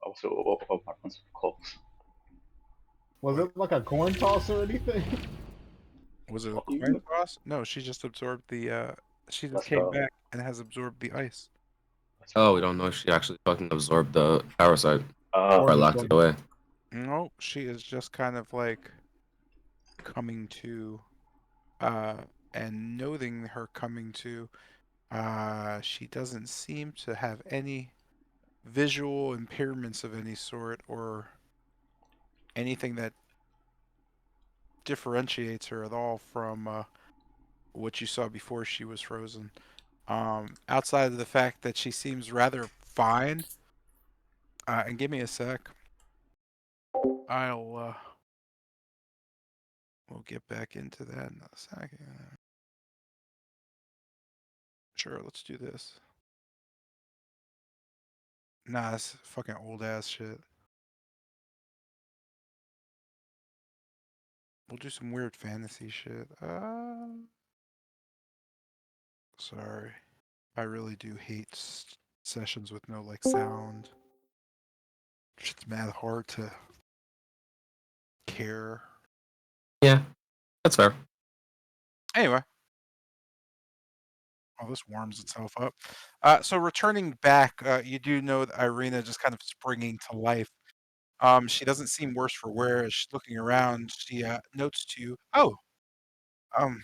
Also, what my principal calls. Was it like a coin toss or anything? Was it a Oh, coin toss? No, she just absorbed the. She just Let's came go. back and has absorbed the ice. Oh, we don't know if she actually fucking absorbed the parasite Uh, or locked it away. No, she is just kind of like coming to, and noting her coming to. She doesn't seem to have any visual impairments of any sort or anything that differentiates her at all from what you saw before she was frozen. Outside of the fact that she seems rather fine. And give me a sec. We'll get back into that in a second. Sure, let's do this. Nah, it's fucking old ass shit. We'll do some weird fantasy shit. Sorry. I really do hate sessions with no like sound. Shit's mad hard to care. Yeah, that's fair. Anyway. Oh, this warms itself up. So returning back, you do know that Irina just kind of springing to life. She doesn't seem worse for wear. As she's looking around, she notes to you, "Oh, um,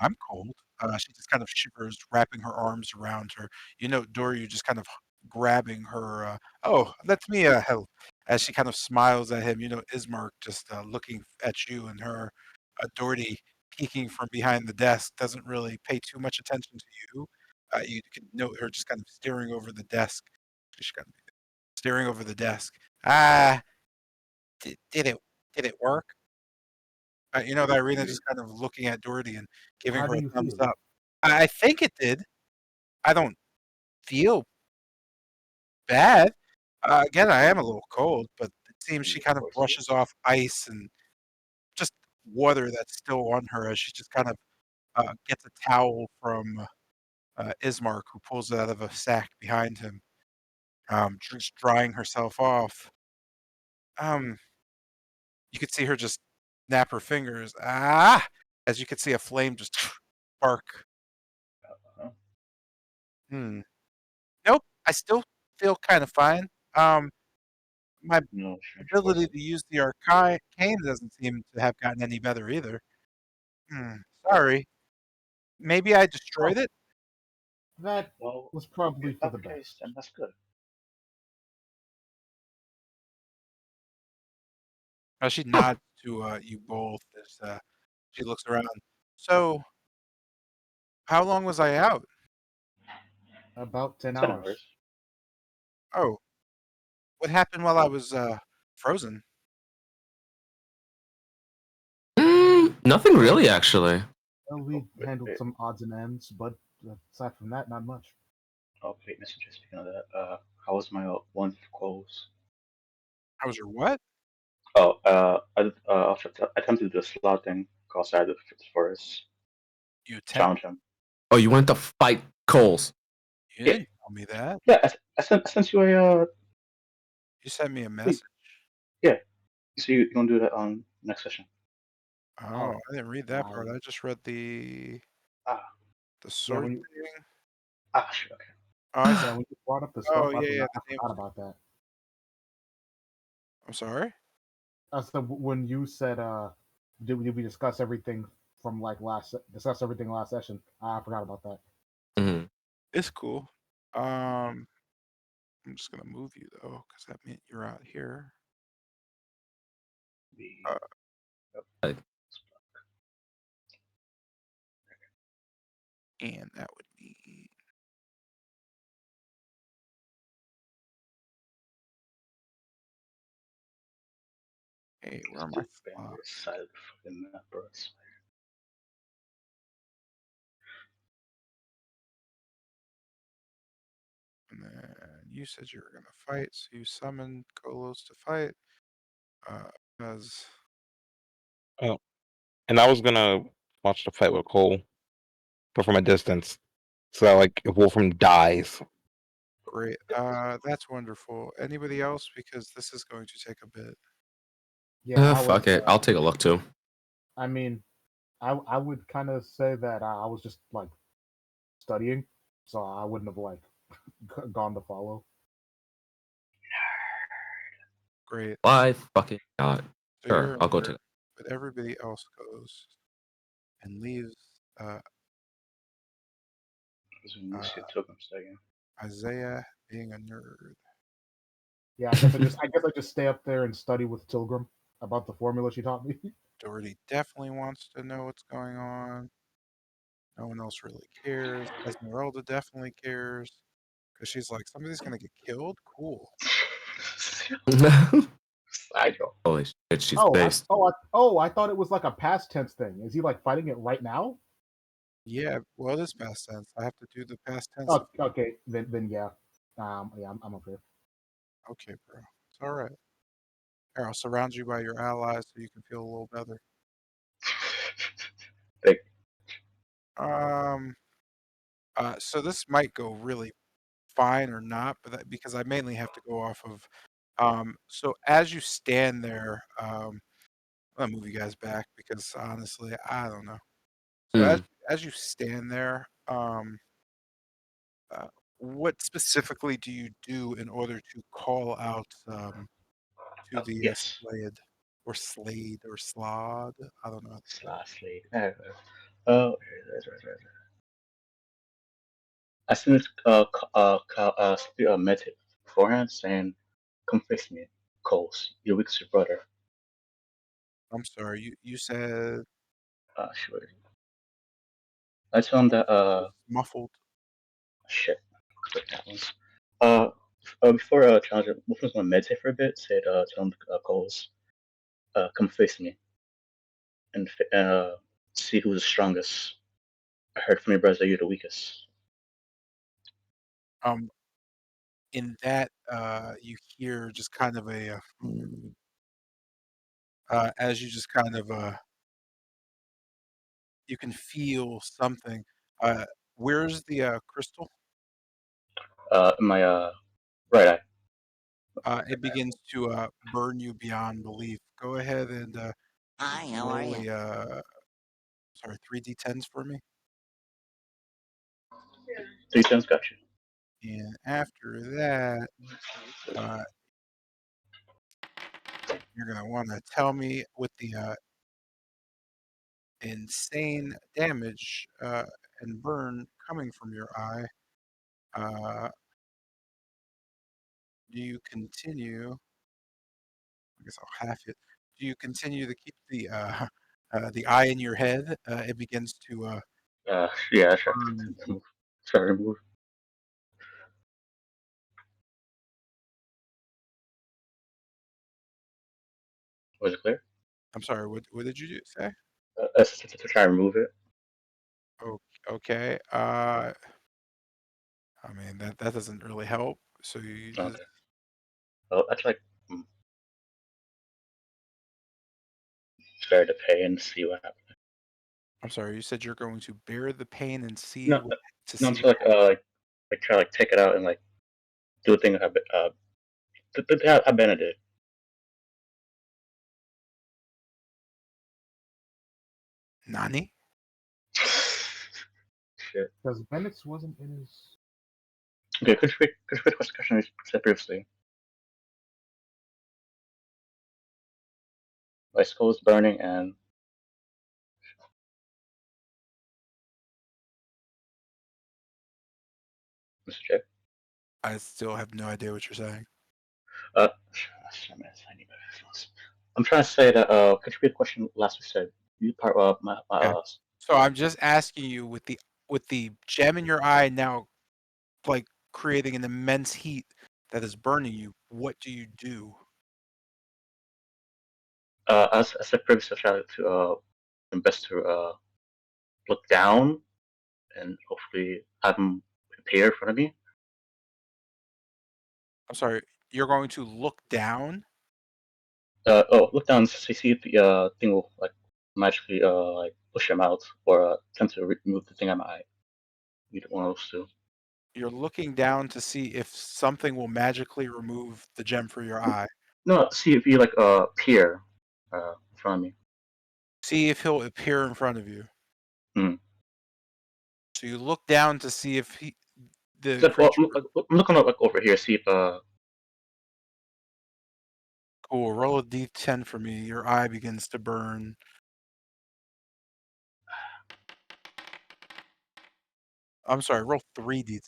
I'm cold." She just kind of shivers, wrapping her arms around her. You know, Dory just kind of grabbing her. Oh, that's me. Help. As she kind of smiles at him, you know, Ismark just looking at you and her. Doherty peeking from behind the desk doesn't really pay too much attention to you. You can note her just kind of staring over the desk. She's kind of staring over the desk. Ah, did it work? You know, that Irina just kind of looking at Doherty and giving How her do a you thumbs feel? up. I think it did. I don't feel bad. Again, I am a little cold, but it seems she kind of brushes off ice and just water that's still on her as she just kind of gets a towel from Ismark, who pulls it out of a sack behind him, just drying herself off. Um, you could see her just snap her fingers. As you could see a flame just spark. Nope, I still feel kind of fine. My no, ability to use the arcane doesn't seem to have gotten any better either. Sorry. Maybe I destroyed it? That Well, was probably if for that's the the case, best. then that's good. She nods to you both as she looks around. So, how long was I out? About 10 10 hours. hours. Oh, what happened while I was frozen? Nothing really, actually. Well, we Wait, handled wait. some odds and ends, but aside from that, not much. Oh, wait, messenger. Speaking of that, how was my one close? How was your what? Oh, I attempted the slot thing outside of the forest. You attempt? Challenge him. Oh, you went to fight Coles. You Yeah, didn't tell me that. yeah. I sent you a You sent me a tweet. message. Yeah. So you gonna do that on next session? Oh, I didn't read that part. I- I just read the Ah, Yeah, sword when you, thing. shit. Okay. Oh, I see. yeah, when you brought up the Oh, stuff, yeah, yeah. The I name forgot was. about that. I'm sorry. So when you said, did we discuss everything from like discuss everything last session? I forgot about that. Mhm. It's cool. I'm just gonna move you though, because that meant you're out here. Uh, Like, and that would be. Hey, where are my Been slots? this side of the fucking map, bro. And then you said you were gonna fight, so you summoned Kolos to fight. Because Oh, and I was gonna watch the fight with Cole, but from a distance. So that, like, if Wolfram dies, Great. That's wonderful. Anybody else? Because this is going to take a bit. Yeah, I was. Fuck it. I'll take a look too. I mean, I would kind of say that I was just like studying, so I wouldn't have like gone to follow. Great. Why fucking not? So Sure, you're I'll go there, to. but everybody else goes and leaves Tokens again. Isaiah being a nerd. Yeah, I guess I just stay up there and study with Tilgrim about the formula she taught me. Doherty definitely wants to know what's going on. No one else really cares. Esmeralda definitely cares because she's like, somebody's gonna get killed. Cool. Psycho. Holy shit, she's based. I thought it was like a past tense thing. Is he like fighting it right now? Yeah, well, it is past tense. I have to do the past tense. Oh, okay, then yeah, yeah, I'm okay. Okay, bro. It's all right. Here, I'll surround you by your allies so you can feel a little better. Like, Um. So this might go really fine or not, but because I mainly have to go off of. So as you stand there, I'll move you guys back because honestly, I don't know. So Hmm. as you stand there, uh, what specifically do you do in order to call out to the yes. Slade or Slod? I don't know. Lastly. Oh, as soon as met it beforehand, saying, "Come face me, Coles. You're weak as your brother." I'm sorry. You said Sure. I told him that. muffled. Shit. Quick that one. Before challenging, before I was gonna meditate for a bit, said, tell him, Coles, come face me and see who's the strongest. I heard from your brothers that you're the weakest. Um, in that you hear just kind of as you just kind of you can feel something. Uh, where's the crystal? In my right eye. It begins to burn you beyond belief. Go ahead and Hi, how are roll you? sorry, 3d10s for me. 3 times got you. And after that, uh, you're gonna want to tell me with the insane damage and burn coming from your eye. Uh, do you continue? I guess I'll half it. Do you continue to keep the eye in your head? It begins to Yeah, I tried burn. to move. Try to remove. Was it clear? I'm sorry. What did you say? To try to remove it. Oh, okay. I mean that doesn't really help. So you just. Okay. Well, I tried bear the pain and see what happens. I'm sorry. You said you're going to bear the pain and see No, what to no, I'm see just like try to like take it out and like do a thing. I Bennett did. Nani. Shit. Because Bennett's wasn't in his. Okay, could you repeat the question we said previously? My skull is burning and Mr. J. I still have no idea what you're saying. Uh, I need my headphones. I'm trying to say that. Could you repeat the question last we said? You part my Okay. So I'm just asking you with the gem in your eye now, like creating an immense heat that is burning you. What do you do? as I said previously, I tried to best to look down and hopefully have him appear in front of me. I'm sorry. You're going to look down. Look down to see if the thing will like magically like push him out or attempt to remove the thing out of my eye. Either one of those two. You're looking down to see if something will magically remove the gem for your eye. No, see if you like peer in front of me. See if he'll appear in front of you. Hmm. So you look down to see if the So, well, creature. I'm looking up like over here. See if Cool. Roll a d10 for me. Your eye begins to burn. I'm sorry. Roll 3d.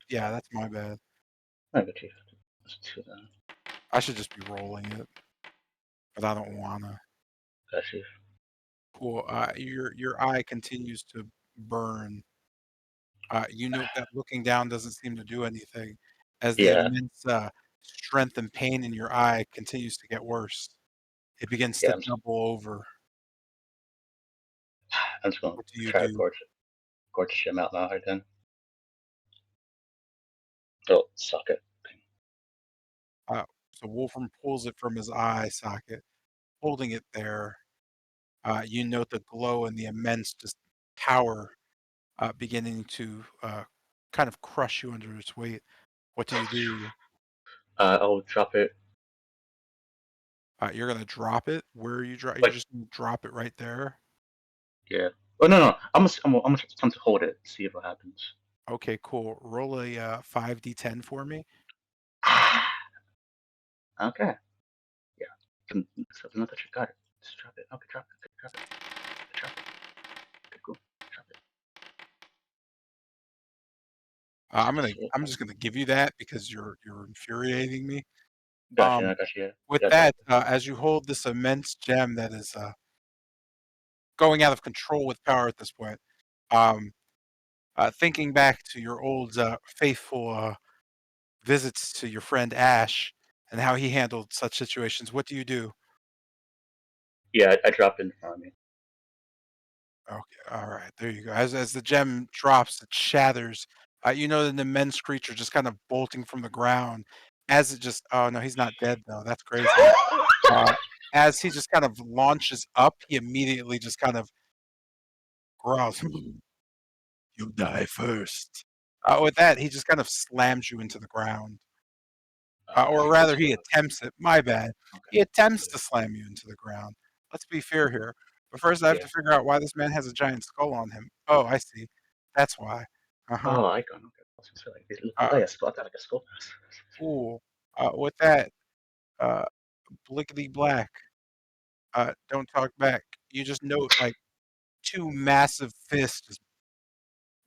Yeah, that's my bad. I got you. Let's do that. I should just be rolling it, but I don't wanna. Got you. Cool. Your eye continues to burn. You note that looking down doesn't seem to do anything, as the Yeah, immense strength and pain in your eye continues to get worse. It begins yeah. to double over. I'm just gonna What do you try to do? gorge him out now. Right then. Oh, suck it. So Wolfram pulls it from his eye socket, holding it there. You note the glow and the immense just power beginning to kind of crush you under its weight. What do you do? I'll drop it. You're gonna drop it. Where are you drop? You're Like, just gonna drop it right there. yeah. Oh no. I'm gonna attempt to hold it. See if what happens. Okay, cool. Roll a 5d10 for me. Okay. Yeah. So not that you got it. Just drop it. Okay, drop it. Okay, drop it. Okay, drop it. Okay, cool. Drop it. I'm just gonna give you that because you're infuriating me. Gotcha. I got you. With Yeah, drop that, it. as you hold this immense gem that is going out of control with power at this point, um, thinking back to your old faithful visits to your friend Ash and how he handled such situations, what do you do? Yeah, I dropped it in front of me. Okay, all right, there you go. As the gem drops, it shatters. You know, an immense creature just kind of bolting from the ground. As it just, oh no, he's not dead though. That's crazy. Uh, as he just kind of launches up, he immediately just kind of growls, "You die first." With that, he just kind of slams you into the ground. Or rather, he attempts it. My bad. Okay. He attempts to slam you into the ground. Let's be fair here. But first, I have Yeah. to figure out why this man has a giant skull on him. Oh, I see. That's why. Uh-huh. Oh, icon. Okay. I was gonna say like these. Oh Uh, yeah, I thought like a skull mask. cool. With that, uh, blickety black. Don't talk back. You just note like two massive fists, just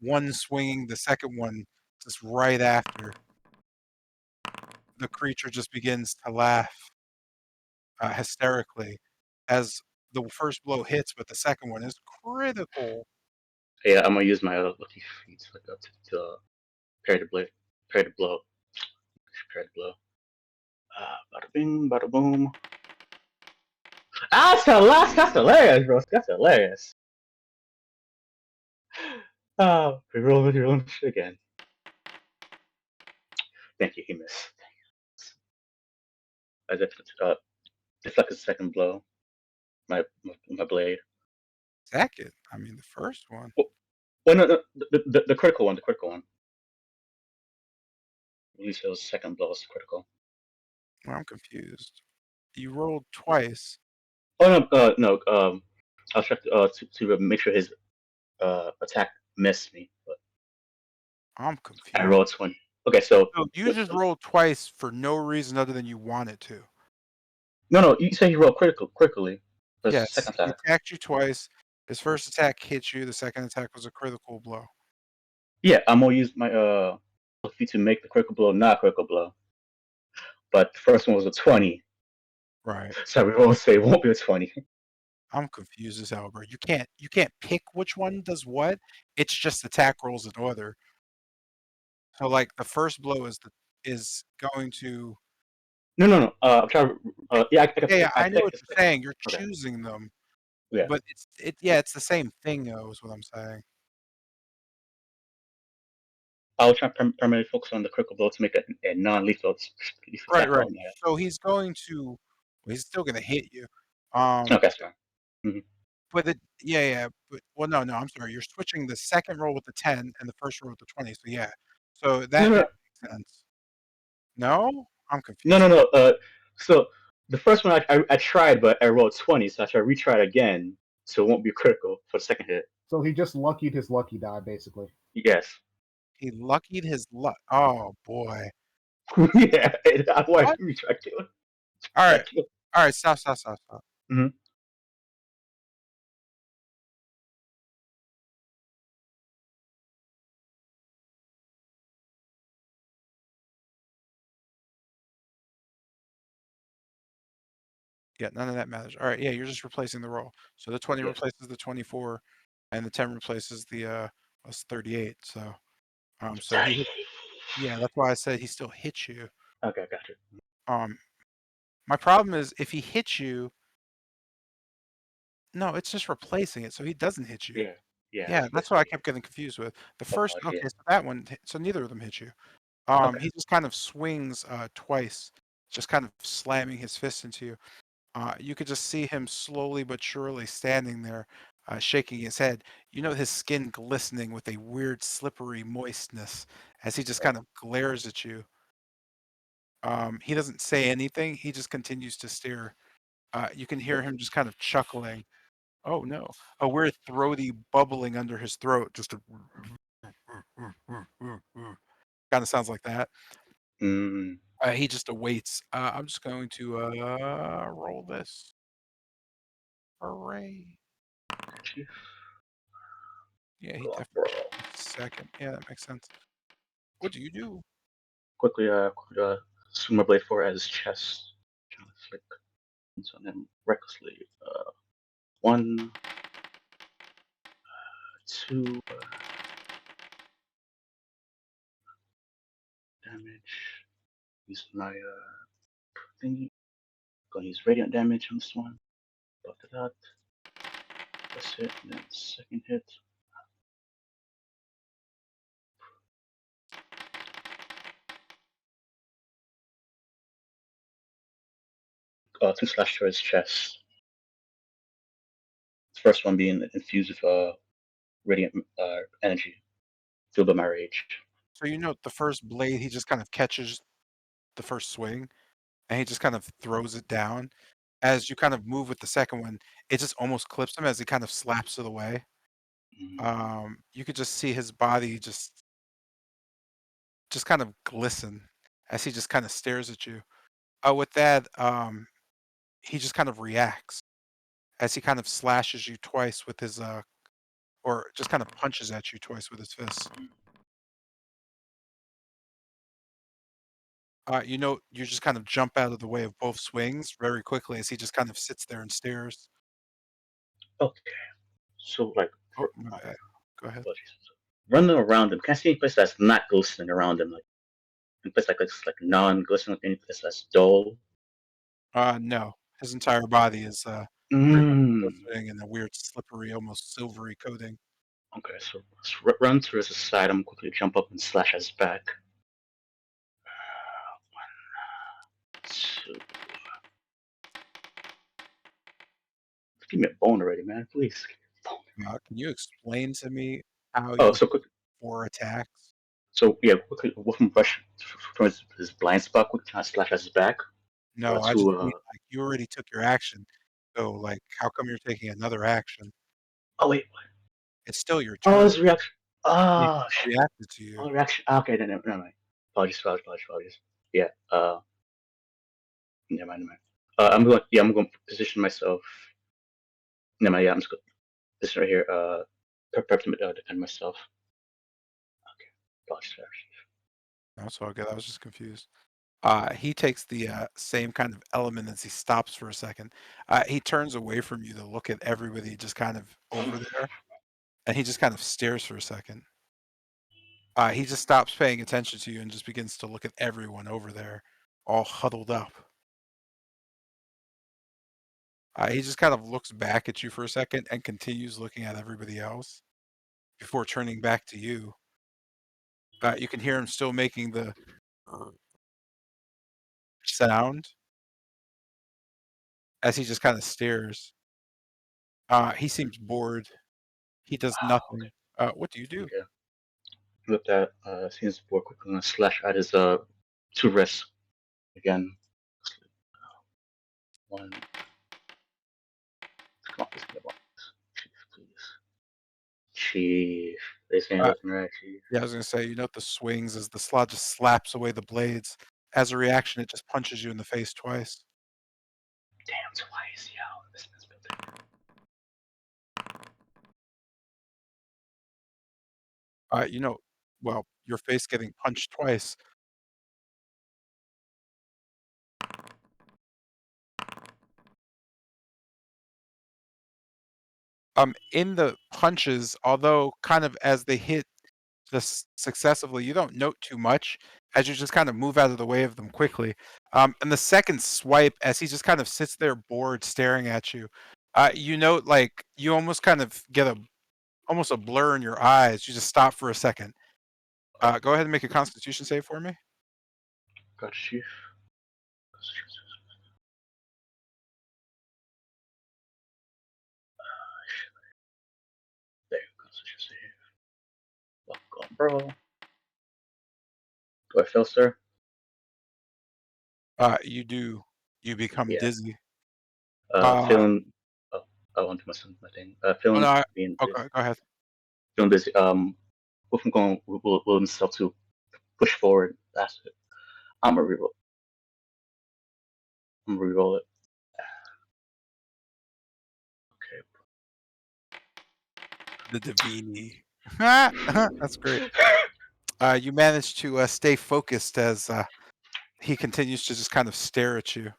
one swinging, the second one just right after. The creature just begins to laugh hysterically as the first blow hits, but the second one is critical. Yeah, I'm gonna use my lucky feet like to parry the blade, parry the blow, parry the blow. Bada bing, bada boom. That's hilarious. That's hilarious, bro. That's hilarious. Reroll shit again. Thank you, he missed. I deflect the second blow. My blade. Second, I mean the first one. Well, no, the critical one. The critical one. At least it was second blow was critical. I'm confused. You rolled twice. Oh no. I was trying to make sure his attack missed me, but I'm I confused. rolled 20. Okay, so So you just rolled twice for no reason other than you wanted to. no. You say he rolled critically. The Yes, second he attack. attacked you twice. His first attack hit you. The second attack was a critical blow. Yeah, I'm gonna use my feat to make the critical blow not a critical blow. But the first one was a 20. Right. So I will say it won't be a 20. I'm confused as hell, bro. You can't pick which one does what. It's just attack rolls in order. So like the first blow is going to. No. I'm trying to. Yeah, I I know picked what this. you're saying. You're Okay. choosing them, Yeah. but it's the same thing though, is what I'm saying. I was trying to permanently focus on the critical blow to make a non-lethal Right, attack right. roll in my head. So he's going to, well, he's still gonna hit you. Okay, that's fine. But yeah, but well, no, I'm sorry. You're switching the second roll with the 10 and the first roll with the 20. So yeah, So that No, no, makes sense. No? I'm no, confused. no, no. So the first one I tried, but I rolled 20, so I tried to retry it again, so it won't be critical for the second hit. So he just luckied his lucky die, basically. Yes. He luckied his luck. Oh boy. Yeah. I want What? to retry killing. All Try right. kill. All right. Stop. Mhm. Yeah, none of that matters. All right. Yeah, you're just replacing the roll. So the 20 Yes. replaces the 24, and the 10 replaces the was 38. So he hit. Yeah, that's why I said he still hits you. Okay, gotcha. My problem is if he hits you, no, it's just replacing it, so he doesn't hit you. Yeah. Yeah. Yeah, that's what I kept getting confused with. The first, Apology. okay, Yeah. so that one, so neither of them hit you. Okay. He just kind of swings twice, just kind of slamming his fist into you. You could just see him slowly but surely standing there, shaking his head. You know his skin glistening with a weird, slippery moistness as he just kind of glares at you. He doesn't say anything. He just continues to stare. You can hear him just kind of chuckling. Oh no, a weird throaty bubbling under his throat. Just a kind of sounds like that. Mm. He just awaits. I'm just going to roll this. Hooray! Gotcha. Yeah, he Go on, definitely bro. should be second. Yeah, that makes sense. What do you do? Quickly, swing my blade forward at his chest. Trying to flick on him recklessly. One, two, damage. Use my thingy. Gonna use radiant damage on this one. After that, that's it. And then second hit. Two slash to his chest. First one being infused with radiant energy, fueled by my rage. So you know the first blade, he just kind of catches the first swing, and he just kind of throws it down. As you kind of move with the second one, it just almost clips him as he kind of slaps it away. You could just see his body just kind of glisten as he just kind of stares at you. With that, he just kind of reacts as he kind of slashes you twice with his or just kind of punches at you twice with his fists. You know, you just kind of jump out of the way of both swings very quickly as he just kind of sits there and stares. Okay, so like, Oh, my bad. Go ahead. running around him. Can I see any place that's not glistening around him? Like, any place like it's like non-glistening, any place that's dull. No, his entire body is pretty much Mm. glistening in a weird, slippery, almost silvery coating. Okay, so let's run to his side. I'm gonna quickly jump up and slash his back. One, two. Give me a bone already, man. Please. Bone. Can you explain to me how Oh, you so quick. 4 attacks? So yeah, quickly wolf and brush from his blind spot. Quick, trying to slash at his back. No, I just To mean like you already took your action. So like, how come you're taking another action? oh wait, what? It's still your Oh, turn. his reaction. He Oh shit. reacted to you. Oh, reaction. Okay, then never mind. Apologies. Yeah. Never mind. Never mind. I'm going. Yeah, I'm going to position myself. Never mind. Yeah, I'm just going to position right here. Prep to defend myself. Okay. Apologies. That's all good. I was just confused. He takes the same kind of element as he stops for a second. He turns away from you to look at everybody just kind of over there, and he just kind of stares for a second. He just stops paying attention to you and just begins to look at everyone over there, all huddled up. He just kind of looks back at you for a second and continues looking at everybody else before turning back to you. You can hear him still making the sound as he just kind of stares. He seems bored. He does Wow. nothing. What do you do? Okay. With that, seems bored quickly gonna slash at his two wrists again. One. Come on, please get one. Chief, please. Chief. They saying Uh, left and right, Chief. Yeah, I was gonna say, you note the swings as the slot just slaps away the blades. As a reaction, it just punches you in the face twice. Damn, twice, yo. This man's building. You know, well, your face getting punched twice. In the punches, although kind of as they hit just successively, you don't note too much as you just kind of move out of the way of them quickly. And the second swipe, as he just kind of sits there bored, staring at you, you note like you almost kind of get almost a blur in your eyes. You just stop for a second. Go ahead and make a Constitution save for me. Got Chief. There you go, such a save. Welcome, bro. Do I fail, sir? You do. You become Yeah. dizzy. Uh, Feeling. Oh, I want to my thing. oh Feeling no. being Okay, go ahead. feeling dizzy. Wolf going will himself to push forward. That's it. I'm gonna reroll. I'm gonna reroll it. The Divini. That's great. You manage to stay focused as he continues to just kind of stare at you.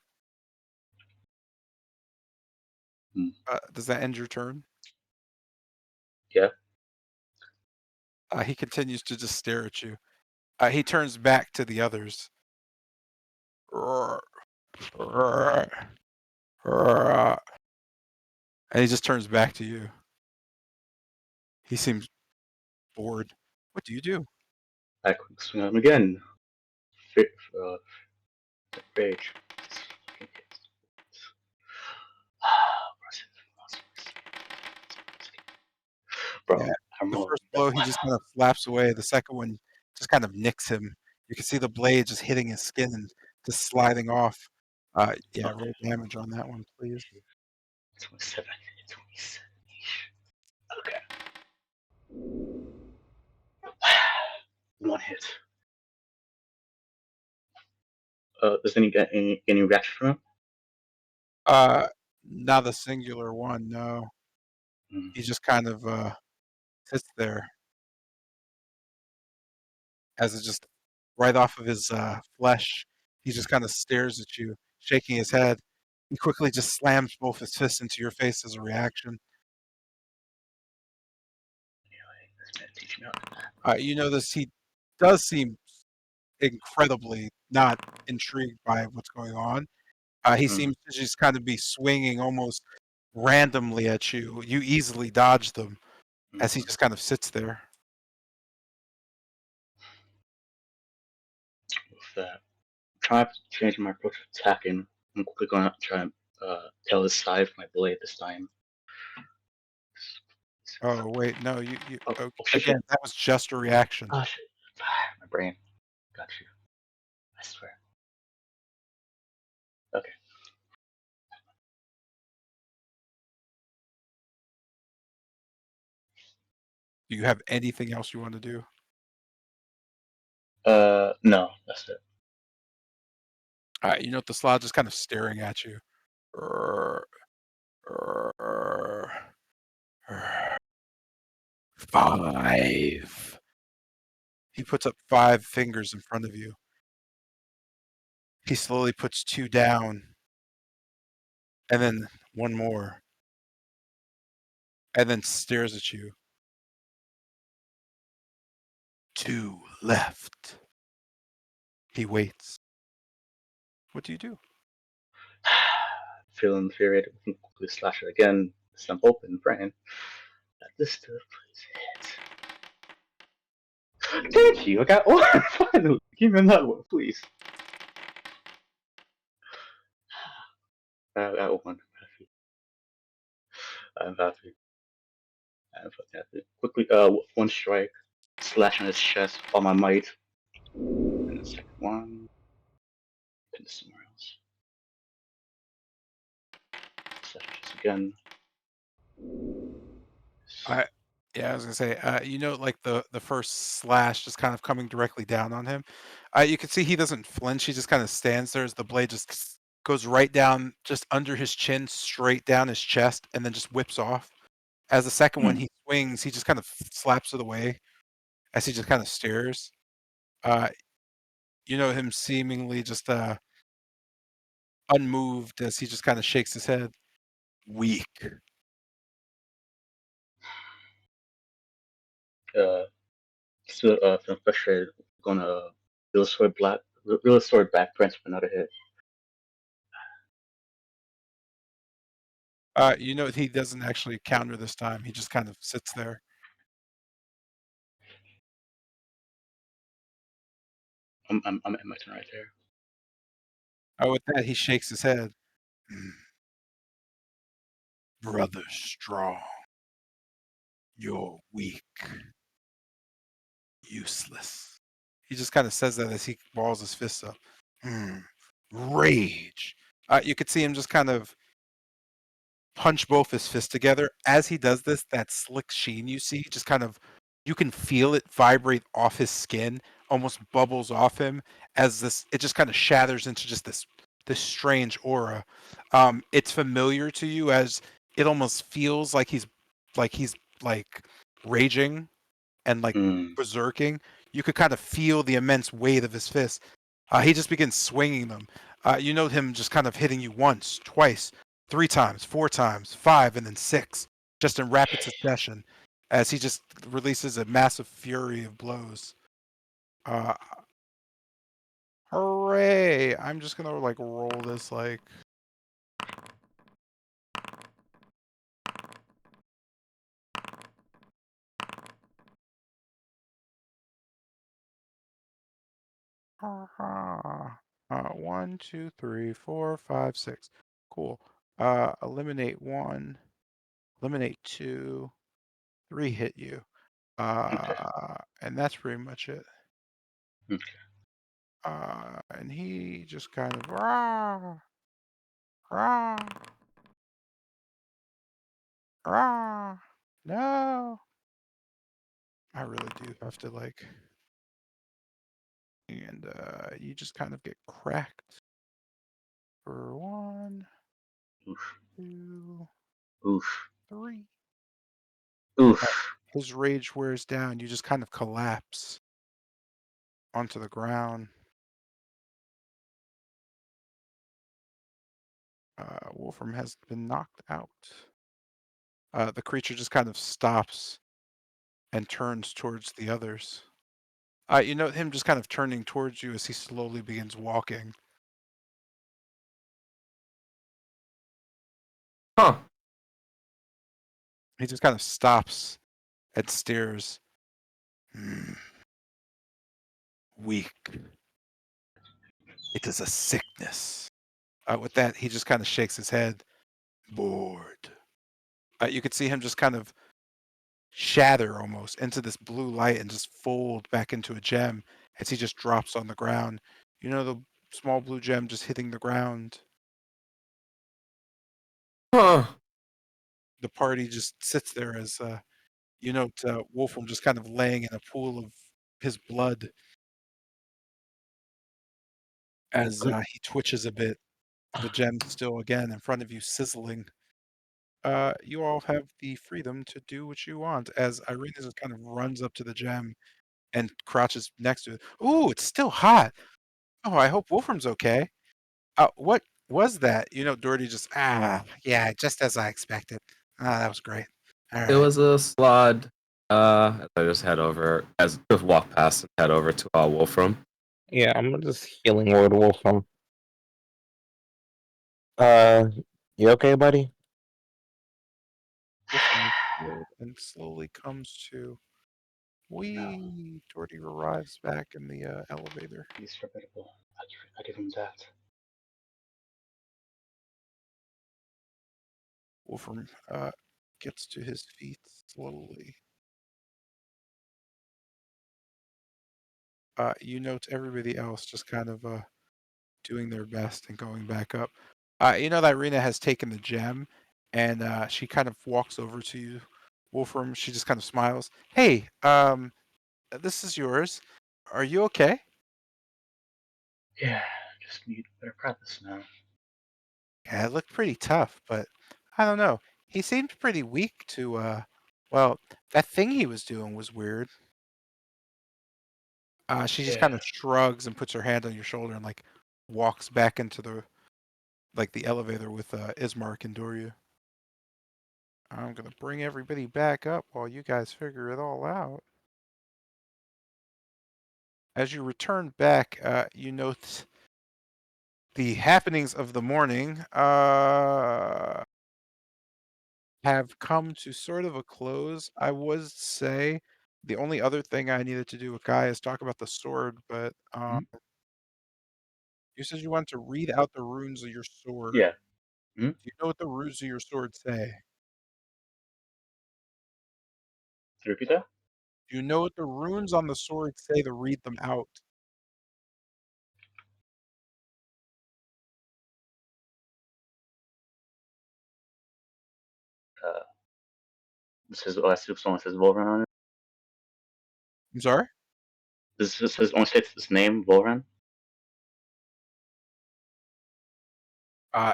Hmm. Does that end your turn? Yeah. He continues to just stare at you. He turns back to the others. And he just turns back to you. He seems bored. What do you do? I quick swing at him again. Uh, rage. Bro, Yeah. I'm The rolling first that blow, he one. just kind of slaps away. The second one just kind of nicks him. You can see the blade just hitting his skin and just sliding off. Yeah, Okay. roll damage on that one, please. 27. 27. Okay. One hit. Does any get any reaction from him? Not a singular one, no. Mm. He just kind of sits there as it just right off of his flesh. He just kind of stares at you, shaking his head. He quickly just slams both his fists into your face as a reaction. Anyway, this man teach me how to You notice he does seem incredibly not intrigued by what's going on. He mm. seems to just kind of be swinging almost randomly at you. You easily dodge them as he just kind of sits there. With that. Trying to change my approach to attacking. I'm quickly going to try and tail his side with my blade this time. Oh wait, no, you Oh, okay, oh shit, again, shit. that was just a reaction. Oh shit. My brain. Got you. I swear. Okay. Do you have anything else you want to do? No, that's it. You know, the slot just kind of staring at you. Five. He puts up 5 fingers in front of you. He slowly puts 2 down, and then 1 more, and then stares at you. 2 left. He waits. What do you do? Feeling infuriated, quickly slash it again. I'm hoping, praying that this stuff hits. Thank you. I got one. Finally, give me another one, please. I got one. I'm happy. I'm fucking happy. Quickly, one strike. slash on his chest with all my might. And the second one, pin this somewhere else. Slash on his chest again. Yeah, I was gonna say, like the first slash just kind of coming directly down on him. You can see he doesn't flinch. He just kind of stands there as the blade just goes right down, just under his chin, straight down his chest, and then just whips off. As the second one he swings, he just kind of slaps it away as he just kind of stares. Uh, him seemingly just unmoved as he just kind of shakes his head. Weak. Still feeling frustrated. Gonna real sword back print for another hit. He doesn't actually counter this time. He just kind of sits there. I'm at my turn right there. With that, he shakes his head. Brother strong, you're weak, useless. He just kind of says that as he balls his fists up. Rage. You could see him just kind of punch both his fists together. As he does this, that slick sheen you see just kind of, you can feel it vibrate off his skin, almost bubbles off him as it just kind of shatters into just this strange aura. It's familiar to you as it almost feels like he's like raging and like berserking. You could kind of feel the immense weight of his fist. He just begins swinging them. You know him just kind of hitting you once, twice, 3 times, 4 times, 5, and then 6, just in rapid succession, as he just releases a massive fury of blows. Hooray! I'm just gonna like roll this like. One, two, three, four, five, 6. Cool. Eliminate 1, eliminate 2, 3 hit you. And that's pretty much it. Okay. And he just kind of rah, rah, rah. No. I really do have to like, and you just kind of get cracked for 1, Oof. 2, Oof. 3. Oof. His rage wears down. You just kind of collapse onto the ground. Wolfram has been knocked out. The creature just kind of stops and turns towards the others. You note him just kind of turning towards you as he slowly begins walking. Huh. He just kind of stops and stares. Weak. It is a sickness. With that, he just kind of shakes his head. Bored. You could see him just kind of shatter almost into this blue light and just fold back into a gem as he just drops on the ground. You know, the small blue gem just hitting the ground. Huh. The party just sits there as Wolfram just kind of laying in a pool of his blood as he twitches a bit. The gem still again in front of you, sizzling. You all have the freedom to do what you want as Irina just kind of runs up to the gem and crouches next to it. Ooh, it's still hot. Oh, I hope Wolfram's okay. What was that? Doherty just, yeah, just as I expected. That was great. All It right. was a slod. I just head over, as just walk past and head over to Wolfram. Yeah, I'm just healing Lord Wolfram. You okay, buddy? Wolfram is healed and slowly comes to. Doherty arrives back in the elevator. He's formidable. I give him that. Wolfram gets to his feet slowly. you note everybody else just kind of doing their best and going back up. You know that Irina has taken the gem, and she kind of walks over to you, Wolfram. She just kind of smiles. Hey, this is yours. Are you okay? Yeah, just need better practice now. Yeah, it looked pretty tough, but I don't know. He seemed pretty weak to well, that thing he was doing was weird. She just Yeah. kind of shrugs and puts her hand on your shoulder and like walks back into the elevator with Ismark and Doryu. I'm gonna bring everybody back up while you guys figure it all out. As you return back, you note the happenings of the morning have come to sort of a close. I would say the only other thing I needed to do with Guy is talk about the sword, but you said you want to read out the runes of your sword. Yeah. Do you know what the runes of your sword say? Can you repeat that? Do you know what the runes on the sword say to read them out? Uh, this is I see someone says Volran on it. I'm sorry? This says only states his name, Volran.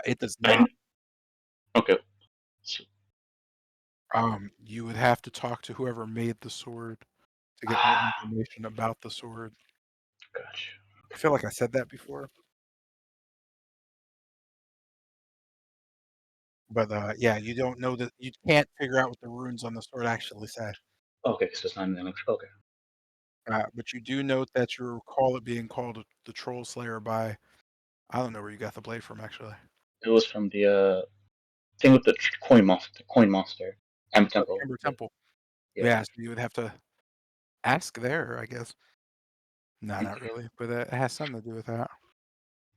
It does not. Okay. So, You would have to talk to whoever made the sword to get more information about the sword. gosh. I feel like I said that before. But yeah, you don't know that you can't figure out what the runes on the sword actually say. Okay, so it's not in the next. Okay. But you do note that you recall it being called the Troll Slayer by I don't know where you got the blade from actually. It was from the thing with the coin monster. The coin monster. Amber Oh, Temple. Amber Yeah. Temple. Yeah. Yeah, so you would have to ask there, I guess. No, not Okay. really, but it has something to do with that.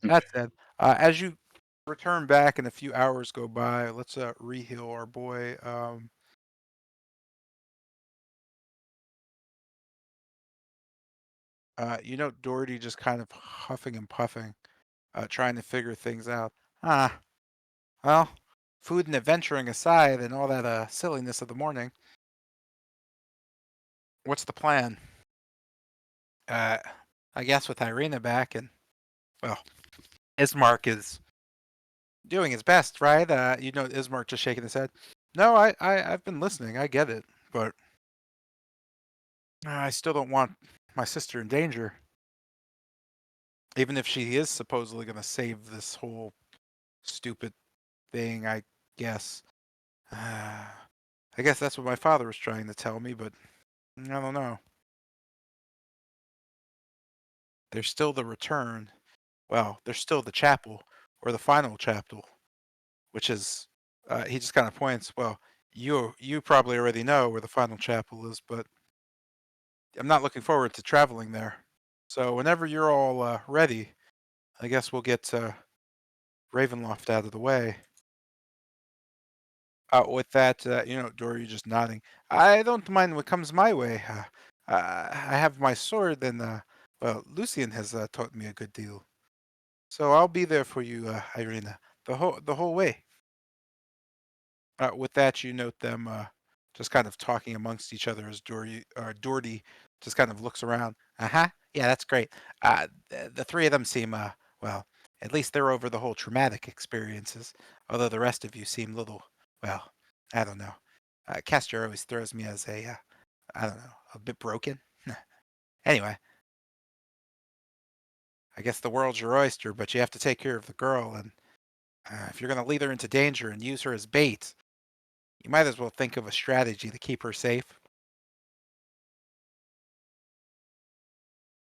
Okay. That said, as you return back and a few hours go by, let's re-heal our boy. You know, Doherty just kind of huffing and puffing, trying to figure things out. Ah, well, food and adventuring aside, and all that silliness of the morning, what's the plan? Uh, I guess with Irina back, and well, Ismark is doing his best, right? You know, Ismark just shaking his head. No, I've been listening. I get it, but I still don't want my sister in danger. Even if she is supposedly going to save this whole stupid thing, I guess. I guess that's what my father was trying to tell me, but I don't know. There's still the return. Well, there's still the chapel, or the final chapel, which is, he just kind of points, well, you probably already know where the final chapel is, but I'm not looking forward to traveling there. So whenever you're all ready, I guess we'll get Ravenloft out of the way. With that, you know, Dory just nodding. I don't mind what comes my way. I have my sword, and well, Lucian has taught me a good deal. So I'll be there for you, Irina, the whole way. With that, you note them just kind of talking amongst each other as Doherty just kind of looks around. Uh-huh. Yeah, that's great. The three of them seem, well, at least they're over the whole traumatic experiences, although the rest of you seem little, well, I don't know. Castor always throws me as a, I don't know, a bit broken. Anyway, I guess the world's your oyster, but you have to take care of the girl, and if you're going to lead her into danger and use her as bait, you might as well think of a strategy to keep her safe.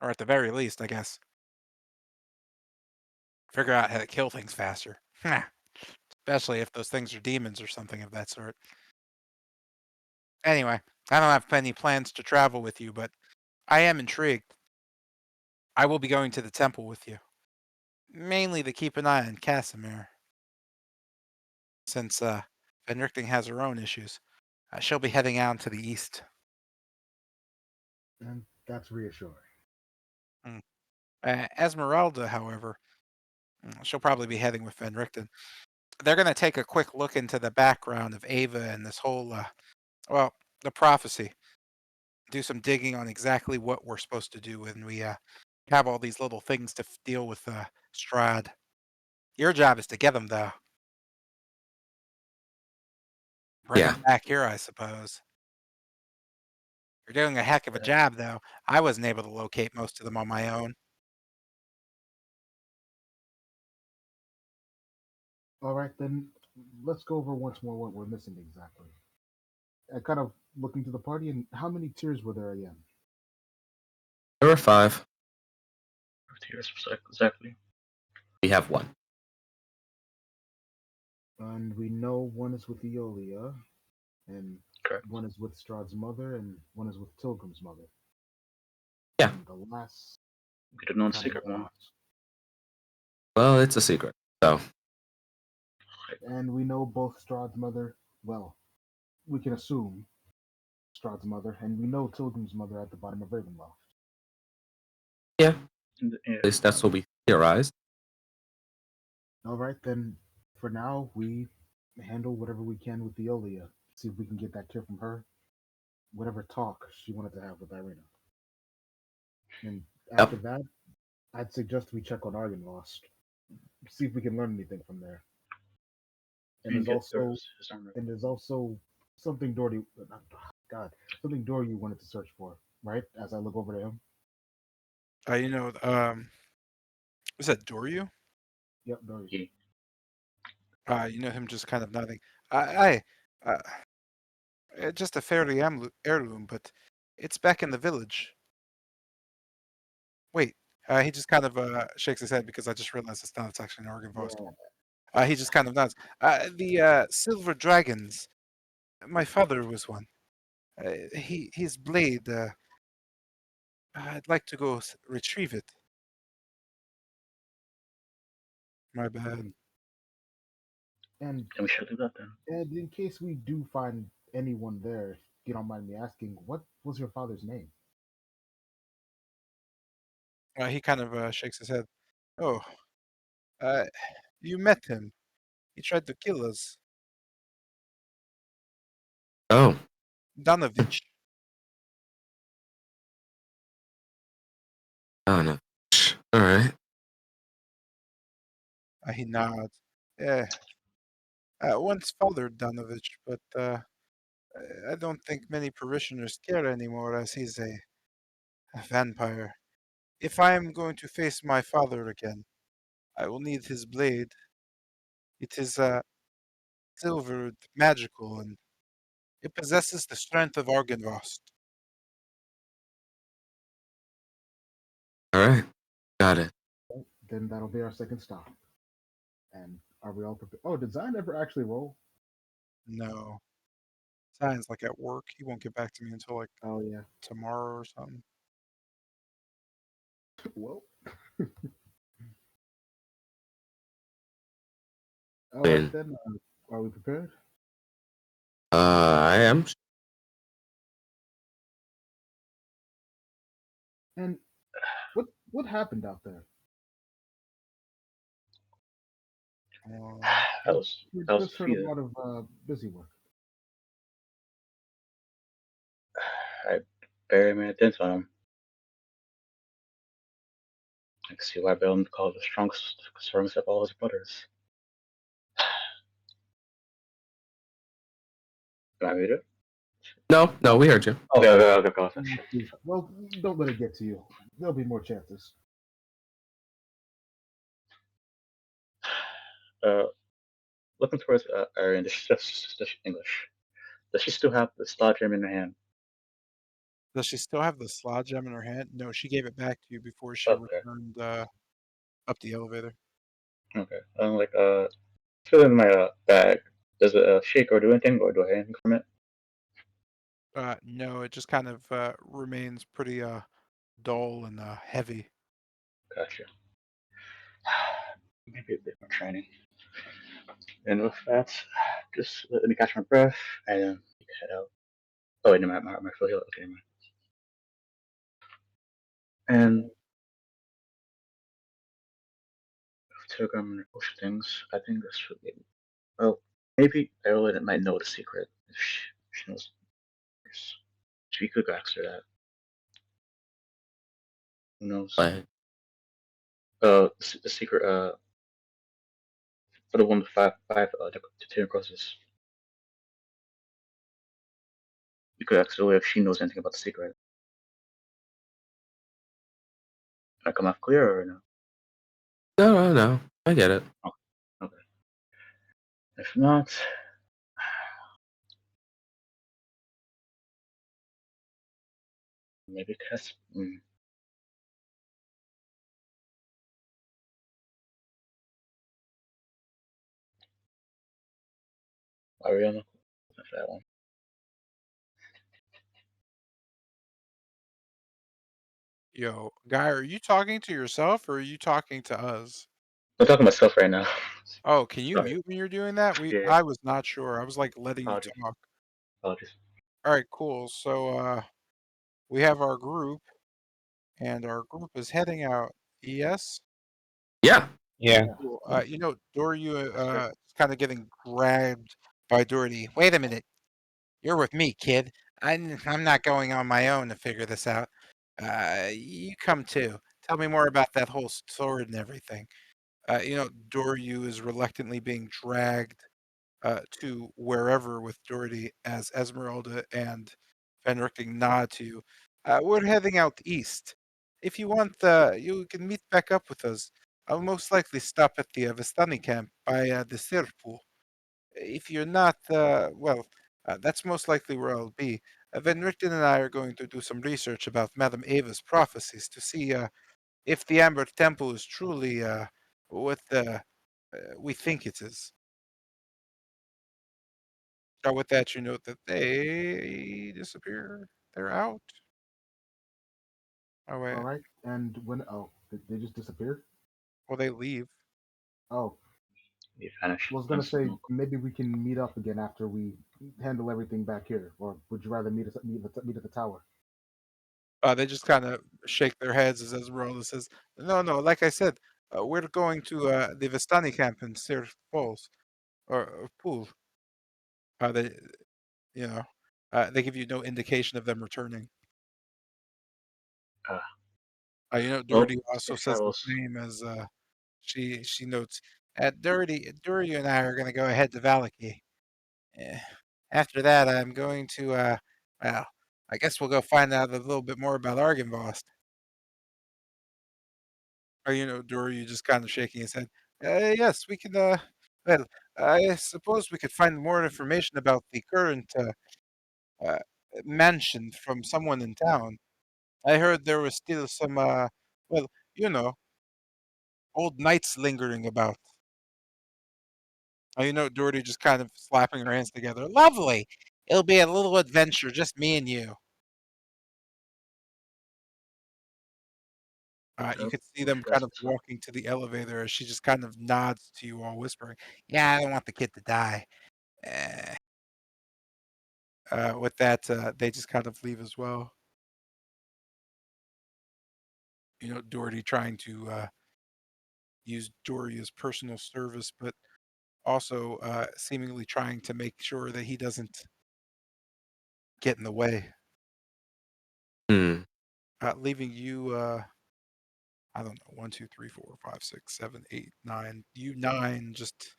Or at the very least, I guess, figure out how to kill things faster. Especially if those things are demons or something of that sort. Anyway, I don't have any plans to travel with you, but I am intrigued. I will be going to the temple with you, mainly to keep an eye on Casimir, since Van Richten has her own issues. She'll be heading out to the east. And that's reassuring. Esmeralda, however, she'll probably be heading with Van Richten. They're going to take a quick look into the background of Ava and this whole, well, the prophecy. Do some digging on exactly what we're supposed to do when we have all these little things to deal with Strahd. Your job is to get them, though. Bring Yeah. them back here, I suppose. You're doing a heck of a job, though. I wasn't able to locate most of them on my own. All right, then let's go over once more what we're missing exactly. I kind of looking to the party, and how many tiers were there again? There were 5. Tears, exactly. We have 1. And we know one is with Eolia, and Correct. one is with Strahd's mother, and one is with Tilgrim's mother. Yeah. And the last We the known kind of secret one. lost. Well, it's a secret. So And we know both Strahd's mother, well, we can assume Strahd's mother, and we know Tilgrim's mother at the bottom of Ravenloft. yeah, Yeah. at least that's what we theorized. All right, then for now, we handle whatever we can with Eolia. See if we can get that cure from her. Whatever talk she wanted to have with Irina. And after that, I'd suggest we check on Argynvost. See if we can learn anything from there. And And there's get also his armor. and there's also something Dory something Dory you wanted to search for, right? As I look over to him. Was that Doryu? Yep, Dory. You know him just kind of nodding. I just a fairly heirloom, but it's back in the village. Wait, he just kind of shakes his head because I just realized it's not. It's actually an Argynvost. Yeah. He just kind of nods. The silver dragons. My father was one. His blade. I'd like to go retrieve it. My bad. And we should do that then. And in case we do find anyone there, if you don't mind me asking, what was your father's name? He kind of shakes his head. Oh, you met him. He tried to kill us. Oh, Danovich. oh no. All right. He nods. Yeah. Once fathered Danovich, but I don't think many parishioners care anymore as he's a vampire. If I am going to face my father again, I will need his blade. It is silvered, magical, and it possesses the strength of Argynvost. All right. Got it. Well, then that'll be our second stop. And are we all prepared? Oh, did Zion ever actually roll? No. Zion's like at work. He won't get back to me until like Oh yeah. tomorrow or something. Well. All When right then. Are we prepared? I am. And what happened out there? That was We that was just heard a defeated. lot of busy work. I barely made a dent on him. I can see why Bellum called the strongest of all his brothers. Am I muted? No, we heard you. Okay. Well, don't let it get to you. There'll be more chances. Looking towards Arian, just English. Does she still have the slot gem in her hand? Does she still have the slot gem in her hand? No, she gave it back to you before she returned up the elevator. Okay. I'm like fill in my bag. Does it shake or do anything, or do I get anything from it? No, it just kind of remains pretty dull and heavy. Gotcha. Maybe a bit more training. And with that, just let me catch my breath and then head out. Oh, wait, no, my full heal. Okay, never mind. And Telegram and push things. I think this should be. Well, maybe Ireland might know the secret if she knows. She could ask her that. Who knows? But The secret. For the one with five the crosses. You could ask her if she knows anything about the secret. Can I come off clear or no? no, I get it. Oh, okay. If not, maybe Cass. Ariana. Not that one. Yo, guy, are you talking to yourself or are you talking to us? I'm talking to myself right now. Oh, can you Sorry. mute when you're doing that? Yeah. I was not sure. I was like letting you Apologies. talk. Apologies. All right, cool. So we have our group and our group is heading out. Yes? Yeah. Yeah. Yeah. Cool. Dory, Sure. is kind of getting grabbed by Doherty. Wait a minute. You're with me, kid. I'm not going on my own to figure this out. You come too. Tell me more about that whole sword and everything. Doryu is reluctantly being dragged to wherever with Doherty as Esmeralda and Van Richten nod to. We're heading out east. If you want, you can meet back up with us. I'll most likely stop at the Vistani camp by the Sir pool. If you're not, that's most likely where I'll be. Van Richten and I are going to do some research about Madame Ava's prophecies to see if the Amber Temple is truly what we think it is. With that, you note that they disappear. They're out. Oh wait, All right. And when? Oh, they just disappeared. well they leave. Oh, You vanish. was gonna say maybe we can meet up again after we handle everything back here, or would you rather meet at the tower? They just kind of shake their heads as Esmeralda says, "No, no. Like I said, we're going to the Vistani camp in Sir Falls or Pool. They, you know, they give you no indication of them returning. Uh, well, Doherty also safe says the travels. same as she notes. Doherty and I are going to go ahead to Valaki. Eh, After that, I'm going to, well, I guess we'll go find out a little bit more about Argynvost. Or, Dory just kind of shaking his head. Yes, we can, well, I suppose we could find more information about the current uh, mansion from someone in town. I heard there was still some, well, you know, old knights lingering about. Doherty just kind of slapping her hands together. Lovely. It'll be a little adventure, just me and you. You could see them kind of walking to the elevator as she just kind of nods to you all, whispering, "Yeah, I don't want the kid to die." Eh. With that, they just kind of leave as well. Doherty trying to use Dory as personal service, but also seemingly trying to make sure that he doesn't get in the way. Hmm. Leaving you, I don't know, 1, 2, 3, 4, 5, 6, 7, 8, 9. You 9 just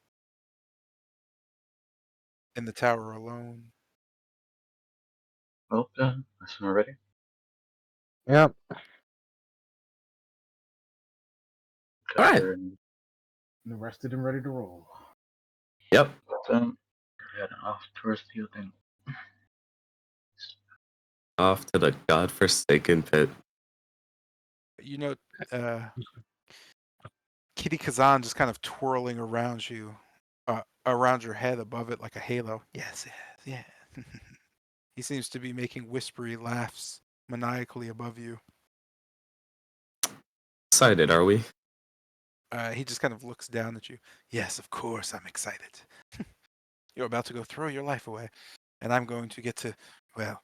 in the tower alone. Well, that's not ready. Yep. All right. And Rested and ready to roll. Yep. head off towards the thing. Off to the godforsaken pit. Uh, Kitty Kazan just kind of twirling around you, around your head above it like a halo. Yes, yes, yeah. He seems to be making whispery laughs maniacally above you. Excited, are we? He just kind of looks down at you. Yes, of course, I'm excited. You're about to go throw your life away, and I'm going to get to, well,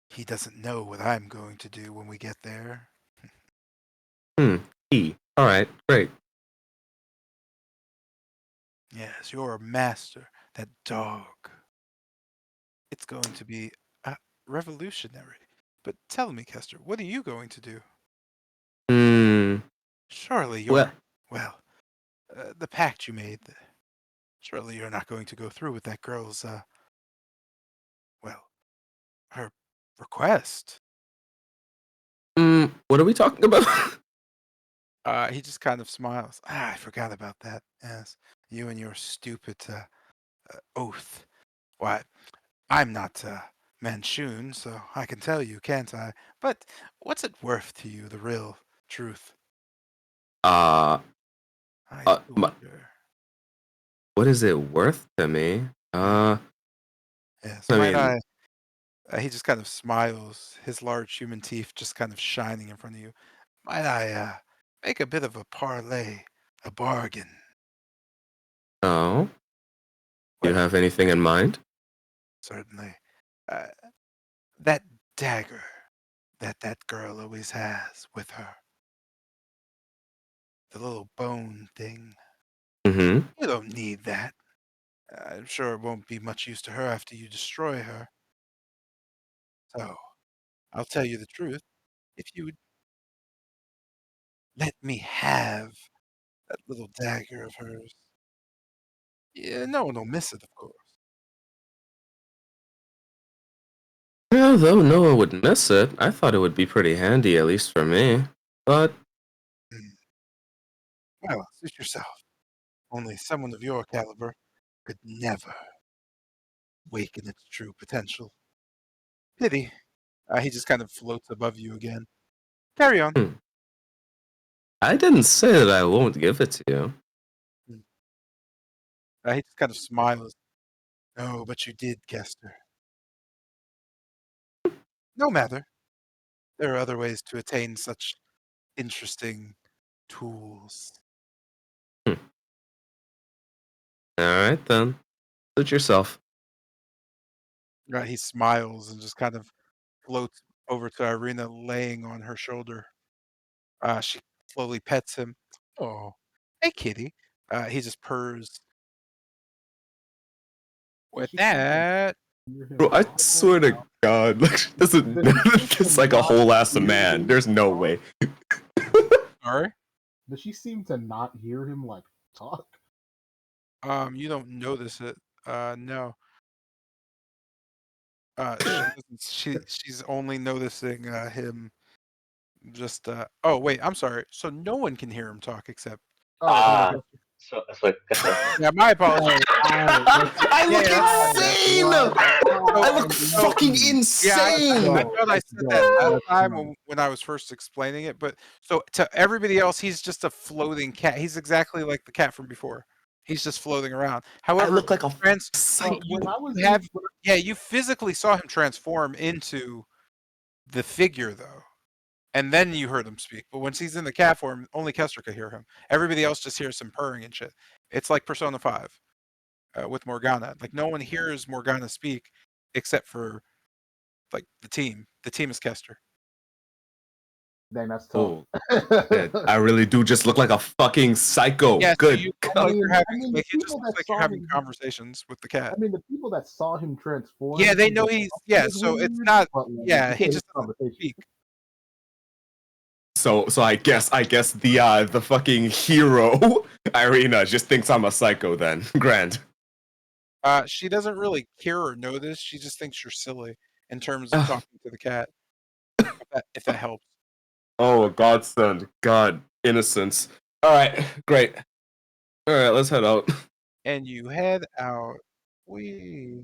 he doesn't know what I'm going to do when we get there. All right, great. Yes, your master, that dog. It's going to be revolutionary. But tell me, Kester, what are you going to do? Hmm. Surely Well, well, the pact you made, surely you're not going to go through with that girl's, well, her request. what are we talking about? He just kind of smiles. I forgot about that. Yes, you and your stupid oath. Why, I'm not Manchun, so I can tell you, can't I? But what's it worth to you, the real truth? uh, I do my, wonder. what is it worth to me? Yes, I might mean, I? He just kind of smiles, his large human teeth just kind of shining in front of you. Might I make a bit of a parlay, a bargain? no. Do you Well, have anything in mind? certainly. Uh, that dagger that girl always has with her, the little bone thing. Mm-hmm. You don't need that. I'm sure it won't be much use to her after you destroy her. So, I'll tell you the truth. If you would let me have that little dagger of hers, yeah, no one will miss it, of course. Yeah, though no one would miss it, I thought it would be pretty handy, at least for me. But, Hmm. Well, suit yourself. Only someone of your caliber could never waken its true potential. Pity. He just kind of floats above you again. Carry on. hmm, I didn't say that I won't give it to you. Hmm. He just kind of smiles. No, but you did, Kester. No matter. There are other ways to attain such interesting tools. Hmm. Alright then. Suit yourself. He smiles and just kind of floats over to Irina, laying on her shoulder. She slowly pets him. Oh, hey, kitty. He just purrs. Does With she seem to that, hear Bro, him I talk right swear to now? God, like, she doesn't. Does she seem to It's like a not whole ass hear man. him There's no talk? way. sorry. Does she seem to not hear him like talk? You don't notice it. No. She doesn't. She's only noticing him. Just. Oh wait, I'm sorry. So no one can hear him talk except. Oh, No. Ah, so like that's like Yeah, my apologies. I Yeah, look yeah. insane! So, I look so fucking yeah, Let's I insane! go. thought I Let's said that go. last Let's time go. when I was first explaining it, but so to everybody else, he's just a floating cat. He's exactly like the cat from before. He's just floating around. I However, look like a trans psycho. When I was you in, have yeah, you physically saw him transform into the figure though, and then you heard him speak. But once he's in the cat form, only Kester could hear him. Everybody else just hears him purring and shit. It's like Persona 5 with Morgana. Like no one hears Morgana speak except for like the team. The team is Kester. dang, that's tough. Oh, shit. I really do just look like a fucking psycho. Yeah, so Good you look I like God. you're mean, having I mean, the like it just people looks that like you're saw having him, conversations with the cat. I mean, the people that saw him Yeah, transform they from the know he's outside yeah, is so it's weird, not but like, you yeah, he can't hear just doesn't conversation. speak. So I guess the fucking hero Irina just thinks I'm a psycho then. Grand. She doesn't really care or notice. She just thinks you're silly in terms of Ah, talking to the cat. If that helps. oh, godsend. God, innocence. Alright, great. Alright, let's head out. And you head out. We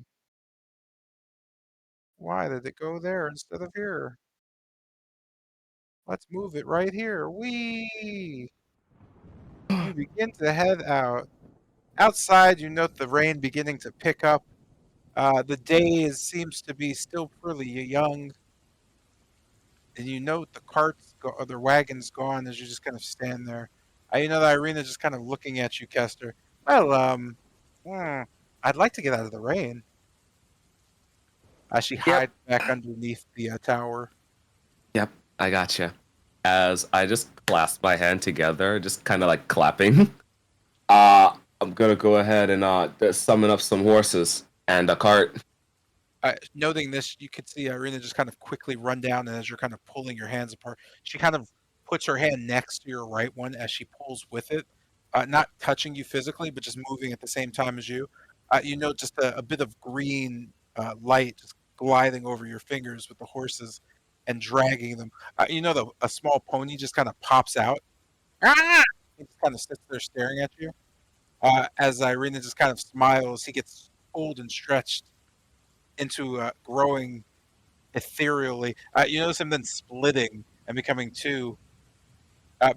why did it go there instead of here? Let's move it right here. We you begin to head out. Outside, you note the rain beginning to pick up. The day seems to be still pretty young, and you note the or the wagons gone as you just kind of stand there. You know that Irina just kind of looking at you, Kester. Well, hmm, I'd like to get out of the rain. She Yep. hides back underneath the tower. Yep, I gotcha. As I just clasp my hand together, just kind of like clapping. I'm gonna go ahead and summon up some horses and a cart. Noting this, you could see Irina just kind of quickly run down, and as you're kind of pulling your hands apart, she kind of puts her hand next to your right one as she pulls with it, not touching you physically, but just moving at the same time as you. You know, just a bit of green light just gliding over your fingers with the horses and dragging them. You know, a small pony just kind of pops out. Ah! He just kind of sits there staring at you. As Irina just kind of smiles, he gets pulled and stretched into growing ethereally. You notice him then splitting and becoming two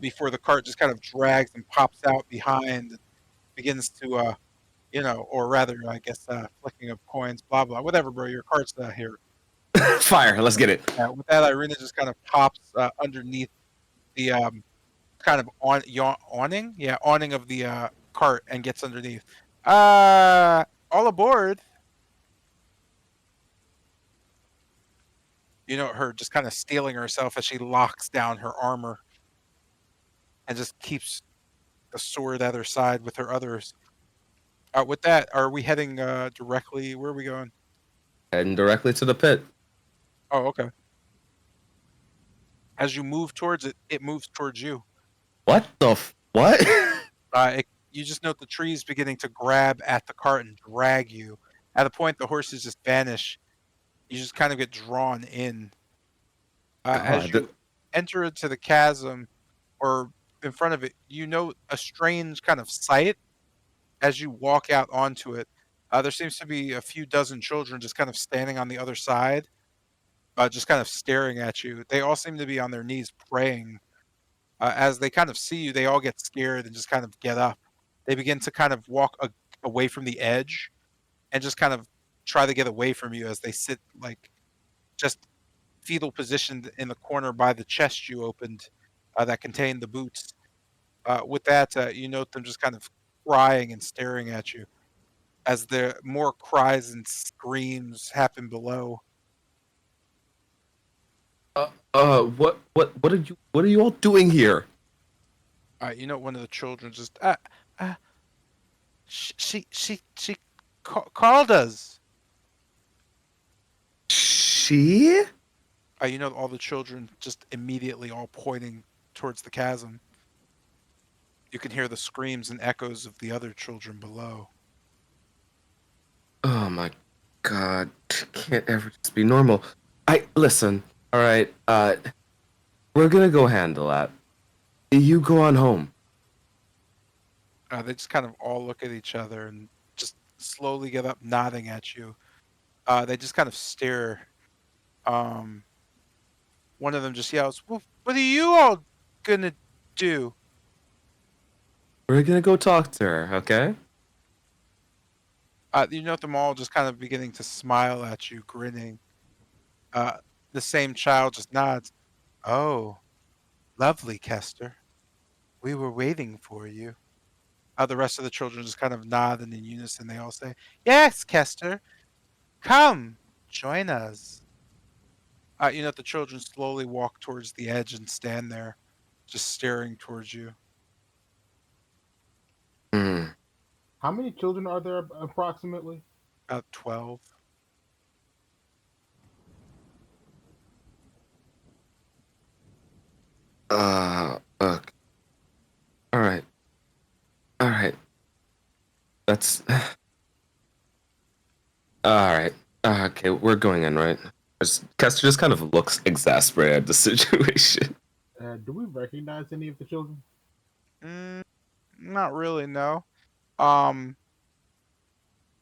before the cart just kind of drags and pops out behind, and begins to, or rather, I guess, flicking of coins, blah, blah, whatever, bro. Your cart's here. Fire! Let's get it. With that, Irina just kind of pops underneath the kind of awning? Yeah, awning of the cart and gets underneath. All aboard. You know, her just kind of steeling herself as she locks down her armor and just keeps the sword at her side with her others. With that, are we heading directly? Where are we going? Heading directly to the pit. Oh, okay. As you move towards it, it moves towards you. What the what? You just note the trees beginning to grab at the cart and drag you. At a point, the horses just vanish. You just kind of get drawn in. As you enter into the chasm, or in front of it, you note a strange kind of sight as you walk out onto it. There seems to be a few dozen children just kind of standing on the other side, just kind of staring at you. They all seem to be on their knees praying. As they kind of see you, they all get scared and just kind of get up. They begin to kind of walk away from the edge and just kind of try to get away from you as they sit like just fetal positioned in the corner by the chest you opened that contained the boots. With that, you note them just kind of crying and staring at you as there more cries and screams happen below. What are you all doing here? You know, one of the children just she called us. She? You know, all the children just immediately all pointing towards the chasm. You can hear the screams and echoes of the other children below. Oh my god. Can't ever just be normal. Listen, alright, we're gonna go handle that. You go on home. They just kind of all look at each other and just slowly get up, nodding at you. They just kind of stare. One of them just yells, "Well, what are you all gonna do?" We're gonna go talk to her, okay? You note them all just kind of beginning to smile at you, grinning. The same child just nods. "Oh, lovely, Kester. We were waiting for you." The rest of the children just kind of nod, and in unison they all say, "Yes, Kester. Come, join us." You know, the children slowly walk towards the edge and stand there, just staring towards you. Hmm. How many children are there approximately? About 12. Okay. Alright. Alright. That's... Alright. Okay, we're going in, right? Kester just kind of looks exasperated at the situation. Do we recognize any of the children? Not really, no.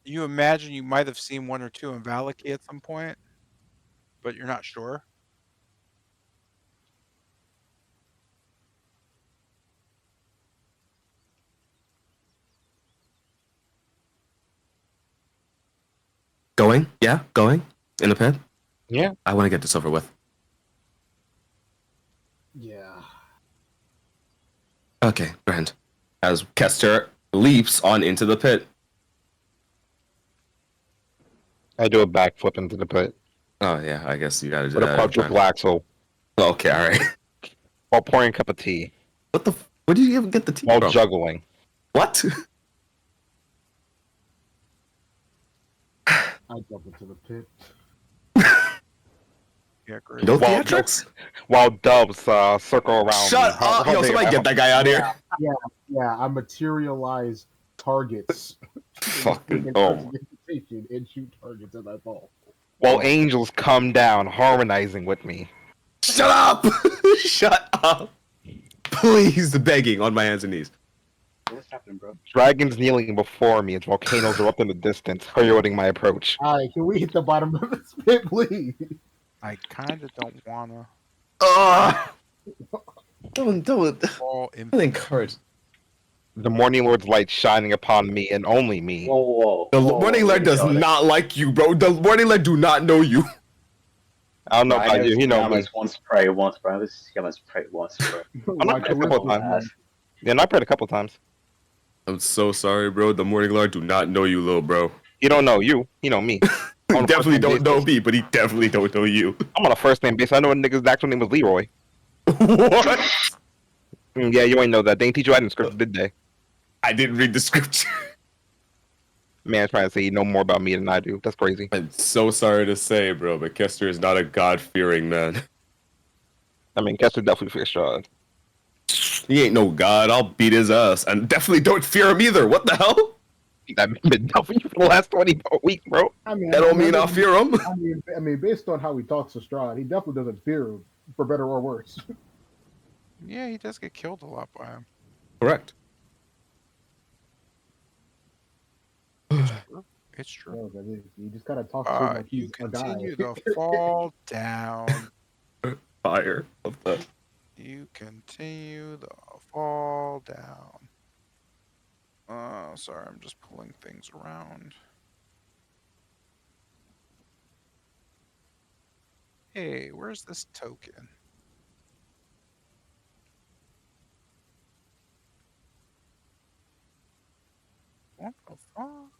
You imagine you might have seen one or two in Valaki at some point, but you're not sure. Going? Yeah, going? In the pit? Yeah. I want to get this over with. Yeah. Okay, grand. As Kester leaps on into the pit. I do a backflip into the pit. Oh yeah, I guess you gotta do With a that. quadruple axle Okay, alright. while pouring a cup of tea. Where did you even get the tea While from? juggling. What? I jump into the pit. Yeah, great. No While theatrics? while doves circle around me. Shut up! Yo, somebody get that guy out of here. Yeah, I materialize targets in the Fucking freaking oh. Curse of Invitation and shoot targets as I fall. While angels come down, harmonizing with me. Shut up! Shut up! Please, begging on my hands and knees. What's happening, bro? Dragons kneeling before me as volcanoes erupt in the distance, heralding my approach. Alright, can we hit the bottom of this pit, please? I kind of don't wanna Don't fall in. encourage. The morning lord's light shining upon me and only me. Whoa. The Morning Light does not like you, bro. The Morning Light do not know you. I don't know about you, you know me. Once pray once, bro. This Yaman's pray once, bro. I'm not Why prayed a couple of charisma times. is Yeah, and I prayed a couple of times. I'm so sorry, bro. The Morning Light do not know you, little bro. You don't know you, you know me. He On a definitely first name don't know basis. me, but he definitely don't know you. I'm on a first name basis. I know a nigga's actual name was Leroy. What? Yeah, you ain't know that. They ain't teach you that in script, did they? I didn't read the scripture. Man, trying to say you know more about me than I do. That's crazy. I'm so sorry to say, bro, but Kester is not a God-fearing man. I mean, Kester definitely fears Strahd. He ain't no god. I'll beat his ass, and definitely don't fear him either. What the hell? I've been done for you for the last 20 weeks, bro. I mean, That don't mean I'll fear him. I mean, based on how he talks to Strahd, he definitely doesn't fear him, for better or worse. Yeah, he does get killed a lot by him. Correct. It's true. No, but he just kind of talks to him like You he's a guy. continue to fall down. Fire. What the? You continue to fall down. Sorry, I'm just pulling things around. Hey, where's this token? What the fuck?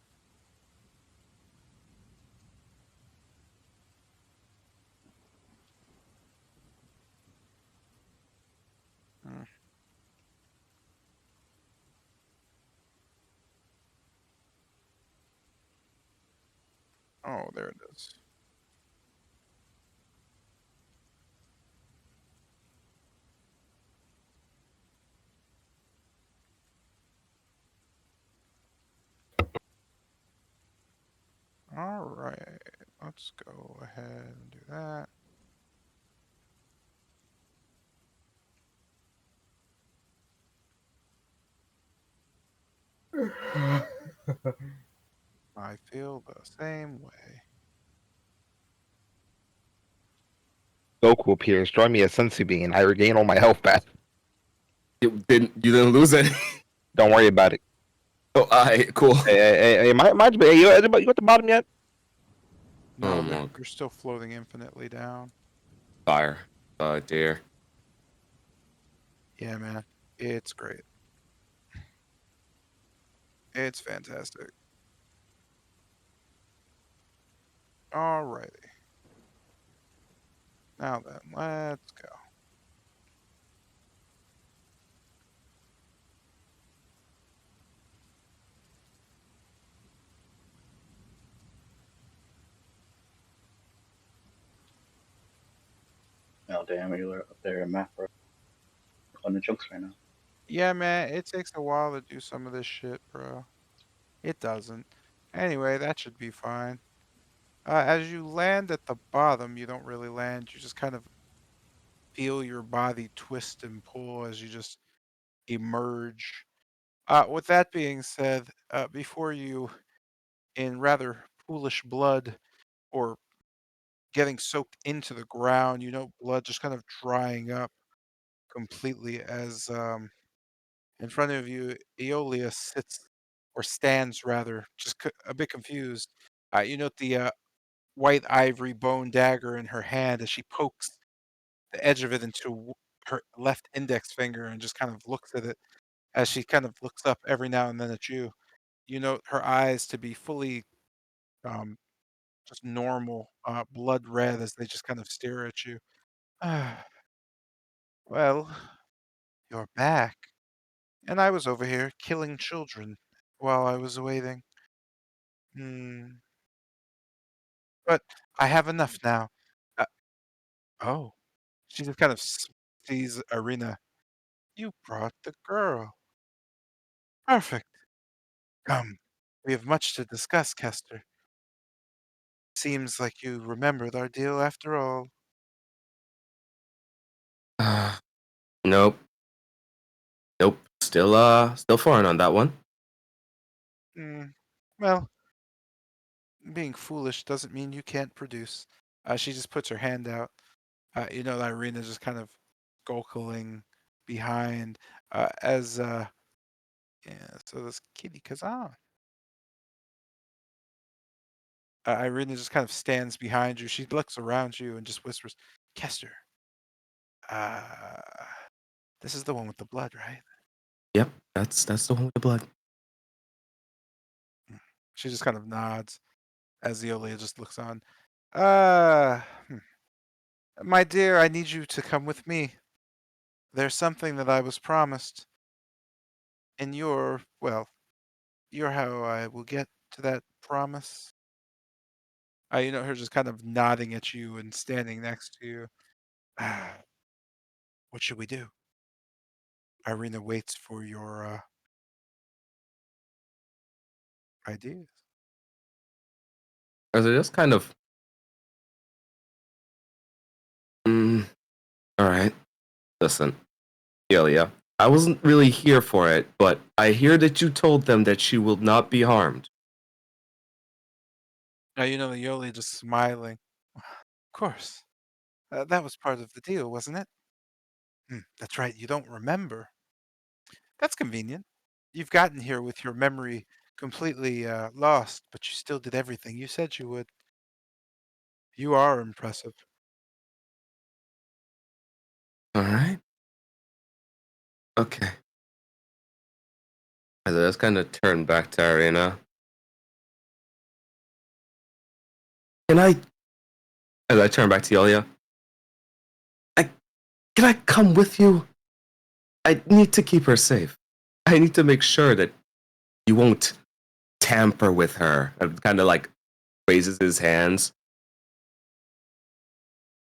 Hmm. Oh, there it is. All right, let's go ahead and do that. I feel the same way. Goku appears. Join me as Sensu Bean. I regain all my health back. You didn't lose any. Don't worry about it. Oh, alright, cool. Hey, you at the bottom yet? No, Oh, man, monk. you're still floating infinitely down. Fire. Oh dear. Yeah, man, it's great. It's fantastic. Alrighty. Now then, let's go. Oh damn, you're up there in math, bro. On the jokes right now. Yeah, man, it takes a while to do some of this shit, bro. It doesn't. Anyway, that should be fine. As you land at the bottom, you don't really land. You just kind of feel your body twist and pull as you just emerge. With that being said, before you, in rather foolish blood or getting soaked into the ground, blood just kind of drying up completely as in front of you, Aeolia sits or stands rather, just a bit confused. You note the white ivory bone dagger in her hand as she pokes the edge of it into her left index finger and just kind of looks at it as she kind of looks up every now and then at you. You note her eyes to be fully um, just normal, blood red as they just kind of stare at you. Well, you're back. And I was over here killing children while I was waiting. Hmm. but I have enough now. Uh, oh, she just kind of sees Irina. You brought the girl. Perfect. Come. We have much to discuss, Kester. Seems like you remembered our deal after all. Nope. Nope. Still foreign on that one. Well, being foolish doesn't mean you can't produce. She just puts her hand out. Irina just kind of gulkling behind as yeah. So this kitty Kazan. Irina just kind of stands behind you. She looks around you and just whispers, "Kester, uh, this is the one with the blood, right?" Yep, that's the one with the blood. She just kind of nods as Eolia just looks on. Uh, hmm. My dear, I need you to come with me. There's something that I was promised, and you're how I will get to that promise. Her just kind of nodding at you and standing next to you. What should we do? Irina waits for your ideas. Or is it just kind of all right. Listen, Ilya, I wasn't really here for it, but I hear that you told them that she will not be harmed. Yoli just smiling. Of course. That was part of the deal, wasn't it? That's right, you don't remember. That's convenient. You've gotten here with your memory completely lost, but you still did everything you said you would. You are impressive. All right. Okay. As I just kind of turn back to Arena. Can I, as I turn back to Ilya, can I come with you? I need to keep her safe. I need to make sure that you won't tamper with her. And kind of like raises his hands.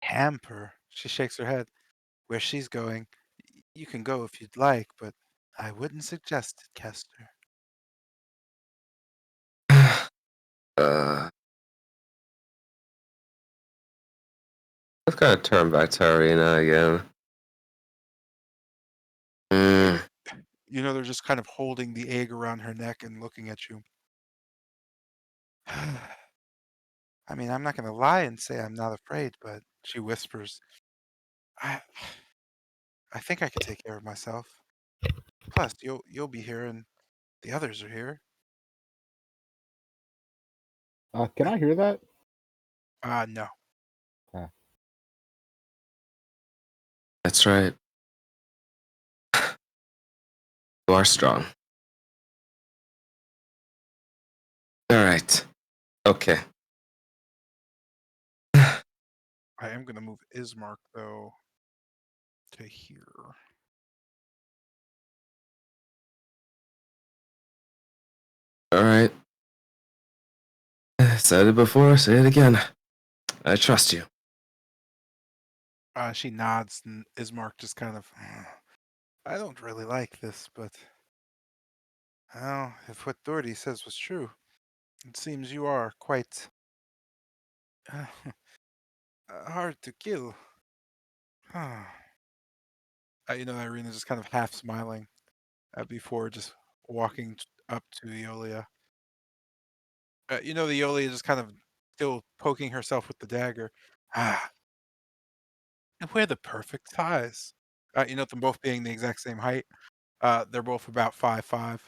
Hamper. She shakes her head. Where she's going, you can go if you'd like, but I wouldn't suggest it, Kester. Let's kind of turn back to Arena again. They're just kind of holding the egg around her neck and looking at you. I mean, I'm not going to lie and say I'm not afraid, but she whispers, I think I could take care of myself. Plus, you'll be here and the others are here. Can I hear that? No. That's right. You are strong. All right. Okay. I am going to move Ismark, though, to here. All right. Said it before, say it again. I trust you. She nods, and Ismark just kind of, I don't really like this, but, well, if what Doherty says was true, it seems you are quite hard to kill. Irina's just kind of half smiling before just walking up to Eolia. The Eolia is just kind of still poking herself with the dagger. And we're the perfect size. Them both being the exact same height. They're both about 5'5".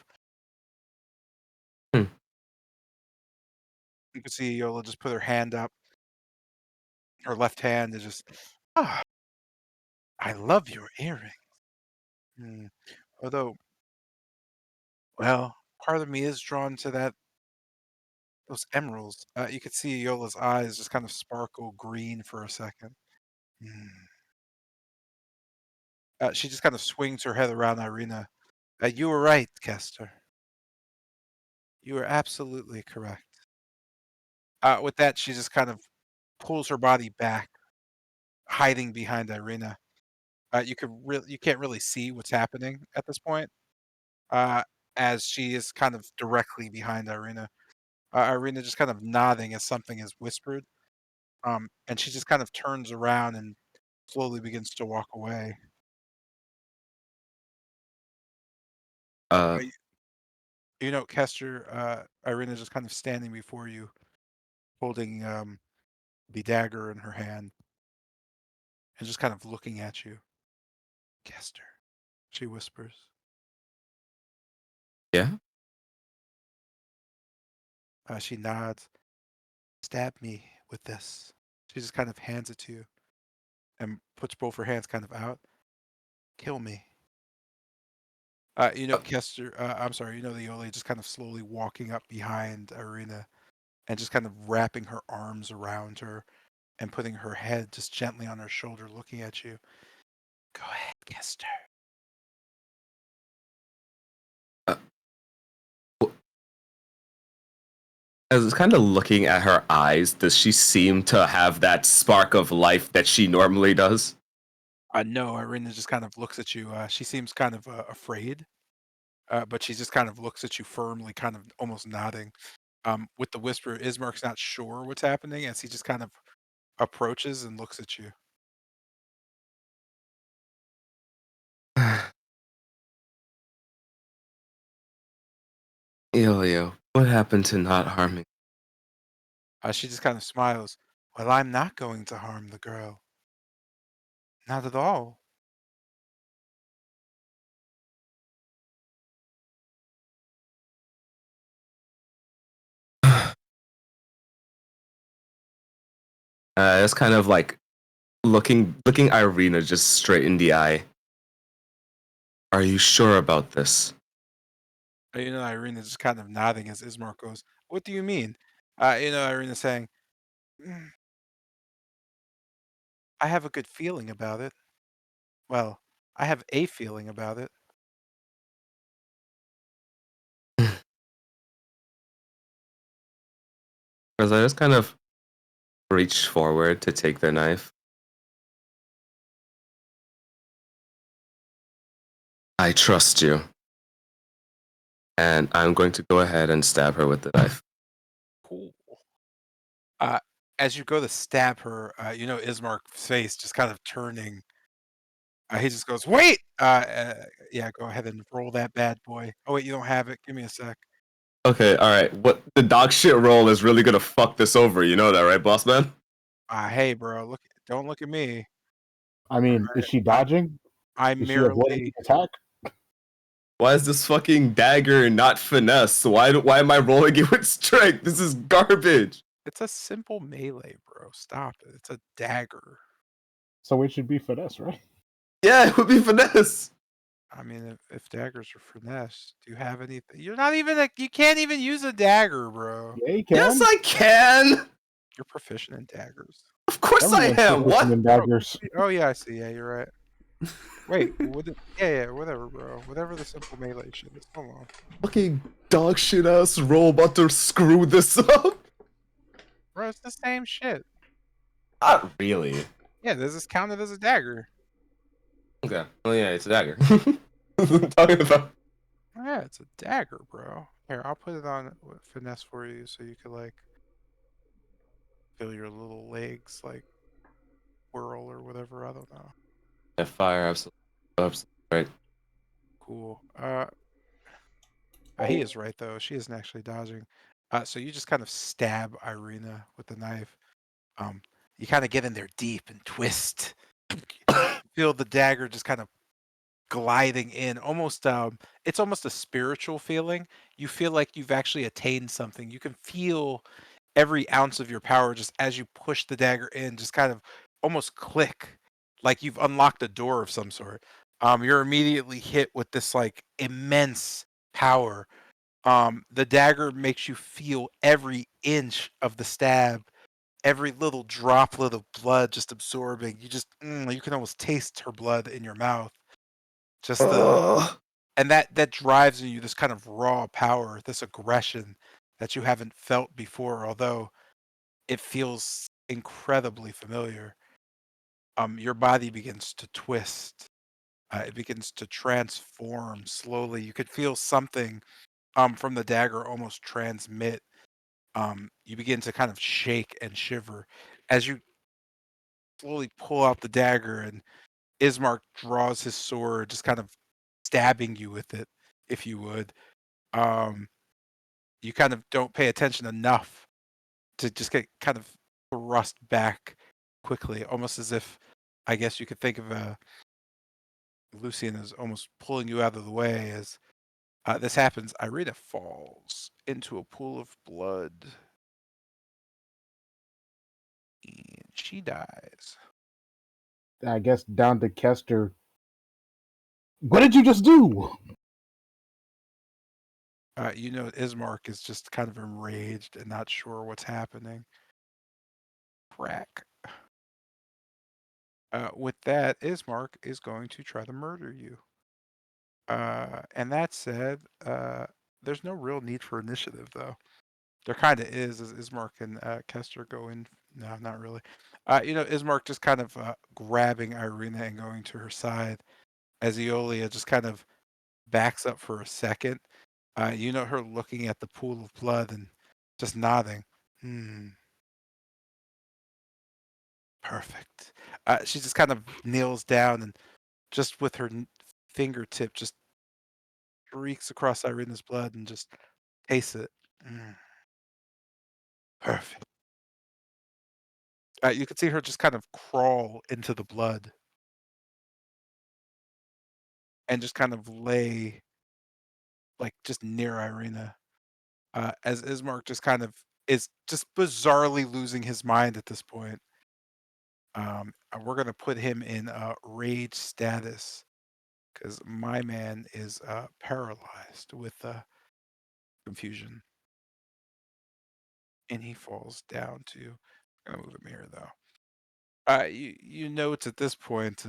Hmm. You can see Eola just put her hand up. Her left hand is just, ah, I love your earring. Although, well, part of me is drawn to those emeralds. You could see Iola's eyes just kind of sparkle green for a second. She just kind of swings her head around Irina. You were right, Kester. You were absolutely correct. With that, she just kind of pulls her body back, hiding behind Irina. You can't really see what's happening at this point, uh, as she is kind of directly behind Irina. Irina just kind of nodding as something is whispered, and she just kind of turns around and slowly begins to walk away. Uh, You know, Kester, Irina just kind of standing before you, holding the dagger in her hand, and just kind of looking at you. Kester, she whispers. yeah. She nods. Stab me with this. She just kind of hands it to you and puts both her hands kind of out. Kill me. Kester, I'm sorry, the Yoli just kind of slowly walking up behind Irina and just kind of wrapping her arms around her and putting her head just gently on her shoulder, looking at you. Go ahead, Kester. Uh, As kind of looking at her eyes, does she seem to have that spark of life that she normally does? No, Irina just kind of looks at you. She seems kind of afraid, but she just kind of looks at you firmly, kind of almost nodding. With the whisper, Ismark's not sure what's happening as he just kind of approaches and looks at you. Elio, what happened to not harming? She just kind of smiles. Well, I'm not going to harm the girl. Not at all. It's kind of like looking Irina just straight in the eye. Are you sure about this? Irina just kind of nodding as Ismark goes, what do you mean? Irina saying, "Mm, I have a good feeling about it. Well, I have a feeling about it. Because I just kind of reach forward to take the knife. I trust you. And I'm going to go ahead and stab her with the knife. Cool. Uh, as you go to stab her, Ismark's face just kind of turning. He just goes, wait! Yeah, go ahead and roll that bad boy. Oh, wait, you don't have it. Give me a sec. Okay, alright. What the dog shit roll is really gonna fuck this over, you know that, right, boss man? Hey, bro, don't look at me. I mean, is she dodging? I'm Is she avoiding merely. the attack? Why is this fucking dagger not finesse? Why am I rolling it with strength? This is garbage. It's a simple melee, bro. Stop it. It's a dagger. So it should be finesse, right? Yeah, it would be finesse. I mean, if daggers are finesse, do you have anything? You're not even like, you can't even use a dagger, bro. Yeah, you can. Yes, I can. You're proficient in daggers. Of course I Everyone's am. proficient What? in daggers. Oh yeah, I see. Yeah, you're right. Wait, yeah, whatever, bro. Whatever the simple melee shit is. Hold on. Fucking dog shit ass roll about to screw this up. Bro, it's the same shit. Not really. Yeah, this is counted as a dagger. Okay. Well, yeah, it's a dagger. What I'm talking about. Yeah, it's a dagger, bro. Here, I'll put it on with finesse for you so you could like feel your little legs like whirl or whatever. I don't know. Yeah, fire, absolutely. Absolutely right. Cool. He is right though. She isn't actually dodging. So you just kind of stab Irina with the knife. You kind of get in there deep and twist. Feel the dagger just kind of gliding in. Almost, it's almost a spiritual feeling. You feel like you've actually attained something. You can feel every ounce of your power just as you push the dagger in, just kind of almost click, like you've unlocked a door of some sort. You're immediately hit with this like immense power. The dagger makes you feel every inch of the stab, every little droplet of blood just absorbing. You can almost taste her blood in your mouth. Just and that drives in you this kind of raw power, this aggression that you haven't felt before. Although it feels incredibly familiar. Your body begins to twist. It begins to transform slowly. You could feel something from the dagger almost transmit. You begin to kind of shake and shiver as you slowly pull out the dagger, and Ismark draws his sword, just kind of stabbing you with it, if you would. Um, you kind of don't pay attention enough to just get kind of thrust back quickly, almost as if, I guess you could think of Lucian as almost pulling you out of the way as this happens. Irina falls into a pool of blood and she dies. I guess down to Kester. What did you just do? Ismark is just kind of enraged and not sure what's happening. Crack. With that, Ismark is going to try to murder you. And that said, there's no real need for initiative, though. There kind of is, as Ismark and Kester go in. No, not really. Ismark just kind of grabbing Irina and going to her side as Eolia just kind of backs up for a second. Her looking at the pool of blood and just nodding. Perfect. She just kind of kneels down and just with her fingertip just streaks across Irina's blood and just tastes it. Perfect. You could see her just kind of crawl into the blood and just kind of lay like just near Irina. As Ismark just kind of is just bizarrely losing his mind at this point. And we're gonna put him in rage status because my man is paralyzed with confusion, and he falls down to. I'm gonna move him here though. You note at this point,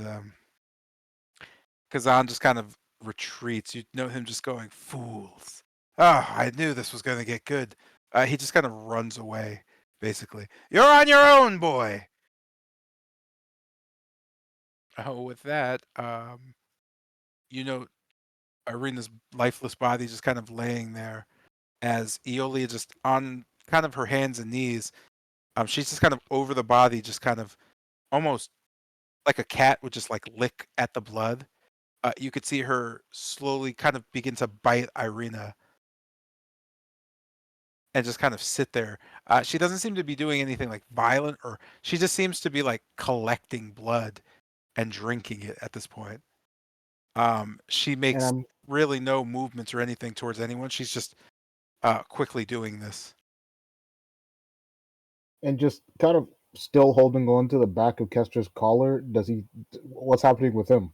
Kazan just kind of retreats. You know him just going, "Fools! Ah, I knew this was gonna get good." He just kind of runs away. Basically, you're on your own, boy. Oh, with that, you know, Irina's lifeless body just kind of laying there as Eolia just on kind of her hands and knees. She's just kind of over the body, just kind of almost like a cat would just like lick at the blood. You could see her slowly kind of begin to bite Irina and just kind of sit there. She doesn't seem to be doing anything like violent, or she just seems to be like collecting blood and drinking it at this point. She And makes I'm really no movements or anything towards anyone. She's just quickly doing this. and just kind of still holding on to the back of Kester's collar. Does he? What's happening with him?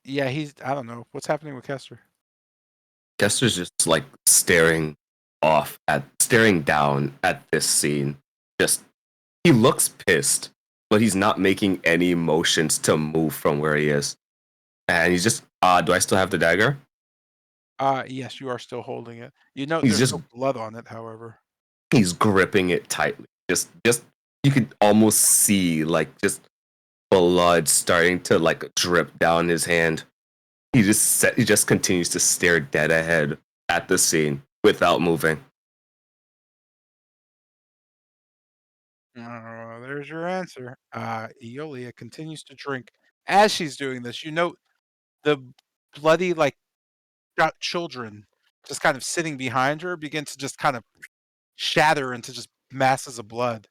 Yeah, I don't know what's happening with Kester. Kester's just like staring down at this scene. Just he looks pissed, but he's not making any motions to move from where he is. And he's just, do I still have the dagger? Yes, you are still holding it. He's There's just no blood on it, however. he's gripping it tightly. Just you could almost see like just blood starting to like drip down his hand. He just continues to stare dead ahead at the scene without moving. There's your answer. Eolia continues to drink. As she's doing this, the bloody like got children just kind of sitting behind her begin to just kind of shatter into just masses of blood.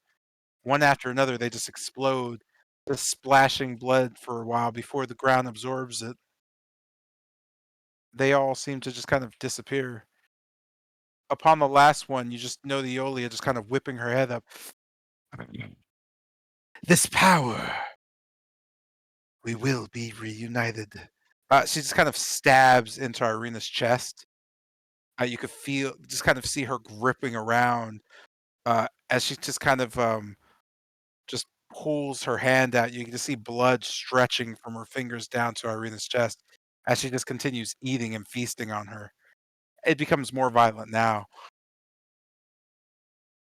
One after another, they just explode, just splashing blood for a while before the ground absorbs it. They all seem to just kind of disappear. Upon the last one, you just know the Eolia just kind of whipping her head up. This power, we will be reunited. She just kind of stabs into Irina's chest. You could just kind of see her gripping around as she just kind of just pulls her hand out. You can just see blood stretching from her fingers down to Irina's chest as she just continues eating and feasting on her. It becomes more violent now.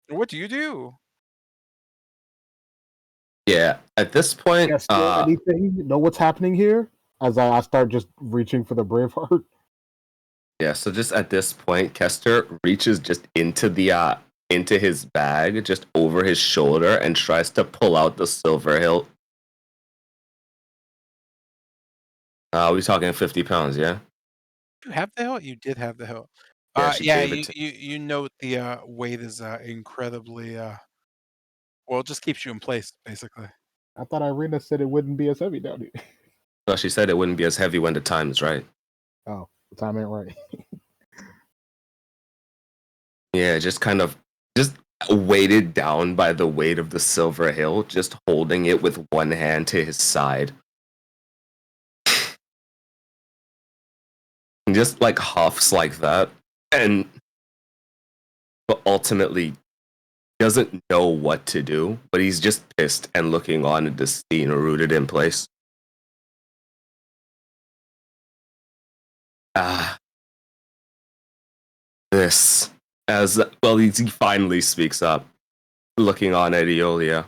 What do you do? Yeah, at this point, Kester, anything? Know what's happening here? As I start just reaching for the Braveheart. yeah, so just at this point, Kester reaches just into his bag, just over his shoulder, and tries to pull out the silver hilt. We're talking 50 pounds, yeah? You have the hilt? You did have the hilt. Yeah, she Yeah, gave it to you note the weight is incredibly well, it just keeps you in place, basically. I thought Irina said it wouldn't be as heavy down here. Well, she said it wouldn't be as heavy when the time is right. Oh, the time ain't right. Yeah, just weighted down by the weight of the silver hilt, just holding it with one hand to his side. And just like huffs like that. And but ultimately doesn't know what to do, but he's just pissed and looking on at this scene rooted in place. Ah, this. As well, he finally speaks up, looking on at Eolia.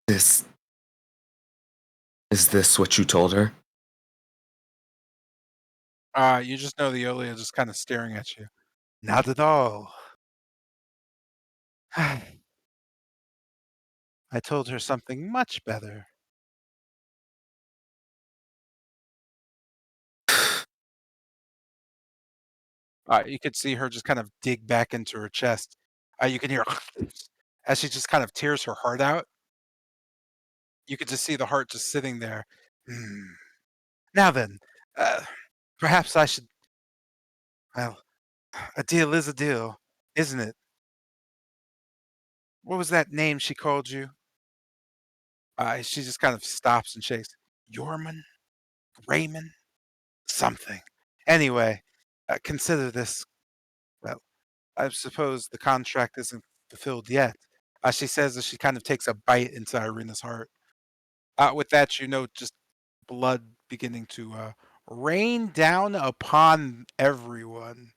This. Is this what you told her? You just know the Olia just kind of staring at you. Not at all. I told her something much better. You could see her just kind of dig back into her chest. You can hear as she just kind of tears her heart out. You could just see the heart just sitting there. Hmm. Now then, uh, perhaps I should. Well, a deal is a deal, isn't it? What was that name she called you? She just kind of stops and shakes. Yorman? Raymond? Something. Anyway, consider this. Well, I suppose the contract isn't fulfilled yet. She says as she kind of takes a bite into Irina's heart. With that, you know, just blood beginning to rain down upon everyone.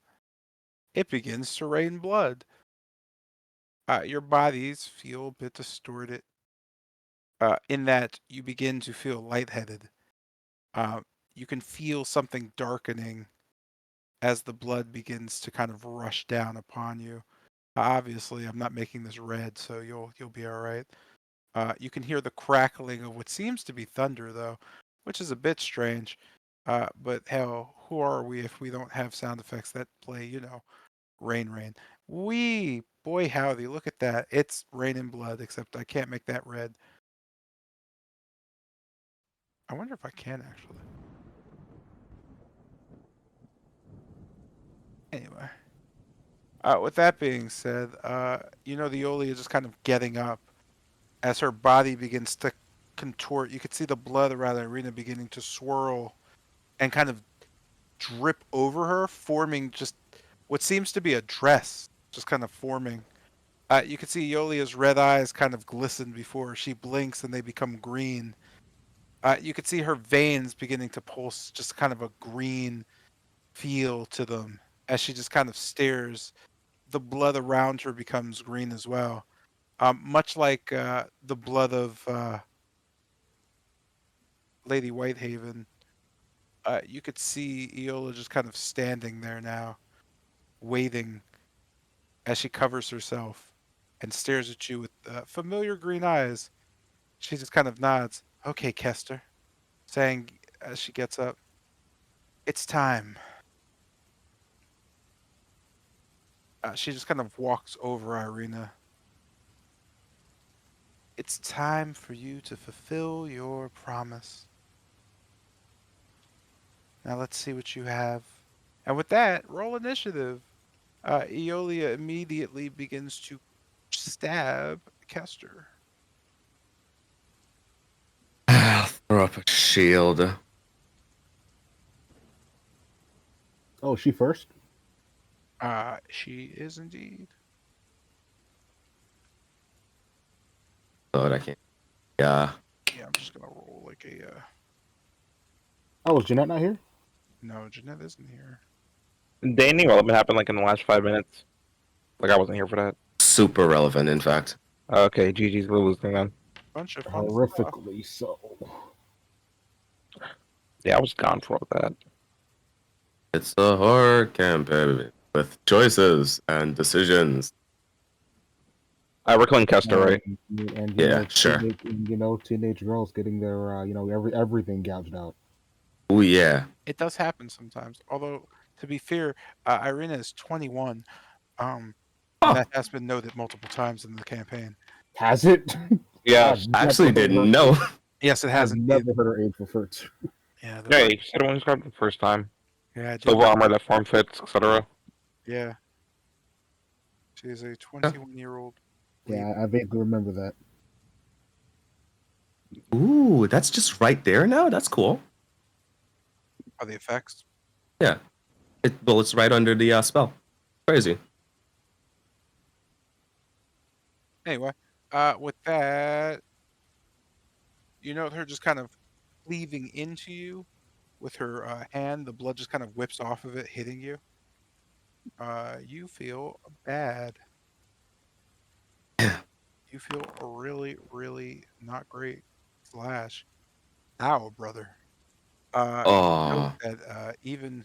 It begins to rain blood. Your bodies feel a bit distorted. In that you begin to feel lightheaded. Uh, you can feel something darkening as the blood begins to kind of rush down upon you. Obviously, I'm not making this red, so you'll be all right. You can hear the crackling of what seems to be thunder, though, which is a bit strange. But hell, who are we if we don't have sound effects that play, you know, rain, rain? Boy howdy, look at that. It's rain and blood, except I can't make that red. I wonder if I can actually. Anyway. With that being said, you know, the Olia just kind of getting up as her body begins to contort. You could see the blood around the arena beginning to swirl and kind of drip over her, forming just what seems to be a dress, just kind of forming. You can see Yolia's red eyes kind of glisten before she blinks and they become green. You could see her veins beginning to pulse, just kind of a green feel to them as she just kind of stares. The blood around her becomes green as well, much like the blood of Lady Whitehaven. You could see Eola just kind of standing there now, waiting as she covers herself and stares at you with familiar green eyes. She just kind of nods. Okay, Kester, saying as she gets up, it's time. She just kind of walks over Irina. It's time for you to fulfill your promise. Now let's see what you have. And with that, roll initiative. Eolia immediately begins to stab Kester. Throw up a shield. Oh, she first? She is indeed. But I can't. Yeah. Yeah, I'm just gonna roll like a. Oh, is Jeanette not here? No, Jeanette isn't here. D&D development happened like in the last 5 minutes. Like I wasn't here for that. super relevant, in fact. Okay, GG's losing then. Bunch of fun stuff. Horrifically so. Yeah, I was gone for all that. It's a horror campaign with choices and decisions. We're killing Kester, right? And Yeah, sure. teenage girls getting their everything gouged out. Oh yeah. It does happen sometimes. Although, to be fair, Irina is 21. And Huh. that has been noted multiple times in the campaign. Has it? Yeah. I've I actually never heard didn't her- know. Yes, it I've has indeed. never heard her age referred to. Yeah, the Yeah, you said it when you started the first time. yeah, I did. Silver armor that form fits, etc. Yeah. She's a 21-year-old. Yeah, I vaguely remember that. Ooh, that's just right there now. That's cool. Are the effects? Yeah. It's right under the spell. Crazy. Anyway, with that, you note her just kind of cleaving into you with her hand. The blood just kind of whips off of it, hitting you. You feel bad. You feel really, really not great. Slash, ow, brother. Note Oh. that even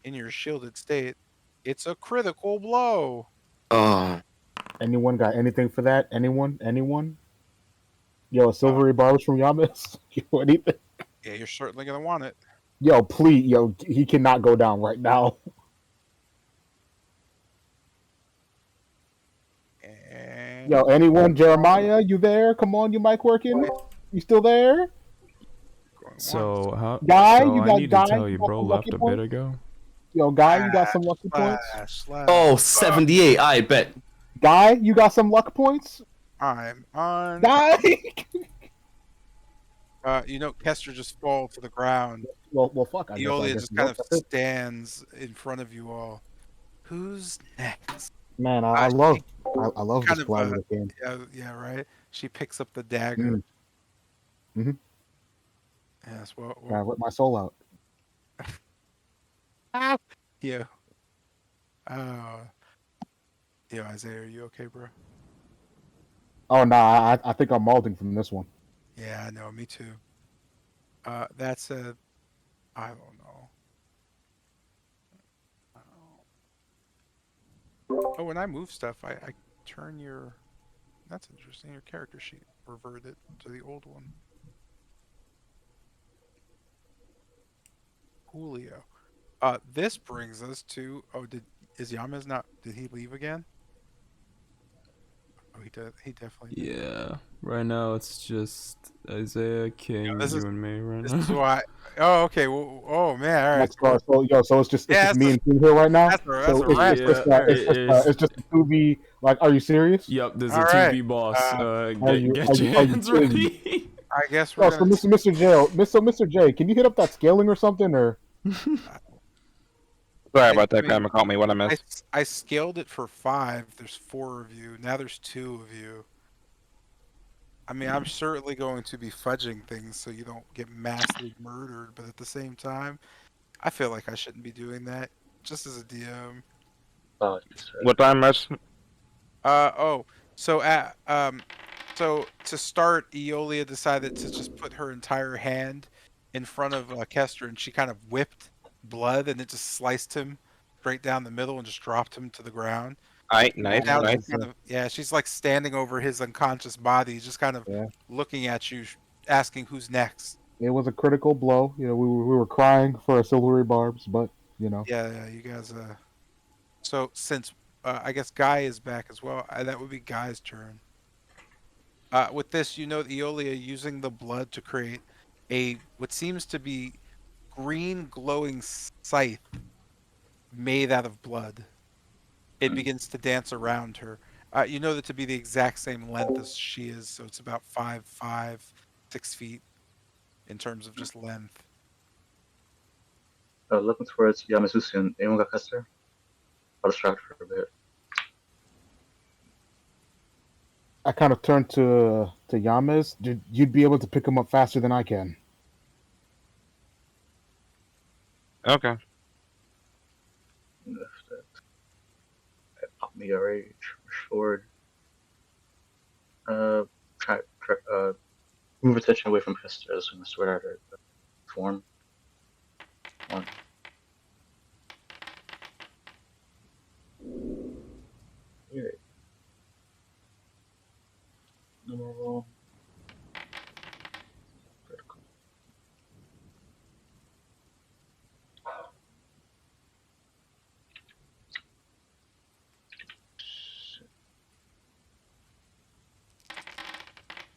in your shielded state, it's a critical blow. Oh. Anyone got anything for that? Anyone? Yo, silvery barbs from Yamas? Yo, anything? Yeah, you're certainly gonna want it. Yo, please, yo, he cannot go down right now. And Yo, anyone? Jeremiah, you there? Come on, you mic working? You still there? going once. So how? Guy, so you I got need Guy. to tell You you, got bro some left lucky a bit points. ago. Yo, Guy, you got some lucky points. Slash. Oh, 78, I bet. Guy, you got some luck points. I'm on. Guy. You know, Kester just fall to the ground. well, fuck. I Eolia guess just kind of that's it. stands in front of you all. Who's next? Man, I love this kind of, collaborative game. Yeah, right. She picks up the dagger. Mhm. Yes, Gotta rip my soul out. yeah. Yo, Isaiah, are you okay, bro? Oh no, I think I'm malding from this one. Yeah, I know. Me too. That said, I don't know. Oh, when I move stuff, I turn your. That's interesting. Your character sheet reverted to the old one. Julio. This brings us to. Oh, is Yamez not? Did he leave again? Oh, he did. He definitely did. Yeah. Right now it's just Isaiah, King, you and me right This now. is why. Oh, okay. Well, oh man. All right. So it's just Yeah, me and King here right now. that's So a wrap. it's just a 2v. Like, are you serious? Yep. There's All a right. 2v boss. Are Get you your hands kidding me? ready. I guess we're Oh, so gonna. Mr. J, can you hit up that scaling or something or? Sorry about that, I guy. mean, Caught me what I missed. I scaled it for 5. There's 4 of you. Now there's 2 of you. I mean, I'm certainly going to be fudging things so you don't get massively murdered, but at the same time, I feel like I shouldn't be doing that just as a DM. What time, Miss? So to start, Eolia decided to just put her entire hand in front of Kester, and she kind of whipped blood, and it just sliced him straight down the middle and just dropped him to the ground. Nice, nice, Now nice. she's kind of, she's like standing over his unconscious body, just kind of Yeah. looking at you, asking who's next. It was a critical blow. You know, we were crying for our silvery barbs, but you know. Yeah, you guys. So since I guess Guy is back as well, that would be Guy's turn. With this, you know, Eolia using the blood to create what seems to be green glowing scythe made out of blood. It begins to dance around her. You know that to be the exact same length as she is, so it's about 5'5", 6 feet in terms of just length. Looking towards Yamazushi and anyone got Kester? I'll distract for a bit. I kind of turned to Yamas. You'd be able to pick him up faster than I can. Okay. Pop me a rage. forward. Move attention away from Hester as we sort out her form. One. Alright. Normal roll. Critical.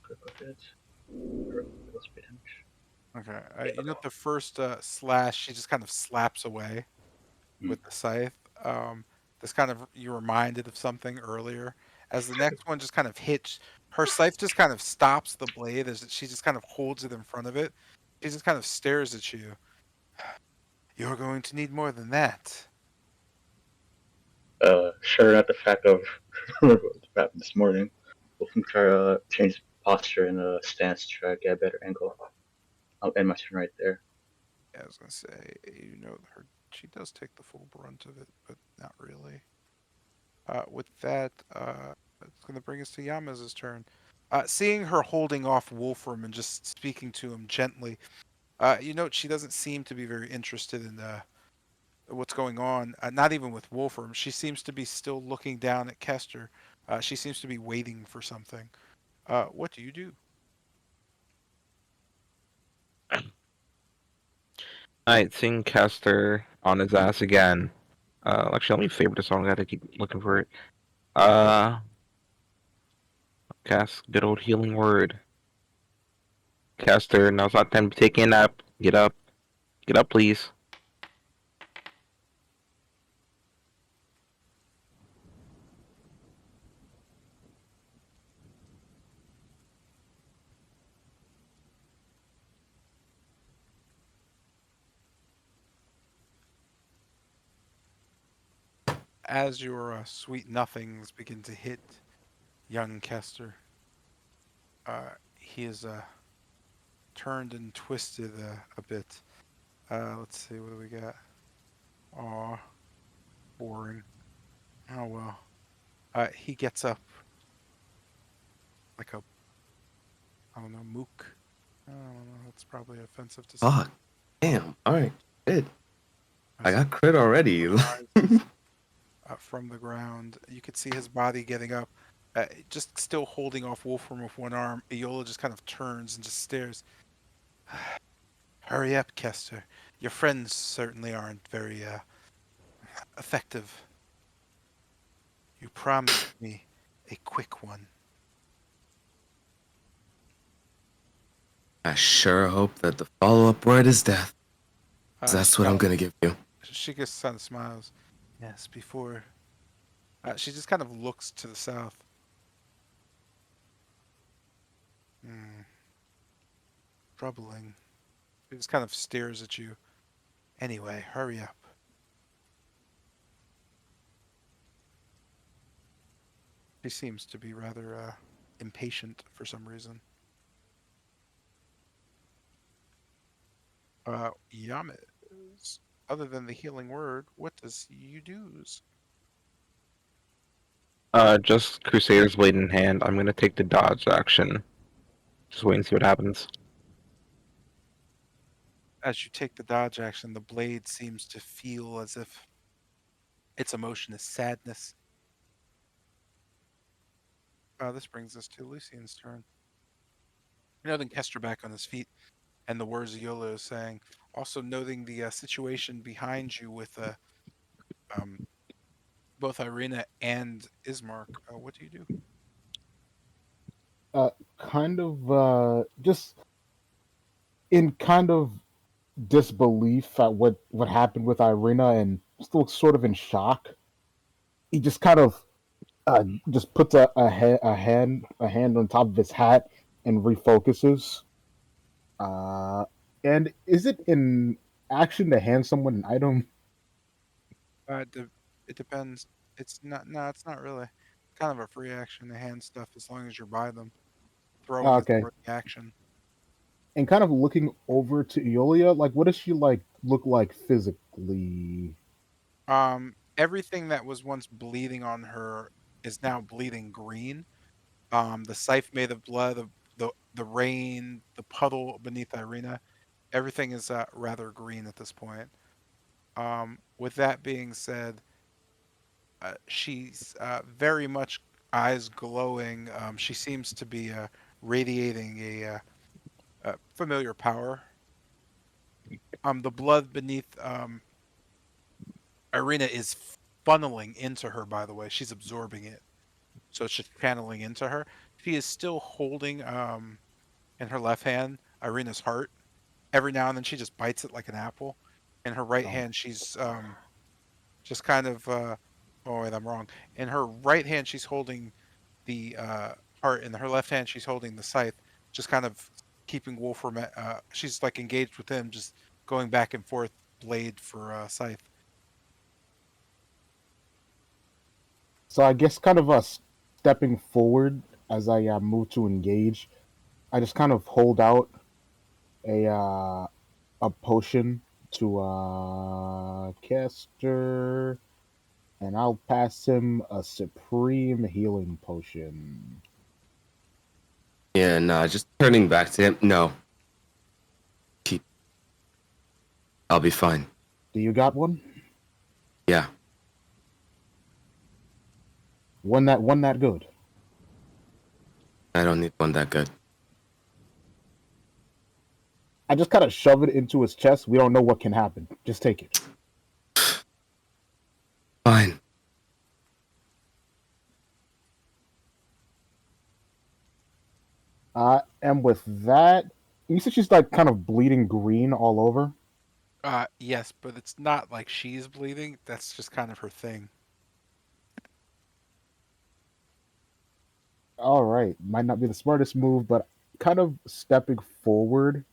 Critical hit. Critical speed damage. Okay. You note the first slash, she just kind of slaps away with the scythe. This kind of, you're reminded of something earlier. As the next one just kind of hits, her scythe just kind of stops the blade as she just kind of holds it in front of it. She just kind of stares at you. You're going to need more than that. Sure at the fact of what happened this morning, we'll try to change posture and stance to try to get a better angle. I'll end my turn right there. Yeah, I was gonna say, you know, she does take the full brunt of it, but not really. With that, it's gonna bring us to Yama's turn. Seeing her holding off Wolfram and just speaking to him gently, you note she doesn't seem to be very interested in what's going on. Not even with Wolfram. She seems to be still looking down at Kester. She seems to be waiting for something. What do you do? Alright, seeing Caster on his ass again. Actually, let me favorite the song. I gotta keep looking for it. Cast good old healing word. Caster, now it's not time to take a nap. Get up. Get up, please. As your sweet nothings begin to hit young Kester, he is turned and twisted a bit. Let's see, what do we got? Aw, boring. Oh well. He gets up like a, I don't know, mook. I don't know, that's probably offensive to say. Fuck. Damn. All right. Good. I As got crit already. he rises, from the ground. You could see his body getting up, just still holding off Wolfram with one arm. Iola just kind of turns and just stares. Hurry up, Kester. Your friends certainly aren't very effective. You promised me a quick one. I sure hope that the follow-up word is death. 'Cause that's what I'm gonna give you. She just kind of smiles. Yes, before. She just kind of looks to the south. Troubling. She just kind of stares at you. Anyway, hurry up. She seems to be rather impatient for some reason. Yamas, other than the healing word, what does you do's? Just Crusader's Blade in hand. I'm gonna take the dodge action. Just wait and see what happens. As you take the dodge action, the blade seems to feel as if its emotion is sadness. This brings us to Lucian's turn. Noting Kester back on his feet and the words Iolo is saying, also noting the situation behind you with both Irina and Ismark. What do you do? Kind of just in kind of disbelief at what happened with Irina and still sort of in shock. He just kind of just puts a hand on top of his hat and refocuses. And is it in action to hand someone an item? It depends. It's not. No, it's not really. Kind of a free action to hand stuff as long as you're by them. Throwing is Okay. more the action. And kind of looking over to Eolia, like what does she like look like physically? Everything that was once bleeding on her is now bleeding green. The scythe made of blood, the rain, the puddle beneath Irina, everything is rather green at this point. With that being said, she's very much eyes glowing. She seems to be radiating a familiar power. The blood beneath Irina is funneling into her, by the way. She's absorbing it. So it's just channeling into her. She is still holding in her left hand Irina's heart. Every now and then she just bites it like an apple. In her right Oh. hand, she's just kind of oh wait, I'm wrong. In her right hand, she's holding the heart. In her left hand, she's holding the scythe. Just kind of keeping Wolfram. She's like engaged with him, just going back and forth, blade for scythe. So I guess kind of stepping forward as I move to engage, I just kind of hold out a potion to caster, and I'll pass him a supreme healing potion. Yeah, nah, just turning back to him. No. I'll be fine. Do you got one? Yeah. One that good? I don't need one that good. I just kind of shove it into his chest. We don't know what can happen. Just take it. Fine. And with that, you said she's like kind of bleeding green all over. Yes, but it's not like she's bleeding. That's just kind of her thing. All right, might not be the smartest move, but kind of stepping forward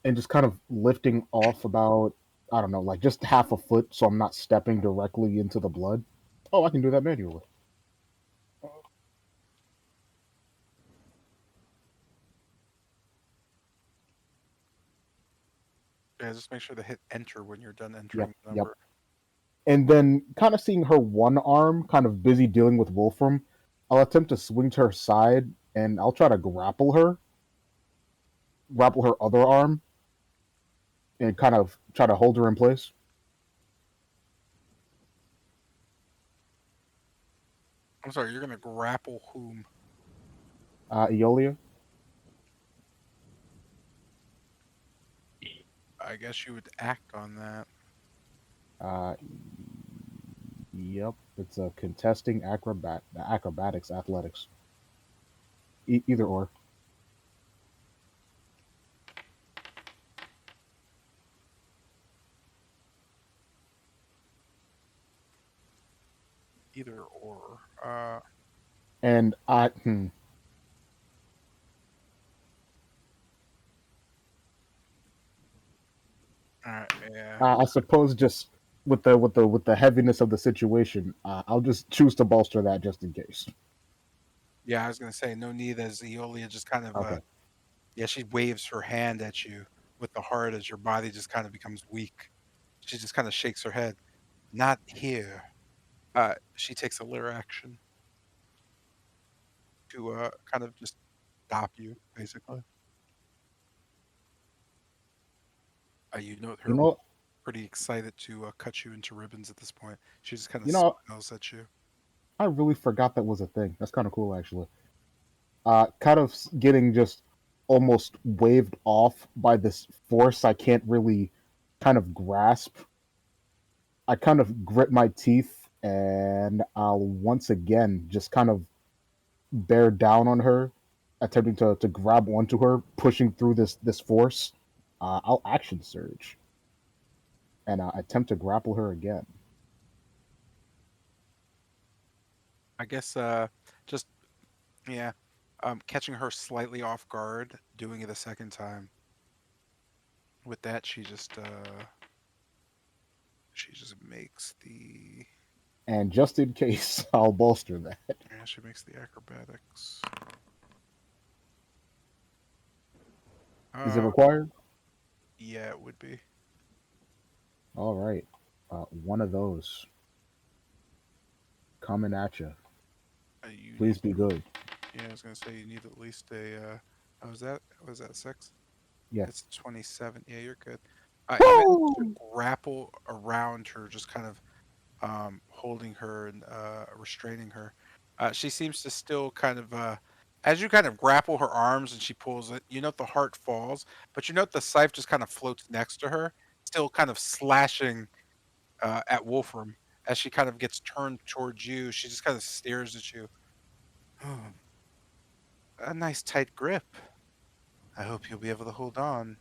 and just kind of lifting off about, I don't know, like just half a foot so I'm not stepping directly into the blood. Oh, I can do that manually. Yeah, just make sure to hit enter when you're done entering Yep, the number. yep. And then kind of seeing her one arm kind of busy dealing with Wolfram, I'll attempt to swing to her side and I'll try to grapple her other arm, and kind of try to hold her in place. I'm sorry, you're gonna grapple whom? Eolia. I guess you would act on that. Yep, it's a contesting acrobatics athletics. Either or. Either or. And Yeah. I suppose just with the heaviness of the situation, I'll just choose to bolster that just in case. Yeah, I was gonna say no need, as Eolia just kind of Okay. yeah, she waves her hand at you with the heart as your body just kind of becomes weak. She just kind of shakes her head. Not here. She takes a lair action to kind of just stop you, basically. You note You her know, pretty excited to cut you into ribbons at this point. She just kind of you know, smiles at you. I really forgot that was a thing. That's kind of cool, actually. Kind of getting just almost waved off by this force I can't really kind of grasp. I kind of grit my teeth and I'll once again just kind of bear down on her, attempting to grab onto her, pushing through this force. I'll action surge and attempt to grapple her again. I guess just yeah, catching her slightly off guard, doing it a second time. With that, she just makes the And just in case, I'll bolster that. yeah, she makes the acrobatics. Is it required? Yeah, it would be. All right. One of those coming at you. You Please need, be good. yeah, I was gonna say you need at least a. Was that 6? Yes. It's 27. Yeah, you're good. You managed to Woo! grapple around her, just kind of holding her and restraining her. She seems to still kind of, as you kind of grapple her arms and she pulls it, you note the heart falls, but you note the scythe just kind of floats next to her, still kind of slashing at Wolfram. As she kind of gets turned towards you, she just kind of stares at you. Oh, a nice tight grip. I hope you'll be able to hold on.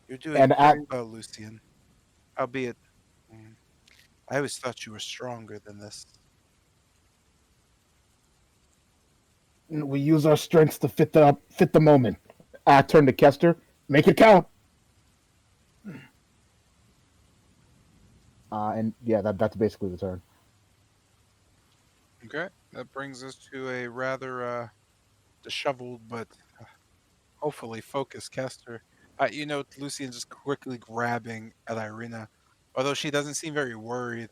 You're doing And very well, Lucian. Albeit, mm, I always thought you were stronger than this. we use our strengths to fit the moment. I turn to Kester. Make it count. And yeah, that's basically the turn. Okay, that brings us to a rather disheveled but hopefully focused Kester. You know, Lucian's just quickly grabbing at Irina, although she doesn't seem very worried.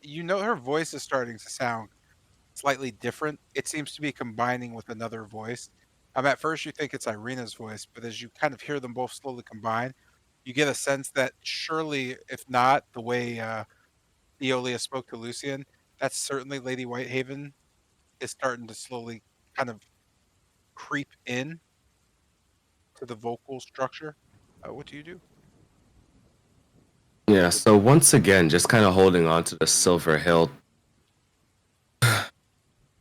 You know, her voice is starting to sound slightly different. It seems to be combining with another voice. At first, you think it's Irina's voice, but as you kind of hear them both slowly combine, you get a sense that surely, if not the way Eolia spoke to Lucian, that's certainly Lady Whitehaven is starting to slowly kind of creep in to the vocal structure. What do you do? Yeah, so once again, just kind of holding on to the silver hilt.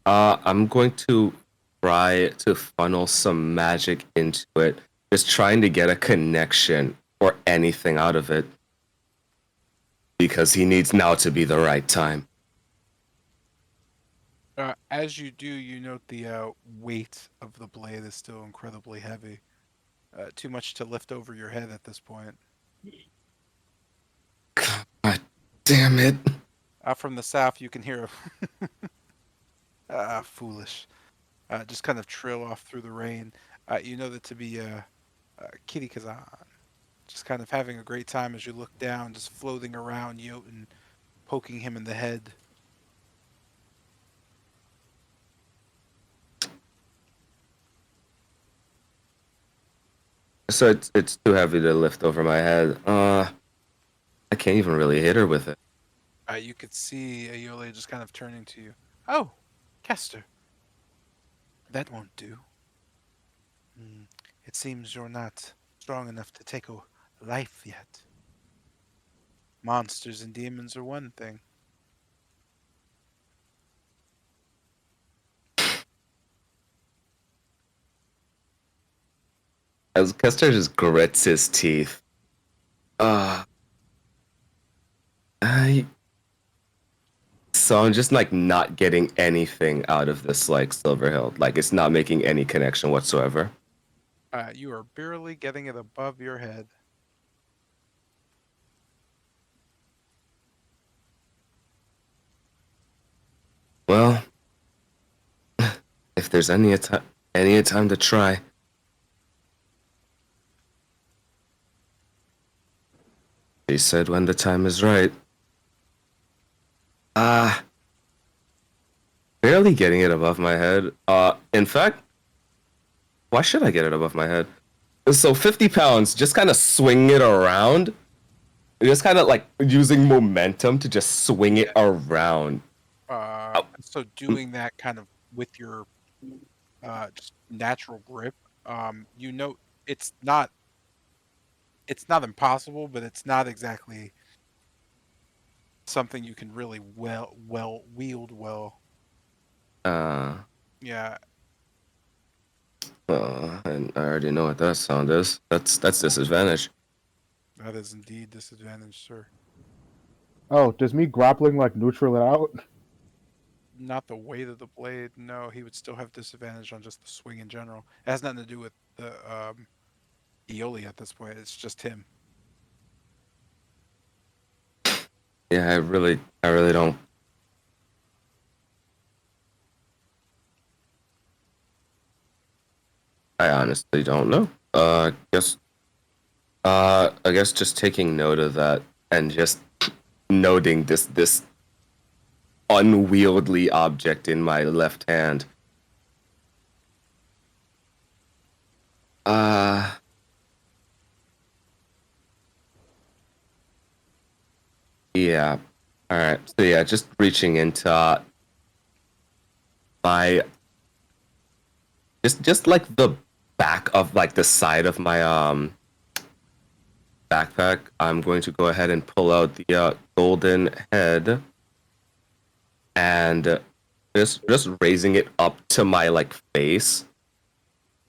I'm going to try to funnel some magic into it, just trying to get a connection or anything out of it. Because he needs now to be the right time. As you do, you note the weight of the blade is still incredibly heavy. Too much to lift over your head at this point. God damn it. From the south, you can hear foolish, just kind of trill off through the rain. You know that to be Kitty Kazan, just kind of having a great time as you look down, just floating around Jotun, poking him in the head. So it's too heavy to lift over my head. I can't even really hit her with it. You could see Aeolia just kind of turning to you. Oh, Kester. That won't do. It seems you're not strong enough to take a life yet. Monsters and demons are one thing. As Kester just grits his teeth. I So I'm just like not getting anything out of this like silver hilt. Like it's not making any connection whatsoever. You are barely getting it above your head. Well, if there's any time to try. He said when the time is right. Barely getting it above my head. In fact, why should I get it above my head? So 50 pounds, just kind of swing it around. Just kind of like using momentum to just swing it around. So doing that kind of with your just natural grip, you know it's not impossible, but it's not exactly something you can really well wield well. Yeah, And I already know what that sound is. That's disadvantage. that is indeed disadvantage, sir. Oh, does me grappling like neutral it out? Not the weight of the blade. No, he would still have disadvantage on just the swing in general. It has nothing to do with the Eolia at this point. It's just him. Yeah, I really don't. I honestly don't know. I guess just taking note of that and just noting this unwieldy object in my left hand. Yeah. All right. So yeah, just reaching into my just like the back of like the side of my backpack. I'm going to go ahead and pull out the golden head and just raising it up to my like face.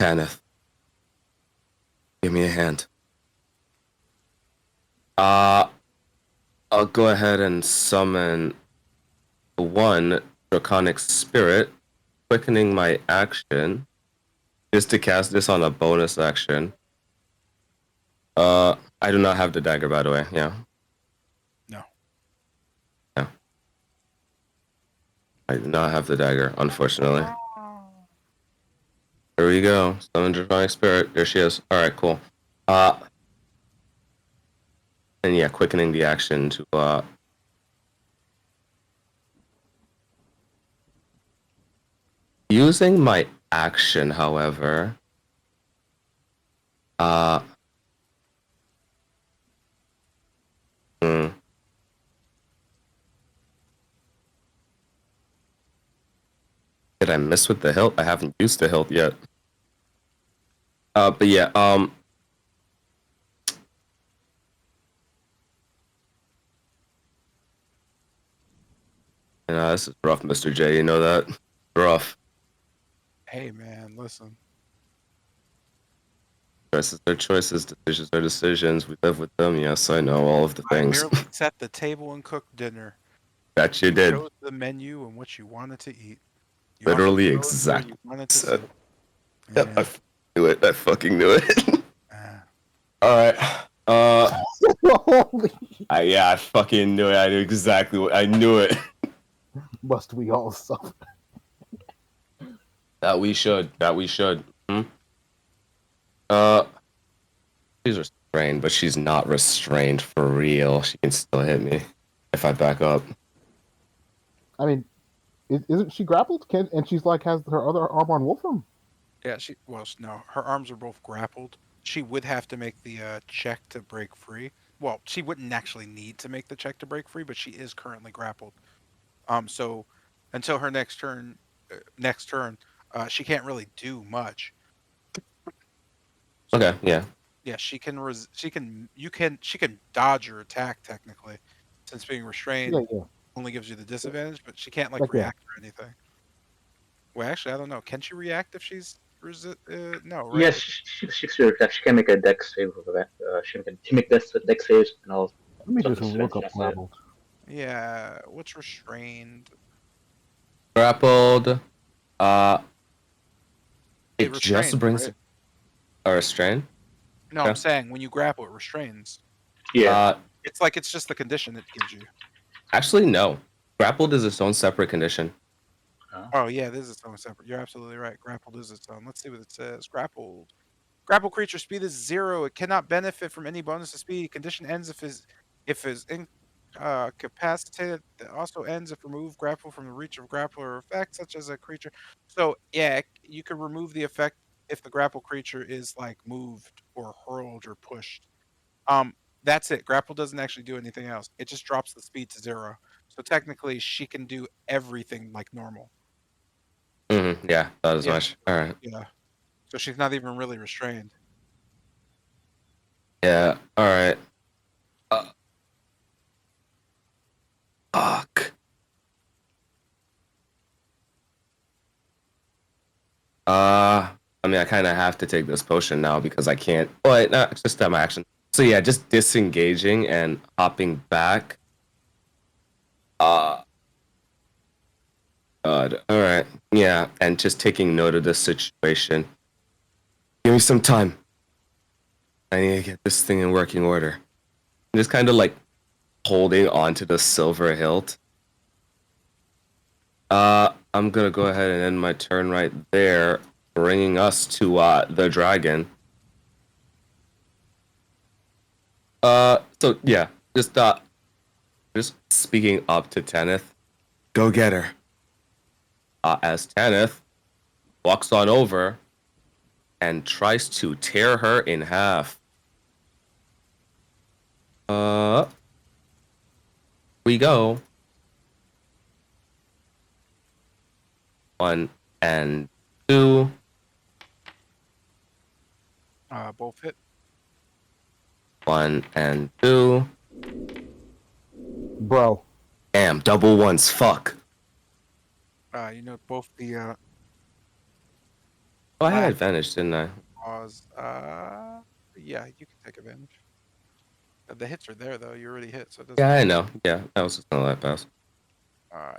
Kenneth, give me a hand. I'll go ahead and summon one draconic spirit, quickening my action, just to cast this on a bonus action. I do not have the dagger, by the way. Yeah. No. Yeah. I do not have the dagger, unfortunately. Here we go. Summon draconic spirit. There she is. All right, cool. And yeah, quickening the action to using my action, however. Did I miss with the hilt? I haven't used the hilt yet. But yeah, this is rough, Mr. J. You know that? Rough. Hey, man, listen. Choices are choices, decisions are decisions. We live with them. Yes, I know all of the I things. merely set the table and cooked dinner. That you did. Chose the menu and what you wanted to eat. You Literally also chose where exactly. you wanted to Said. sit. Yep, Yeah. I knew it. I fucking knew it. Ah. All right. Holy, Yeah, I fucking knew it. I knew exactly what I knew it. must we all suffer? That we should. She's restrained, but she's not restrained for real. She can still hit me if I back up. I mean, isn't she grappled? And she's like has her other arm on Wolfram. Yeah, no, her arms are both grappled. She would have to make the check to break free. Well, she wouldn't actually need to make the check to break free, but she is currently grappled. So until her next turn, she can't really do much. So, Okay, yeah. Yeah, she can dodge your attack technically, since being restrained Yeah. only gives you the disadvantage, but she can't like Like, yeah. react or anything. Well, actually, I don't know. Can she react if she's no, right? Yes, she can make a dex save with that. She can make dex saves and all. Let me just Something look up that's it. grappled. Yeah, what's restrained? Grappled. It just restrains, brings right? a restrain. No, Yeah. I'm saying when you grapple, it restrains. Yeah. It's just the condition it gives you. Actually, no. Grappled is its own separate condition. Oh yeah, this is its own separate. You're absolutely right. Grappled is its own. Let's see what it says. Grappled. Grapple creature speed is 0. It cannot benefit from any bonus to speed. Condition ends if is incapacitated. It also ends if remove grapple from the reach of grappler effect, such as a creature. So yeah, you could remove the effect if the grapple creature is like moved or hurled or pushed. That's it. Grapple doesn't actually do anything else. It just drops the speed to 0. So technically, she can do everything like normal. Mm-hmm. Yeah, that is Yeah. much. All right. Yeah. So she's not even really restrained. Yeah. All right. Fuck. I mean, I kind of have to take this potion now because I can't. But no, it's just my action. So yeah, just disengaging and hopping back. God. All right. Yeah, and just taking note of the situation. Give me some time. I need to get this thing in working order. Just kind of like holding onto the silver hilt. I'm gonna go ahead and end my turn right there, bringing us to the dragon. So yeah, just speaking up to Tenneth. Go get her. As Tanith walks on over and tries to tear her in half. We go. 1 and 2. Both hit. 1 and 2. Bro. Damn, double ones. Fuck. You know both the Oh, I had slash advantage, didn't I? cause. Yeah, you can take advantage. The hits are there though. You already hit, so it doesn't. Yeah, I know. Yeah, I was just gonna let pass.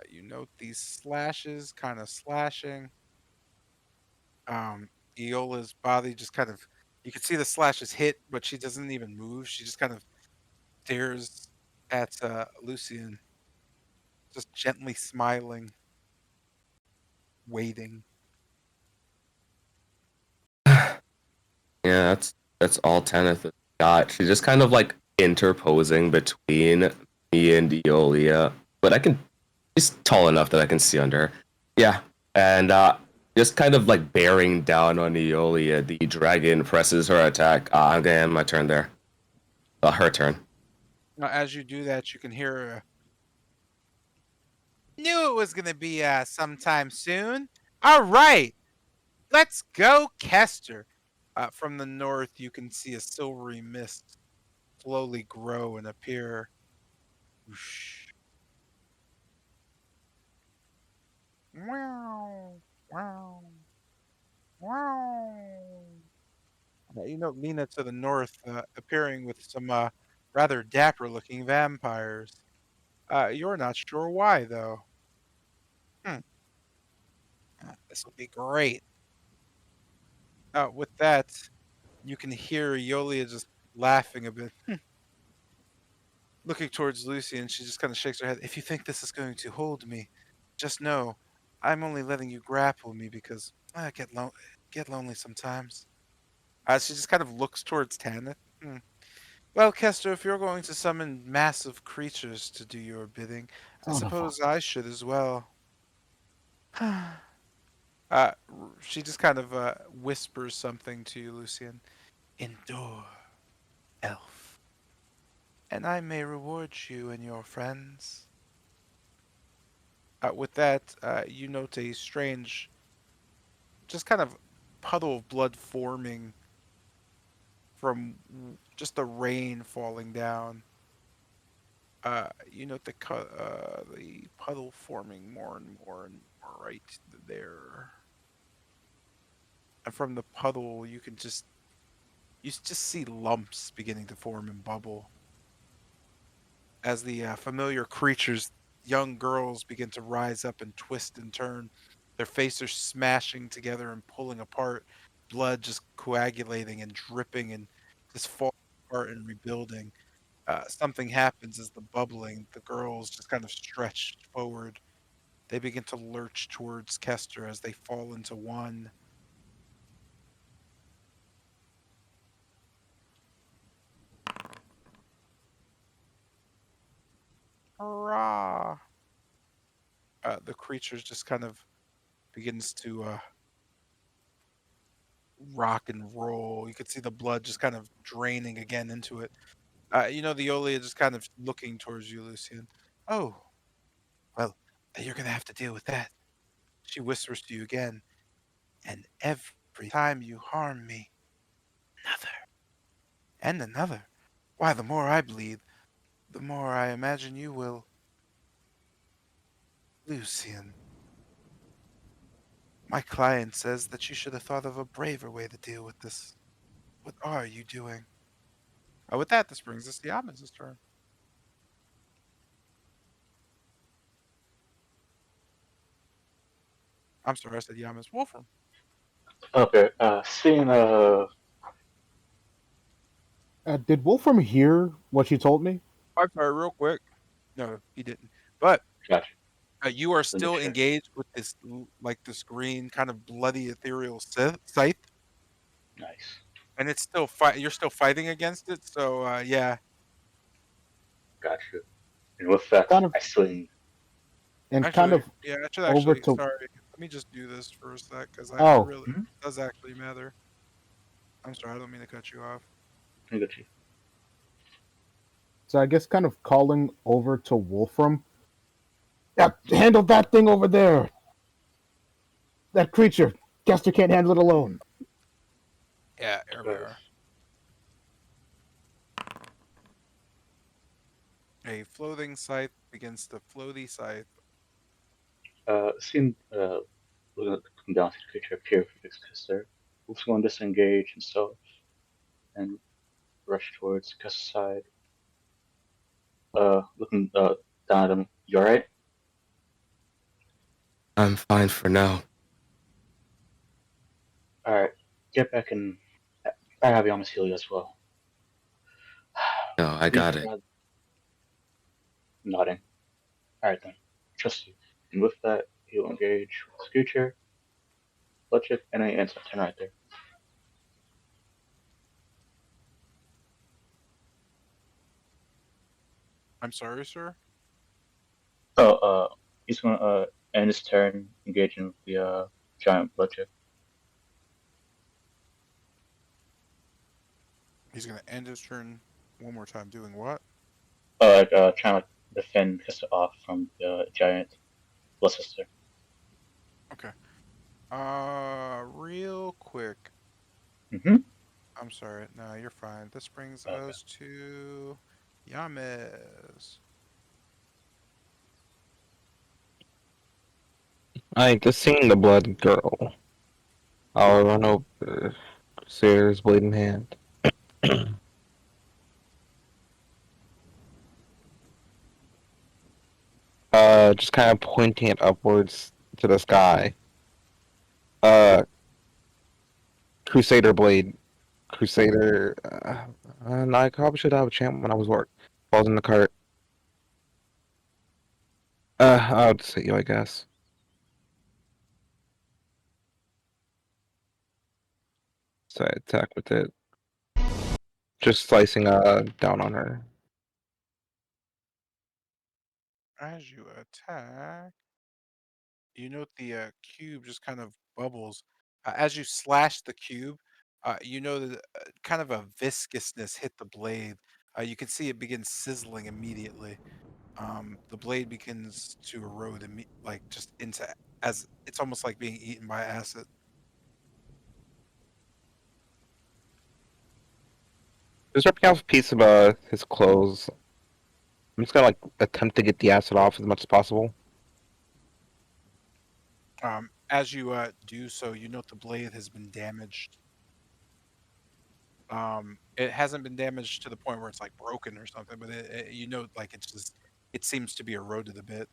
You note these slashes, kind of slashing. Iola's body just kind of. You can see the slashes hit, but she doesn't even move. She just kind of stares at Lucian, just gently smiling, waiting. Yeah, that's all Tanith has got. She's just kind of like interposing between me and Eolia, but I can. She's tall enough that I can see under her. Yeah, and just kind of like bearing down on Eolia, the dragon presses her attack. I'm gonna end my turn there. Her turn. Now, as you do that, you can hear. Knew it was gonna be sometime soon. All right, let's go, Kester. From the north, you can see a silvery mist slowly grow and appear. Whoosh. Wow, wow, wow. You know, Lena to the north, appearing with some rather dapper-looking vampires. You're not sure why, though. Hmm. This will be great. With that, you can hear Yolia just laughing a bit. Looking towards Lucy, and she just kind of shakes her head. If you think this is going to hold me, just know I'm only letting you grapple me because I get lonely sometimes. She just kind of looks towards Tanith. Hmm. Well, Kester, if you're going to summon massive creatures to do your bidding, I Son of a. suppose I should as well. She just kind of whispers something to you, Lucian. Endure, elf, and I may reward you and your friends. With that, you note a strange, just kind of puddle of blood forming from just the rain falling down. You note the puddle forming more and more and more right there. And from the puddle, you just see lumps beginning to form and bubble as the familiar creatures, young girls, begin to rise up and twist and turn. Their faces are smashing together and pulling apart, blood just coagulating and dripping and just falling apart and rebuilding. Something happens as the bubbling, the girls just kind of stretch forward. They begin to lurch towards Kester as they fall into one. Hurrah! The creatures just kind of begins to rock and roll. You could see the blood just kind of draining again into it. You know, the Olia just kind of looking towards you, Lucian. Oh, well, you're going to have to deal with that. She whispers to you again. And every time you harm me, another and another. Why, the more I bleed, the more I imagine you will. Lucian, my client says that you should have thought of a braver way to deal with this. What are you doing? With that, this brings us to Yama's turn. I'm sorry, I said Yama's Wolfram. Okay. Seeing Did Wolfram hear what she told me? I'm sorry, real quick. No, he didn't. But Gotcha. you are Let me make still sure. engaged with this, like this green kind of bloody ethereal scythe, Nice. and it's still fight. You're still fighting against it. So yeah, Gotcha. And with that, Son of. I swing. and kind Actually, of yeah, I should over actually. to. Sorry, let me just do this for a sec because I Oh, really Mhm. it does actually matter. I'm sorry, I don't mean to cut you off. I got you. so I guess kind of calling over to Wolfram. Yeah, handle that thing over there. That creature. Kester can't handle it alone. Yeah, air Guys, power. A floating scythe begins to floaty scythe. seeing looking down to the creature appear for Custer. Wolf's going to disengage himself and rush towards Custer's side. Looking down at him. You alright? I'm fine for now. Alright. Get back and I have you on heal you as well. No, I got it. Nodding. Alright then. Trust you. And with that, he'll engage with Scoocher, Bloodshed, and an instant turn right there. I'm sorry, sir. Oh, he's gonna end his turn engaging with the giant Bloodshed. He's gonna end his turn one more time. Doing what? Trying to defend Custer off from the giant Blood Sister. Okay. Real quick. Mm-hmm. I'm sorry. No, you're fine. This brings Okay. us to Yames. I just seeing the blood girl. I'll run over. Crusader's blade in hand. Just kind of pointing it upwards to the sky. Crusader blade. Crusader. No, I probably should have a champ when I was work. Falls in the cart. I'll just hit you, I guess. So I attack with it. Just slicing down on her. As you attack, you note the cube just kind of bubbles. As you slash the cube, you know that kind of a viscousness hit the blade. You can see it begins sizzling immediately. The blade begins to erode, like just into as it's almost like being eaten by acid. Just ripping off a piece of his clothes. I'm just gonna like attempt to get the acid off as much as possible. As you do so, you note the blade has been damaged. It hasn't been damaged to the point where it's like broken or something, but you know, like it's just it seems to be eroded a bit.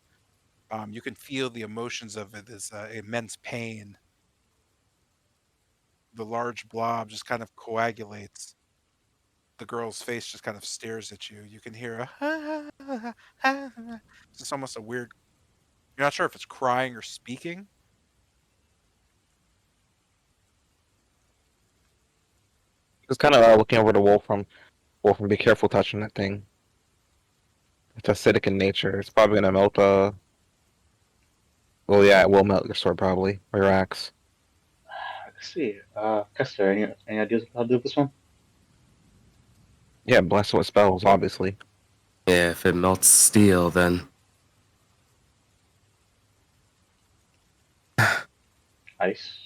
You can feel the emotions of it as immense pain. The large blob just kind of coagulates. The girl's face just kind of stares at you. You can hear a it's just almost a weird. You're not sure if it's crying or speaking. Just kind of looking over to Wolfram. Wolfram, be careful touching that thing. It's acidic in nature. It's probably gonna melt. Well, yeah, it will melt your sword probably or your axe. Let's see. Custer, any ideas of how to do this one? Yeah, bless it with spells, obviously. Yeah, if it melts steel, then Ice.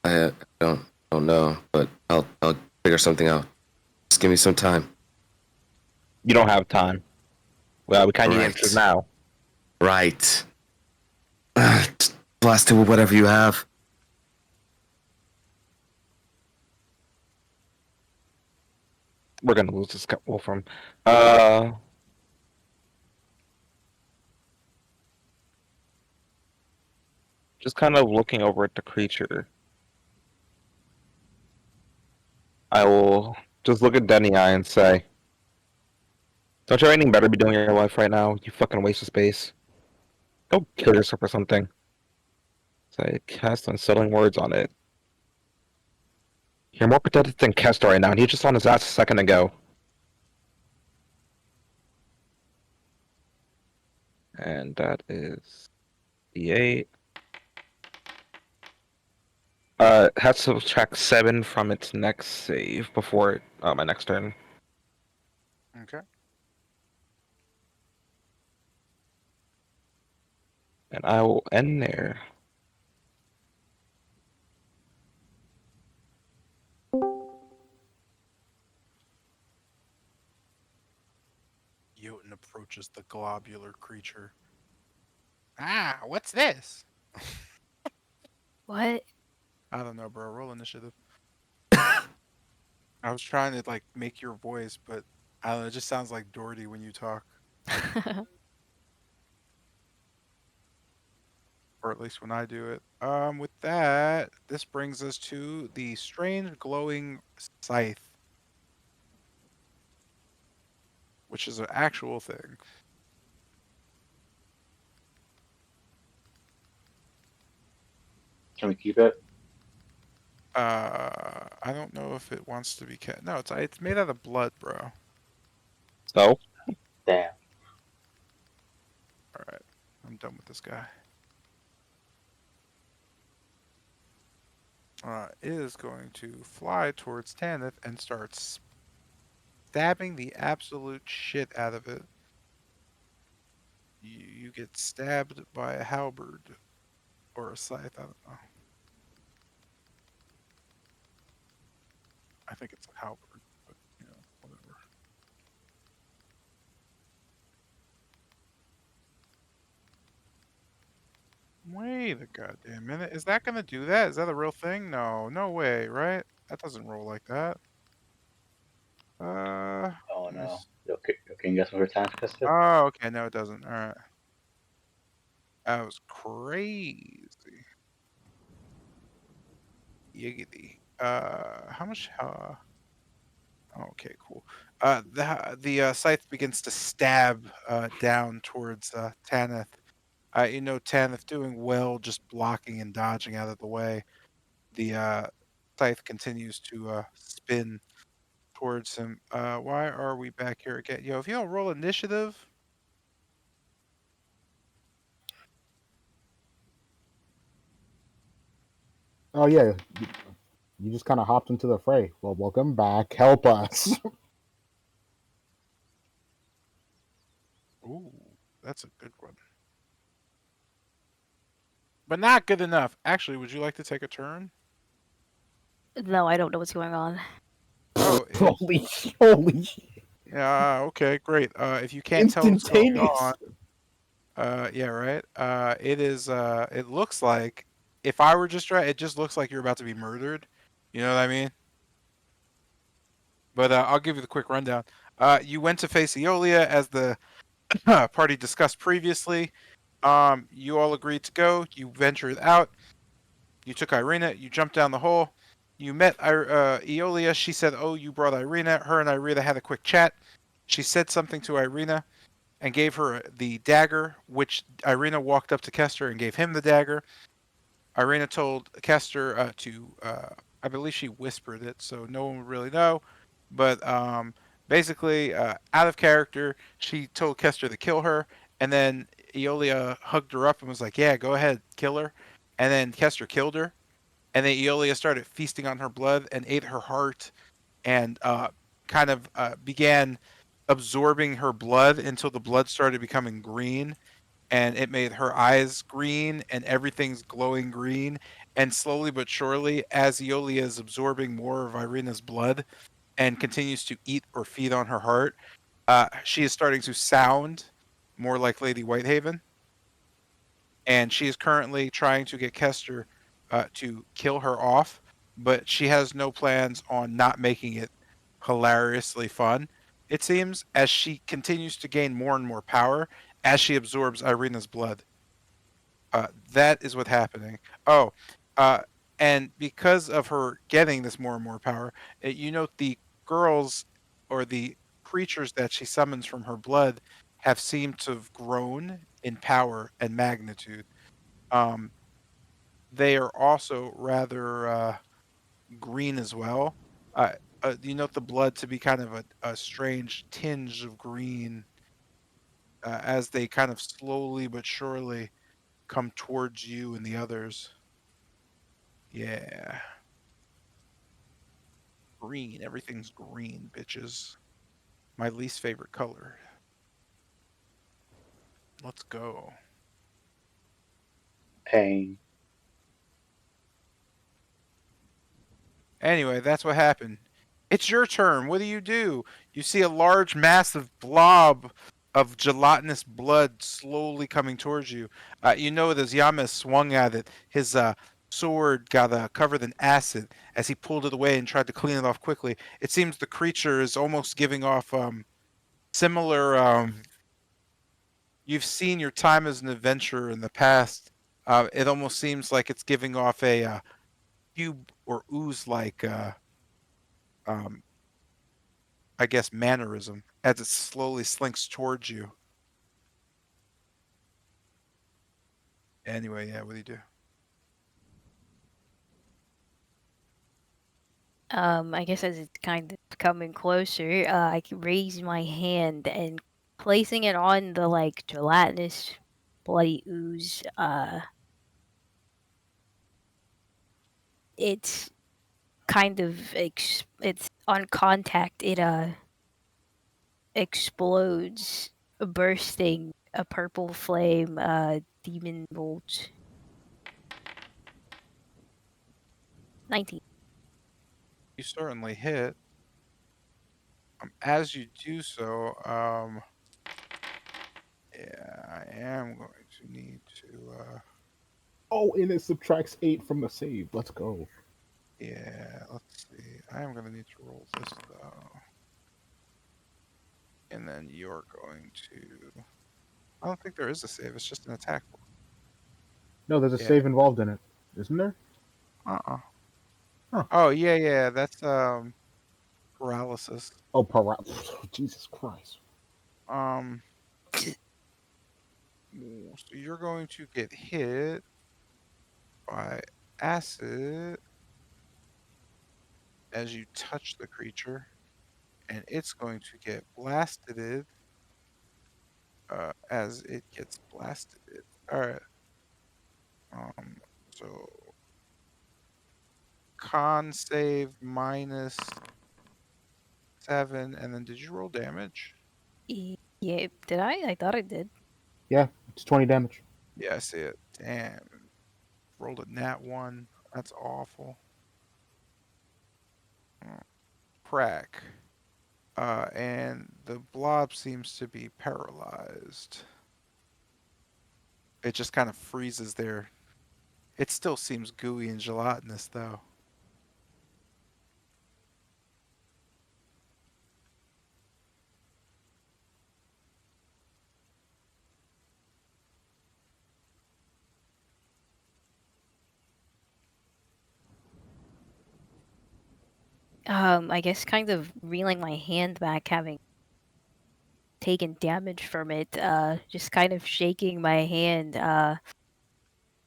I don't know, but I'll figure something out. Just give me some time. You don't have time. Well, we kind of need Right. answers now. Right. Just blast it with whatever you have. We're gonna lose this Wolfram. Just kind of looking over at the creature. I will just look at Denny eye and say, "Don't you have anything better to be doing in your life right now? You fucking waste of space. Go kill yourself or something." So I cast unsettling words on it. You're more pathetic than Kester right now, and he just on his ass a second ago. And that is D8. Has to subtract 7 from its next save before my next turn. Okay. And I will end there. Jotun approaches the globular creature. Ah, what's this? What? I don't know, bro. Roll initiative. I was trying to like make your voice, but I don't know. It just sounds like Doherty when you talk, or at least when I do it. With that, this brings us to the strange glowing scythe, which is an actual thing. Can we keep it? I don't know if it wants to be kept. No, it's made out of blood, bro. All So, Damn. right, I'm done with this guy. It is going to fly towards Tanith and start stabbing the absolute shit out of it. You get stabbed by a halberd or a scythe. I don't know. I think it's a halberd, but whatever. Wait a goddamn minute. Is that gonna do that? Is that a real thing? No, no way, right? That doesn't roll like that. Oh Let me no. s- Yo, can you guess what her time test is? Oh, okay, no, it doesn't. All right. That was crazy. Yiggity. How much? Okay, cool. The scythe begins to stab down towards Tanith. Tanith doing well, just blocking and dodging out of the way. The scythe continues to spin towards him. Why are we back here again? Yo, if you don't roll initiative, Oh yeah, you just kind of hopped into the fray. Well, welcome back. Help us. ooh, that's a good one. But not good enough. Actually, would you like to take a turn? No, I don't know what's going on. Oh, Holy shit. yeah. Okay, great. If you can't tell what's going Instantaneous. on, yeah, right. It is. It looks like if I were just right, it just looks like you're about to be murdered. You know what I mean? But I'll give you the quick rundown. You went to face Aeolia as the party discussed previously. You all agreed to go. You ventured out. You took Irina. You jumped down the hole. You met Aeolia. She said, "Oh, you brought Irina." Her and Irina had a quick chat. She said something to Irina and gave her the dagger, which Irina walked up to Kester and gave him the dagger. Irina told Kester I believe she whispered it, so no one would really know. But basically, out of character, she told Kester to kill her, and then Aeolia hugged her up and was like, "Yeah, go ahead, kill her." And then Kester killed her, and then Aeolia started feasting on her blood and ate her heart, and kind of began absorbing her blood until the blood started becoming green, and it made her eyes green and everything's glowing green. And slowly but surely, as Aeolia is absorbing more of Irina's blood and continues to eat or feed on her heart, she is starting to sound more like Lady Whitehaven. And she is currently trying to get Kester to kill her off, but she has no plans on not making it hilariously fun. It seems as she continues to gain more and more power as she absorbs Irina's blood. That is what's happening. Oh, uh, and because of her getting this more and more power, the girls or the creatures that she summons from her blood have seemed to have grown in power and magnitude. Um, they are also rather green as well. Uh, you note the blood to be kind of a strange tinge of green, as they kind of slowly but surely come towards you and the others. Yeah. Green. Everything's green, bitches. My least favorite color. Let's go. Pain. Anyway, that's what happened. It's your turn. What do? You see a large, massive blob of gelatinous blood slowly coming towards you. You know that as Yamas swung at it, his sword got covered in acid as he pulled it away and tried to clean it off quickly. It seems the creature is almost giving off similar. You've seen your time as an adventurer in the past. It almost seems like it's giving off a cube or ooze-like um, I guess, mannerism as it slowly slinks towards you. Anyway, yeah, what do you do? I guess as it's kind of coming closer, I can raise my hand and placing it on the like gelatinous bloody ooze. It's kind of it's on contact. It explodes, bursting a purple flame. Demon bolt. 19. You certainly hit. As you do so, yeah, I am going to need to, Oh, and it subtracts 8 from the save. Let's go. yeah, let's see. I am going to need to roll this, though. And then you're going to... I don't think there is a save. It's just an attack. No, there's a Yeah. save involved in it, isn't there? Uh-uh. Huh. Oh, yeah, that's, paralysis. Oh, Jesus Christ. So you're going to get hit by acid as you touch the creature, and it's going to get blasted as it gets blasted. All right. So con save -7, and then did you roll damage? Yeah, did I? I thought I did. Yeah, it's 20 damage. Yeah, I see it. Damn. Rolled a nat 1. That's awful. Crack. And the blob seems to be paralyzed. It just kind of freezes there. It still seems gooey and gelatinous, though. I guess kind of reeling my hand back, having taken damage from it, just kind of shaking my hand.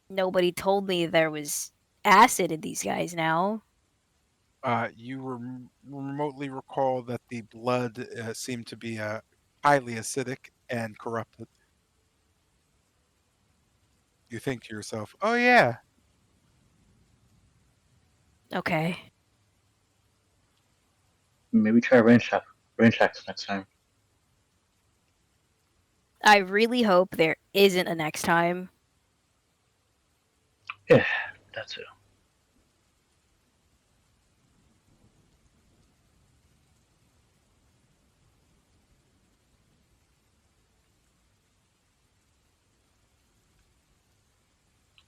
Nobody told me there was acid in these guys now. You remotely recall that the blood seemed to be highly acidic and corrupted. You think to yourself, oh yeah. Okay. Maybe try range attacks next time. I really hope there isn't a next time. Yeah, that's it.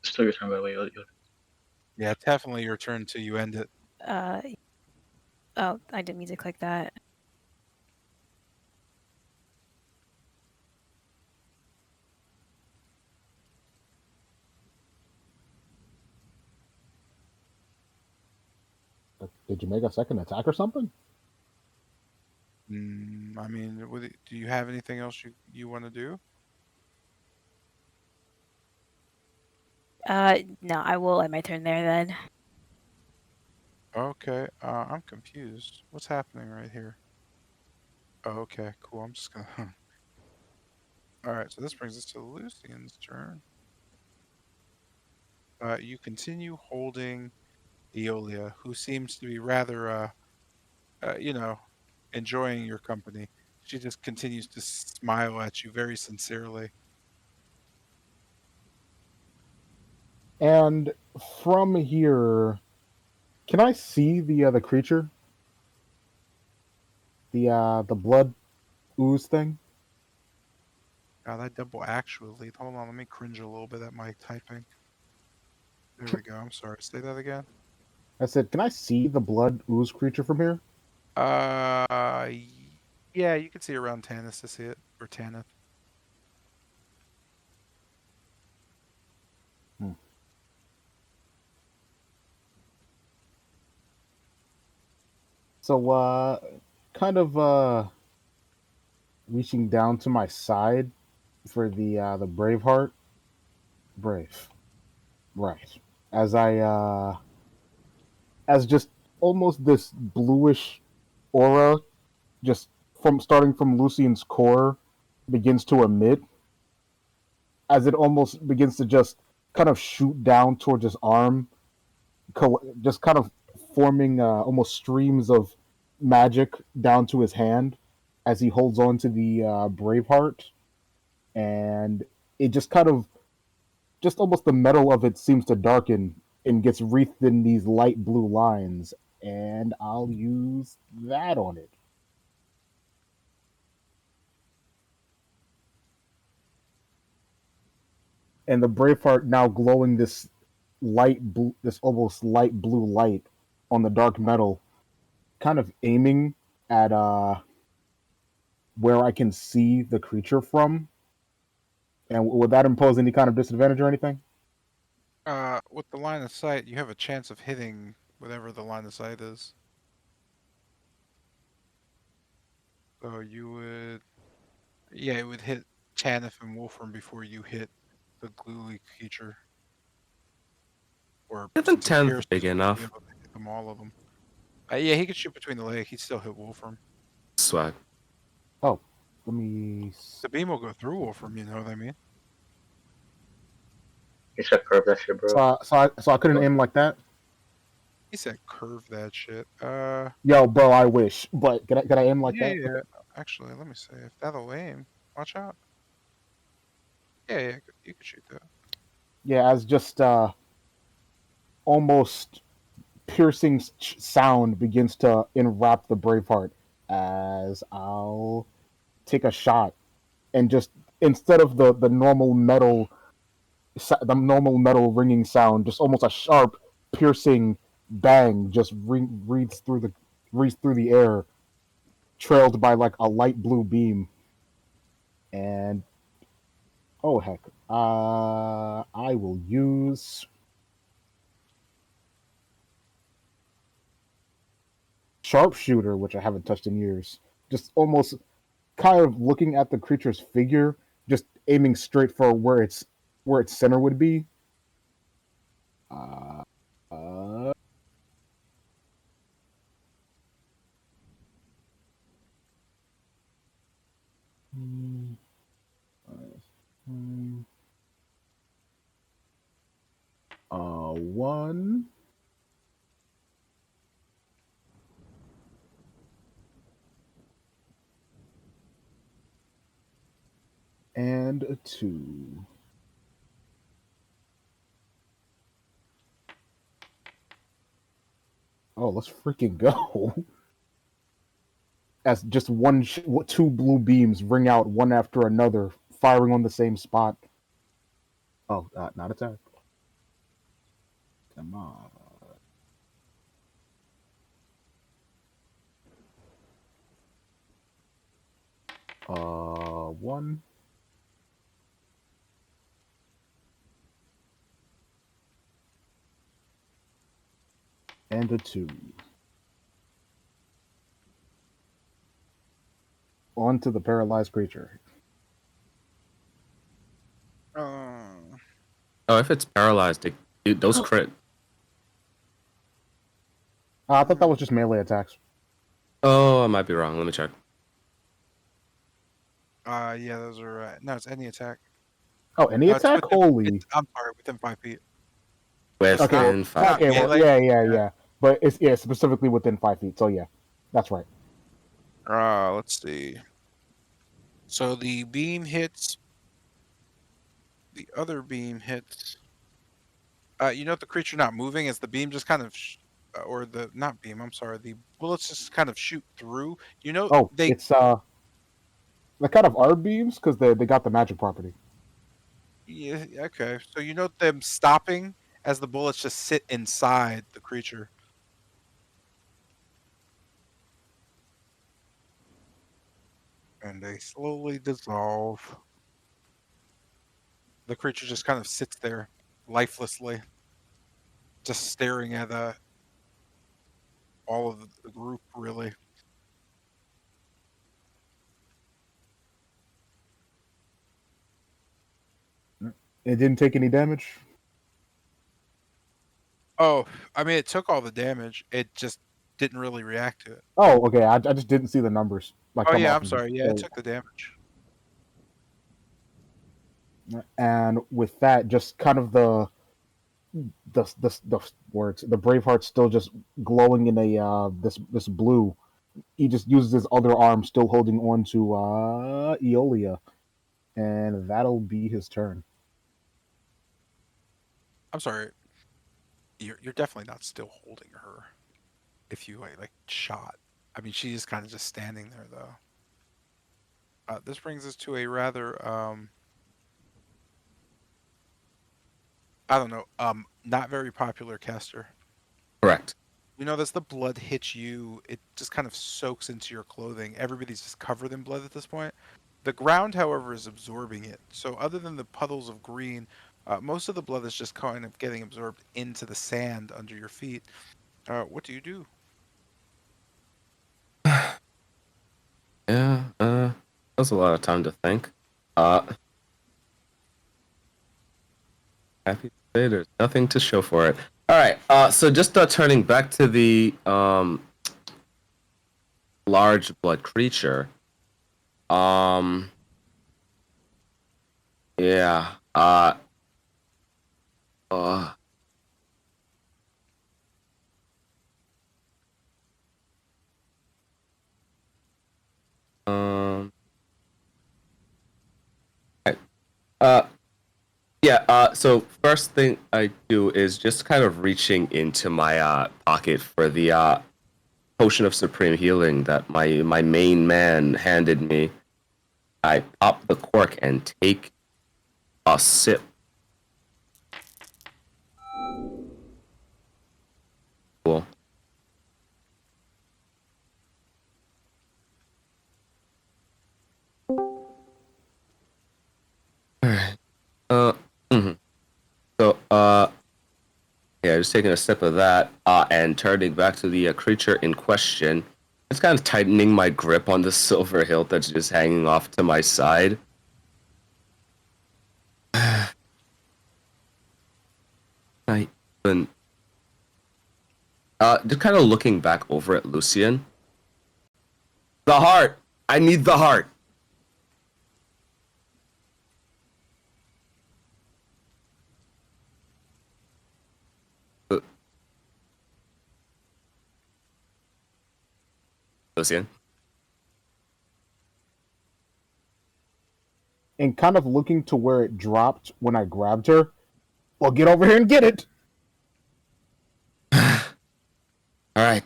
Still your turn, by the way. Yeah, definitely your turn till you end it. Oh, I didn't mean to click that. Did you make a second attack or something? I mean, do you have anything else you want to do? No, I will end my turn there then. Okay, I'm confused. What's happening right here? Oh, okay, cool. I'm just gonna. All right, so this brings us to Lucian's turn. You continue holding Eolia, who seems to be rather, enjoying your company. She just continues to smile at you very sincerely. And from here, can I see the creature? The blood ooze thing? God, that double actually. Hold on, let me cringe a little bit at my typing. There we go. I'm sorry. Say that again. I said, can I see the blood ooze creature from here? Y- yeah, you can see around Tannis to see it, or Tanith. Hmm. So, kind of reaching down to my side for the Braveheart. Brave. Right. As as just almost this bluish aura just from starting from Lucian's core begins to emit as it almost begins to just kind of shoot down towards his arm, just kind of forming almost streams of magic down to his hand as he holds on to the Braveheart, and it just kind of just almost the metal of it seems to darken and gets wreathed in these light blue lines, and I'll use that on it. And the Braveheart now glowing this light blue, this almost light blue light on the dark metal, kind of aiming at where I can see the creature from. And would that impose any kind of disadvantage or anything? With the line of sight, you have a chance of hitting whatever the line of sight is. So you would, yeah, it would hit Tanith and Wolfram before you hit the gluey creature. Or Isn't since it 10th pierces, big you'd be enough? able to hit them, all of them. Yeah, he could shoot between the leg. He'd still hit Wolfram. Swag. Oh, let me. The beam will go through Wolfram. You know what I mean? You should curve that shit, bro. So I couldn't aim like that. He said curve that shit. Yo, bro, I wish, but can I aim like Yeah, that? yeah. Actually, let me see if that'll aim. Watch out. Yeah, yeah, you could shoot that. Yeah, as just almost piercing sound begins to enwrap the Braveheart, as I'll take a shot and just instead of the normal metal ringing sound, just almost a sharp piercing bang just reads through the air, trailed by like a light blue beam. And oh heck, I will use sharpshooter, which I haven't touched in years. Just almost kind of looking at the creature's figure, just aiming straight for where its center would be. Uh, uh, hmm, one and a two. Oh, let's freaking go! As just two blue beams ring out one after another, firing on the same spot. Oh, not attack. Come on. One and a two. On to the paralyzed creature. Uh, Oh, if it's paralyzed, dude, those crit. I thought that was just melee attacks. Oh, I might be wrong. Let me check. Yeah, those are no. It's any attack. Oh, any It's attack? within. Holy. I'm sorry, within 5 feet. It's Okay, not. Within It's not five. okay, well, melee. yeah. But it's specifically within 5 feet. So yeah, that's right. Let's see. So the beam hits. The other beam hits. You note the creature not moving as the beam just kind of, or the not beam. I'm sorry. The bullets just kind of shoot through. You know Oh, they. it's the kind of are beams because they got the magic property. Yeah. Okay. So you note them stopping as the bullets just sit inside the creature. And they slowly dissolve. The creature just kind of sits there, lifelessly, just staring at all of the group. Really. It didn't take any damage. Oh, I mean, it took all the damage. It just didn't really react to it. Oh, okay. I just didn't see the numbers like Oh come yeah, off I'm of it. sorry. Yeah, it took the damage. And with that, just kind of the words, the Braveheart's still just glowing in a this blue. He just uses his other arm, still holding on to Eolia, and that'll be his turn. I'm sorry. You're definitely not still holding her. If you like shot, I mean, she's kind of just standing there though. This brings us to a rather I don't know, not very popular caster. Correct. You know, as the blood hits you, it just kind of soaks into your clothing. Everybody's just covered in blood at this point. The ground, however, is absorbing it. So, other than the puddles of green, most of the blood is just kind of getting absorbed into the sand under your feet. What do you do? Yeah. That was a lot of time to think. Uh, happy to say there's nothing to show for it. All right. So just turning back to the large blood creature. Um. Yeah. Uh. Um. Okay. Uh. Yeah. So first thing I do is just kind of reaching into my pocket for the potion of supreme healing that my main man handed me. I pop the cork and take a sip. Cool. Alright. Uh. mhm. So yeah, just taking a sip of that, and turning back to the creature in question. Just kind of tightening my grip on the silver hilt that's just hanging off to my side. I even just kind of looking back over at Lucian. The heart. I need the heart. Uh, Lucian. And kind of looking to where it dropped when I grabbed her. Well, get over here and get it. All right.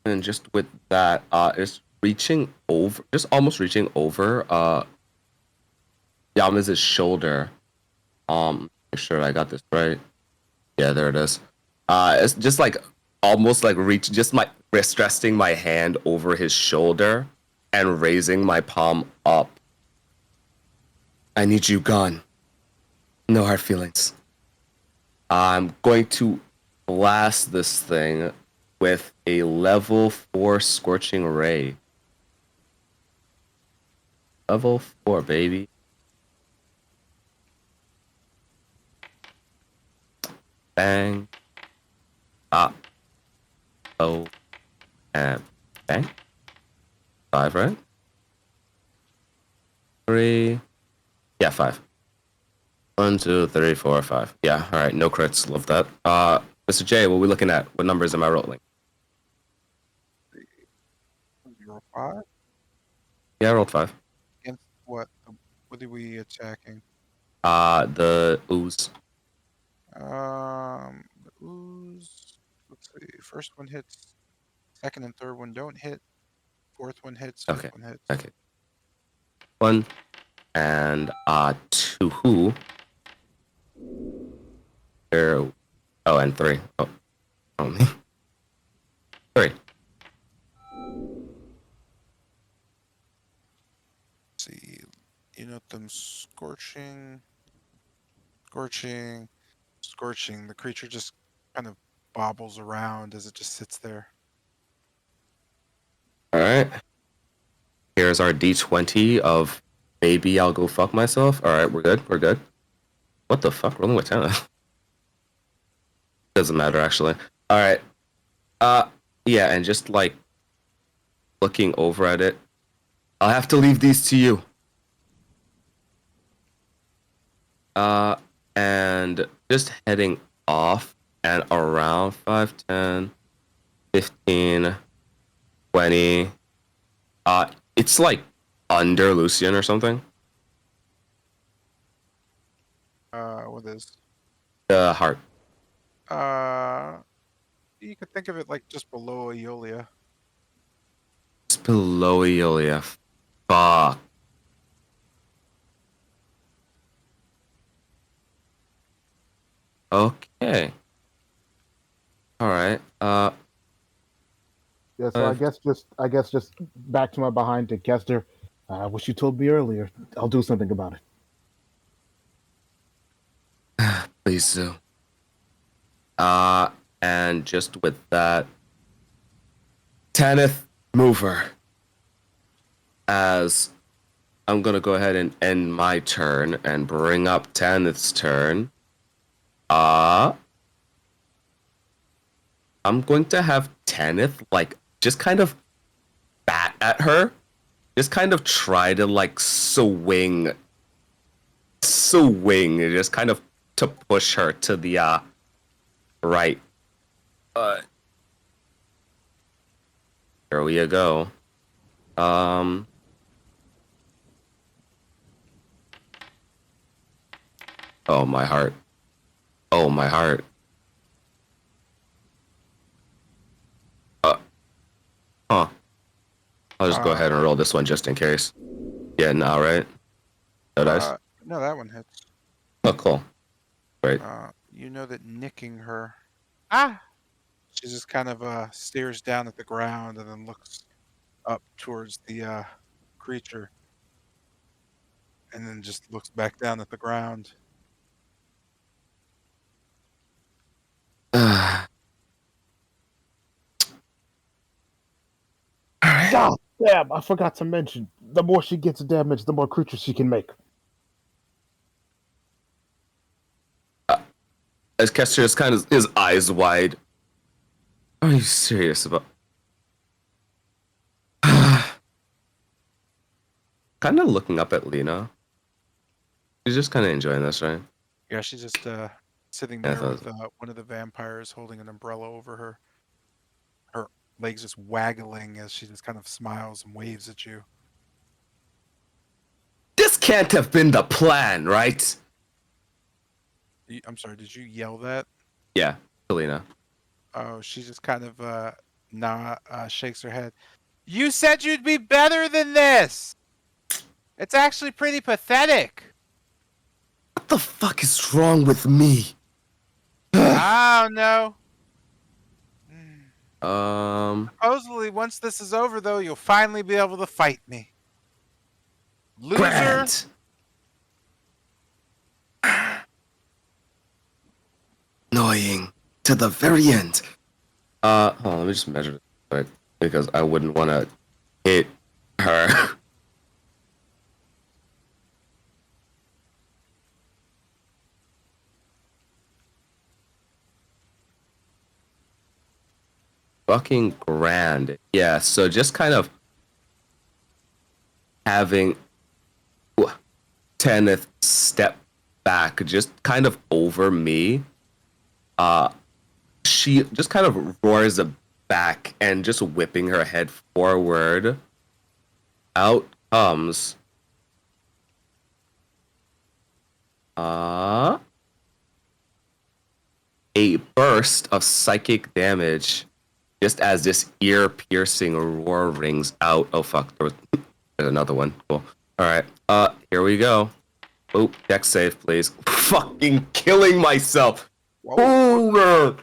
And just with that, it's reaching over, just almost reaching over, Yamaz's shoulder. Make sure I got this right. Yeah, there it is. It's just like almost like reach, just my wrist resting my hand over his shoulder and raising my palm up. I need you gone. No hard feelings. I'm going to blast this thing with a level 4 scorching ray. Level 4, baby. Bang. Pop. Oh. And bang. 5, right? 3. Yeah, 5. 1, 2, 3, 4, 5. Yeah, all right. No crits. Love that. Mr. J, what are we looking at? What numbers am I rolling? 0, 5. Yeah, I rolled 5. Against what? What are we attacking? The ooze. The ooze. Let's see. First one hits. Second and third one don't hit. Fourth one hits. Fifth Okay. one hits. Okay. 1 and 2. There. Oh, and 3. Oh, only 3. See, you note them scorching. The creature just kind of bobbles around as it just sits there. All right. Here's our D20 of maybe I'll go fuck myself. All right, we're good. We're good. What the fuck? Rolling with 10. Doesn't matter actually. All right. Yeah, and just like looking over at it, I'll have to leave these to you. And just heading off and around 5, 10, 15, 20. It's like under Lucian or something. What is? The heart. You could think of it like just below Aeolia. It's below Aeolia. Fuck. Okay. All right. Yeah, so I guess just back to my behind to Kester. I wish you told me earlier. I'll do something about it. Please do. And just with that, Tanith Mover. As I'm gonna go ahead and end my turn and bring up Tanith's turn. I'm going to have Tanith like just kind of bat at her. Just kind of try to like swing, just kind of to push her to the right. Here we go. Oh my heart. Oh my heart. Huh. I'll just go ahead and roll this one just in case. Yeah, now, right? No dice? No, that one hits. Oh, cool. Great. You know that nicking her. She just kind of stares down at the ground and then looks up towards the creature. And then just looks back down at the ground. God damn! I forgot to mention. The more she gets damaged, the more creatures she can make. As Kester is kind of his eyes wide. Are you serious about? Kind of looking up at Lena. She's just kind of enjoying this, right? Yeah, she's just sitting there with one of the vampires holding an umbrella over her. Her legs just waggling as she just kind of smiles and waves at you. This can't have been the plan, right? I'm sorry, did you yell that? Yeah, Lena. Oh, she just kind of shakes her head. You said you'd be better than this! It's actually pretty pathetic. What the fuck is wrong with me? I don't know. Um. Supposedly, once this is over, though, you'll finally be able to fight me. Loser. Grant. Annoying to the very end. Hold on, let me just measure this quick because I wouldn't want to hit her. Fucking grand. Yeah, so just kind of having Tenneth step back just kind of over me. She just kind of roars back and just whipping her head forward. Out comes a burst of psychic damage just as this ear-piercing roar rings out. Oh fuck, there's another one. Cool. Alright, here we go. Oh, dex save, please. Fucking killing myself. Oh,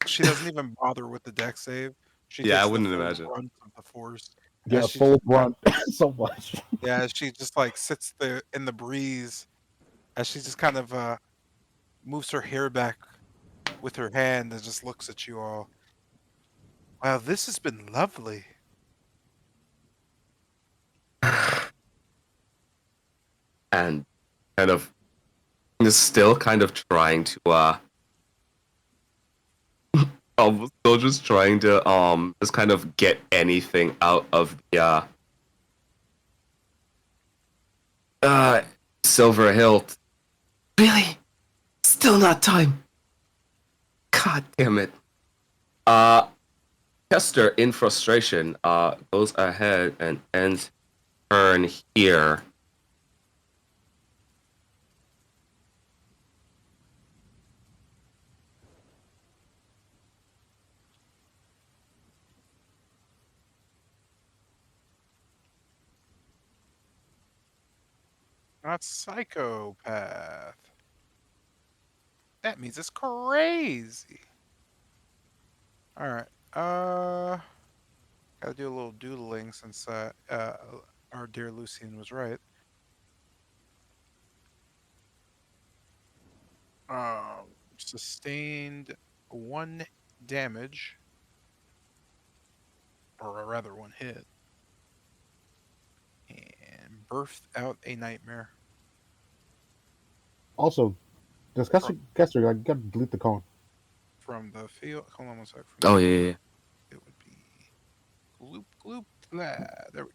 She doesn't even bother with the deck save. She Yeah, I takes the wouldn't full imagine. brunt of the force. Yeah, As she full just kind brunt so much. Yeah, she just like sits there in the breeze as she just kind of moves her hair back with her hand and just looks at you all. Wow, this has been lovely. And kind of is still kind of trying to still just trying to just kind of get anything out of the Silver Hilt. Really? Still not time. God damn it. Kester, in frustration, goes ahead and ends turn here. Not psychopath. That means it's crazy. All right. Gotta do a little doodling since our dear Lucian was right. Sustained 1 damage, or rather 1 hit, and birthed out a nightmare. Also, does Kester, I gotta delete the cone. From the field. Hold on 1 sec. Oh, yeah. It would be gloop gloop blah. There we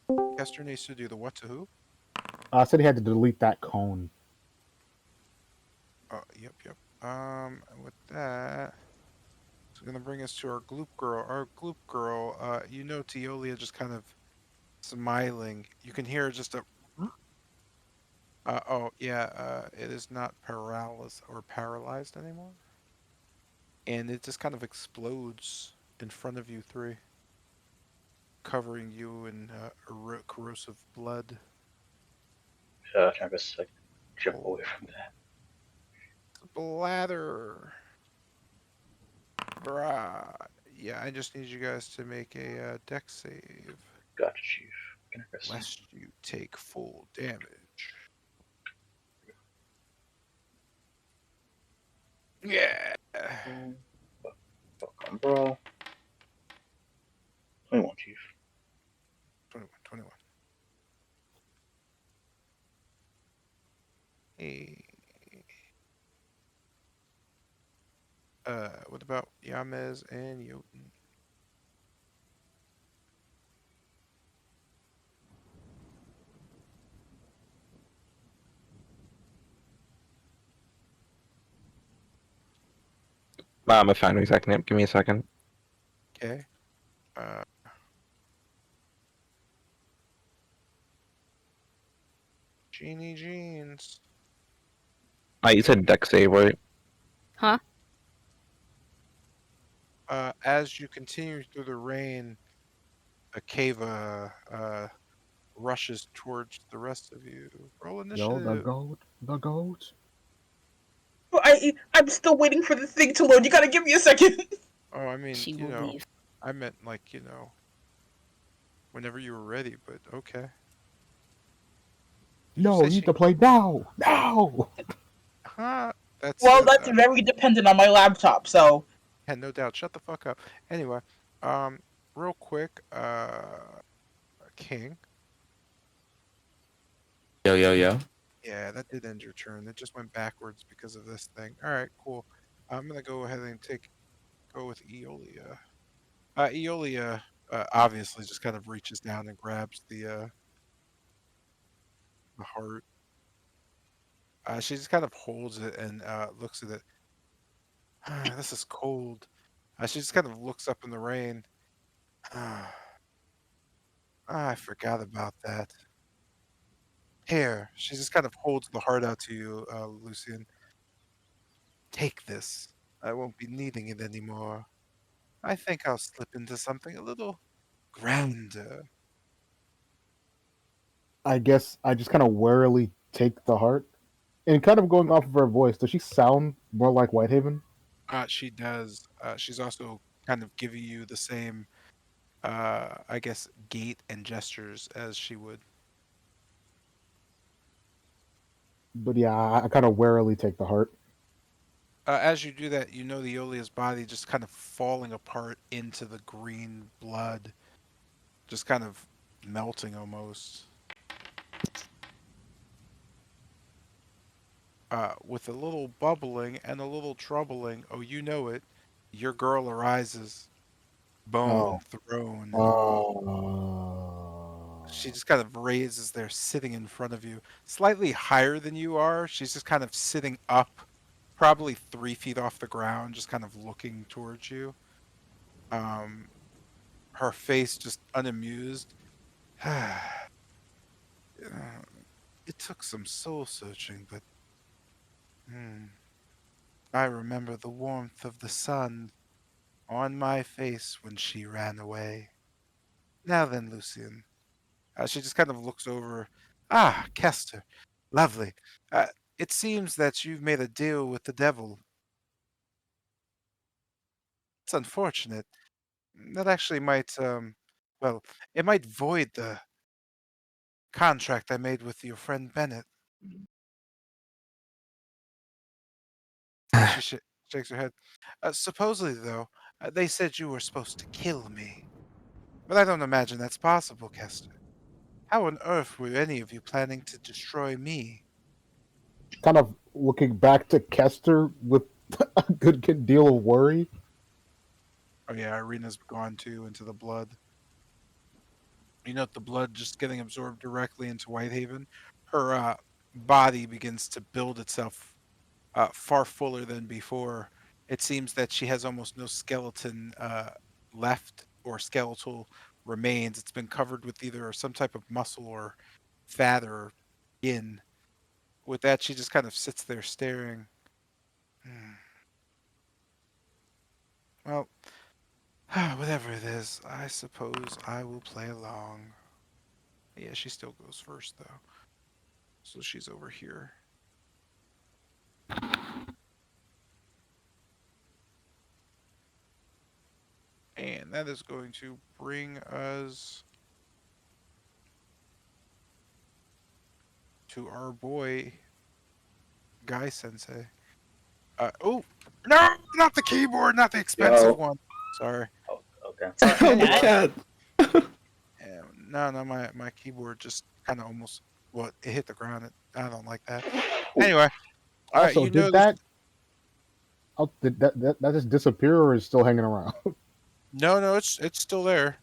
go. Kester needs to do the what to who? I said he had to delete that cone. Oh, yep. With that, it's gonna bring us to our gloop girl. Our gloop girl, you know, Teolia just kind of smiling. You can hear just a. It is not paralyzed anymore, and it just kind of explodes in front of you three, covering you in corrosive blood. Trying to just like jump away from that. Blather. Bruh. Yeah, I just need you guys to make a dex save. Gotcha, Chief. Lest you take full damage. Yeah. Fuck on, bro. 21, Chief. 21. Hey. What about Yamez and Jotun? I'm a fan of exact name. Give me a second. Okay. Genie Jeans. You said deck save, right? Huh? As you continue through the rain, a cave rushes towards the rest of you. Roll Yo, initiative. the goat. I'm still waiting for the thing to load. You gotta give me a second. Oh, I mean, She you will know, leave. I meant like, whenever you were ready, but okay. No, you need to play now. Now. Huh? That's Well, that's very dependent on my laptop, so. yeah, no doubt. Shut the fuck up. Anyway, real quick, King. Yo. Yeah, that did end your turn. It just went backwards because of this thing. All right, cool. I'm gonna go ahead and go with Eolia. Eolia, obviously just kind of reaches down and grabs the heart. She just kind of holds it and looks at it. This is cold. She just kind of looks up in the rain. I forgot about that. Here, she just kind of holds the heart out to you, Lucian. Take this. I won't be needing it anymore. I think I'll slip into something a little grander. I guess I just kind of warily take the heart. And kind of going off of her voice, does she sound more like Whitehaven? She does. She's also kind of giving you the same, I guess, gait and gestures as she would. But yeah, I kind of warily take the heart. As you do that, you know the Iolia's body just kind of falling apart into the green blood, just kind of melting almost. With a little bubbling and a little troubling, oh, you know it, your girl arises, bone Oh. thrown. She Oh. just kind of raises there, sitting in front of you, slightly higher than you are. She's just kind of sitting up, probably 3 feet off the ground, just kind of looking towards you. Her face just unamused. It took some soul searching, but I remember the warmth of the sun on my face when she ran away. Now then, Lucian. She just kind of looks over. Ah, Kester. Lovely. Uh, it seems that you've made a deal with the devil. It's unfortunate. That actually might, well, it might void the contract I made with your friend Bennett. She shakes her head. Supposedly, though, they said you were supposed to kill me. But I don't imagine that's possible, Kester. How on earth were any of you planning to destroy me? Kind of looking back to Kester with a good deal of worry. Oh yeah, Irina's gone too into the blood. You note the blood just getting absorbed directly into Whitehaven. Her body begins to build itself far fuller than before. It seems that she has almost no skeleton left or skeletal remains. It's been covered with either some type of muscle or fat or skin. With that, she just kind of sits there staring. Well, whatever it is, I suppose I will play along. Yeah, she still goes first, though. So she's over here. And that is going to bring us to our boy, Guy Sensei. Oh, no, not the keyboard, not the expensive one. Sorry. Oh, okay. Oh, the cat. Yeah, no, my keyboard just kind of almost, well, it hit the ground. I don't like that. Anyway, Also, you know did this. that? Oh, did that just disappear, or is it still hanging around? No, it's still there.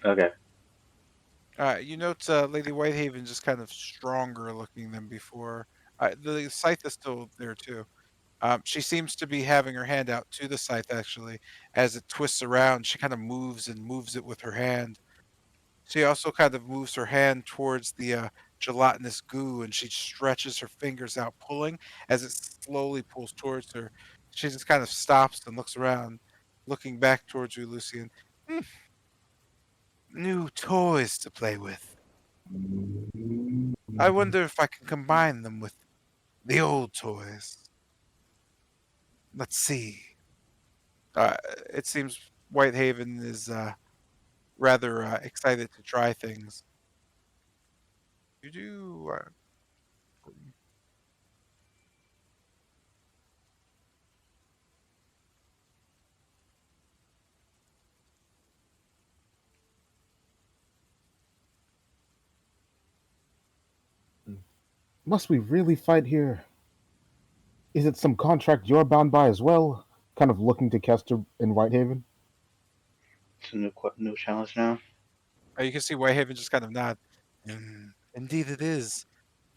Okay. You note Lady Whitehaven just kind of stronger looking than before. The scythe is still there too. She seems to be having her hand out to the scythe actually. As it twists around, she kind of moves and moves it with her hand. She also kind of moves her hand towards the gelatinous goo, and she stretches her fingers out, pulling. As it slowly pulls towards her, she just kind of stops and looks around, looking back towards you, Lucian. "Hmm, new toys to play with. I wonder if I can combine them with the old toys. Let's see." Uh, it seems Whitehaven is rather excited to try things. You do. Must we really fight here? Is it some contract you're bound by as well? Kind of looking to Kester in Whitehaven. It's a new challenge now. You can see Whitehaven just kind of nod. Indeed it is.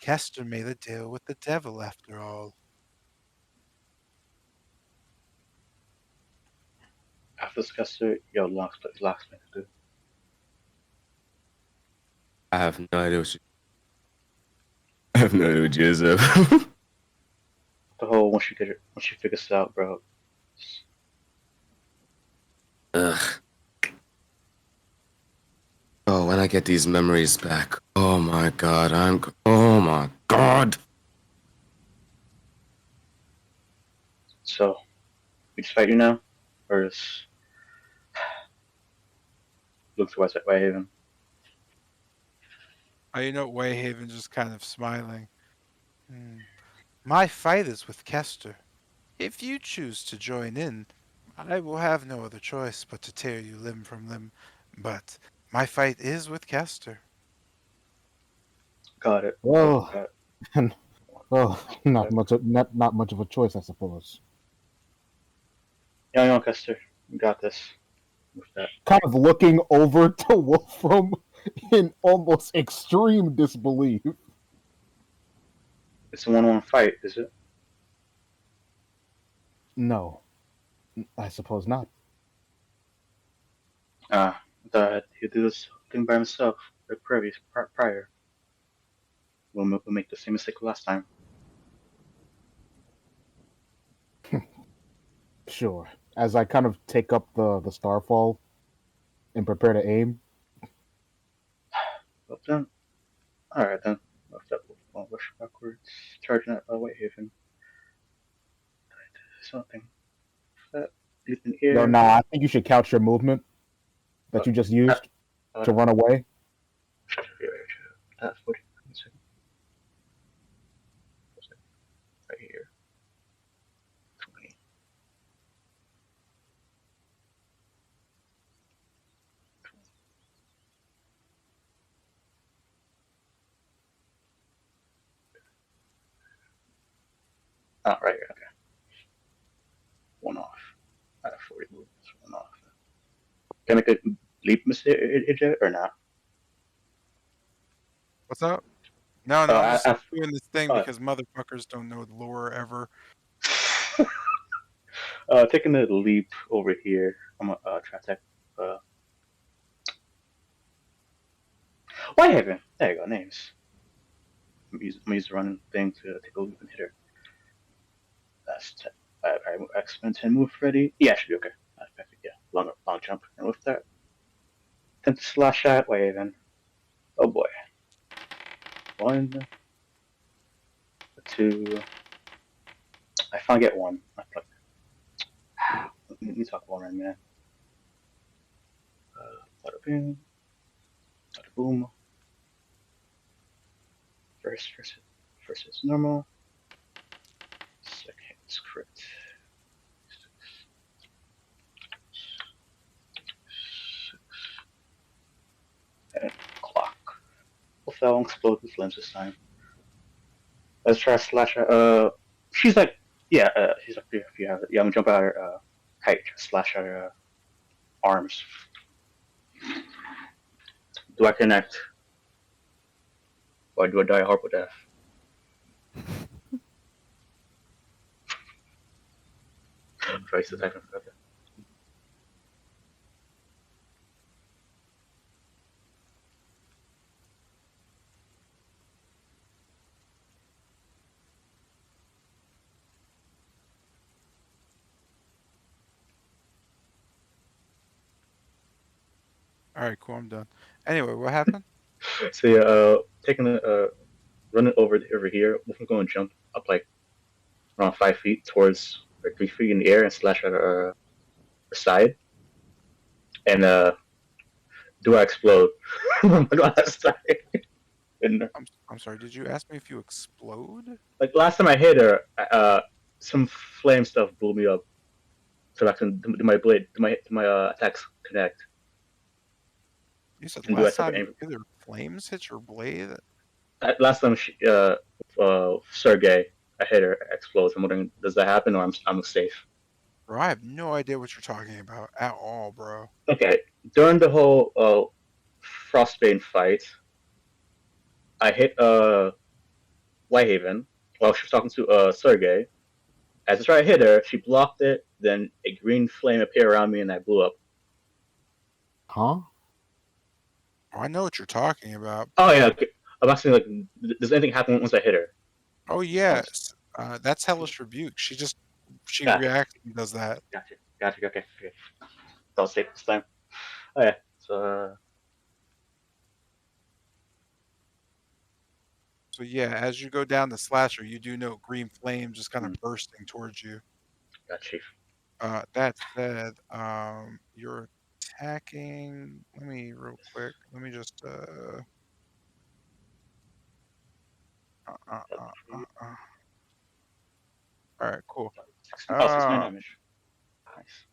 Kester made a deal with the devil after all. After this Kester, yo, locksmith, dude. I have no idea what you. I have no idea what you said. The whole once you figure this out, bro. Ugh. Oh, when I get these memories back, oh my god, oh my god. So, we just fight you now, or just look towards that Whitehaven. You know, Whitehaven just kind of smiling. My fight is with Kester. If you choose to join in, I will have no other choice but to tear you limb from limb. But my fight is with Kester. Got it. Well, Got it. not much of a choice, I suppose. Yeah, Kester, you got this. With that. Kind of looking over to Wolfram in almost extreme disbelief. It's a 1-on-1 fight, is it? No, I suppose not. I thought he'd do this thing by himself, like prior. We'll make the same mistake last time. Sure. As I kind of take up the Starfall and prepare to aim. Well then, alright then. Left up, rush backwards, charging at Whitehaven. Something. Leap in the air. No, nah, I think you should couch your movement that you just used to run away. That's 40 seconds. Right here. 20. Oh, right here, okay. One off. Out of 40 movements, one off. Can I make a leap mistake or not? What's up? No, I'm just I doing this thing because motherfuckers don't know the lore ever. Taking the leap over here. I'm gonna try to attack. Whitehaven. There you go. Names. I'm gonna use the running thing to take a leap and hit her. That's 10. I spend 10 move ready. Yeah, should be okay. That's perfect. Yeah, long jump. And with that, attempt to slash at Whitehaven. Oh boy. 1, 2. I finally get 1. Let me talk one right, man. Bada bing. Bada boom. First is normal. Second is crit. And clock. Hopefully I won't explode with flames this time. Let's try to slash her. She's like, yeah, she's up here if you have it. Yeah, I'm gonna jump out her height, slash at her arms. Do I connect? Or do I die a horrible death? Twice the type of feather. All right, cool. I'm done. Anyway, what happened? So yeah, taking running over here. We're going to jump up like around 5 feet towards, or 3 feet in the air and slash at her side. And do I explode? Last time. I'm sorry. Did you ask me if you explode? Like last time I hit her, some flame stuff blew me up, so I can do my blade, do my attacks connect. You said last time either flames hit your blade. Last time, Sergey, I hit her, explodes. I'm wondering, does that happen, or I'm safe? Bro, I have no idea what you're talking about at all, bro. Okay, during the whole Frostbane fight, I hit Whitehaven while she was talking to Sergey. As I tried to hit her, she blocked it. Then a green flame appeared around me, and I blew up. Huh? Oh, I know what you're talking about. Oh yeah, okay. I'm asking like, does anything happen once I hit her? Oh yes, that's Hellish Rebuke. She Gotcha. reacts and does that. Gotcha. Okay. That was safe this time. Oh yeah. So So yeah, as you go down the slasher, you do note green flames just kind of bursting towards you. got Chief. That said, you're attacking. Let me real quick. Let me just All right, cool. 6 damage. Nice.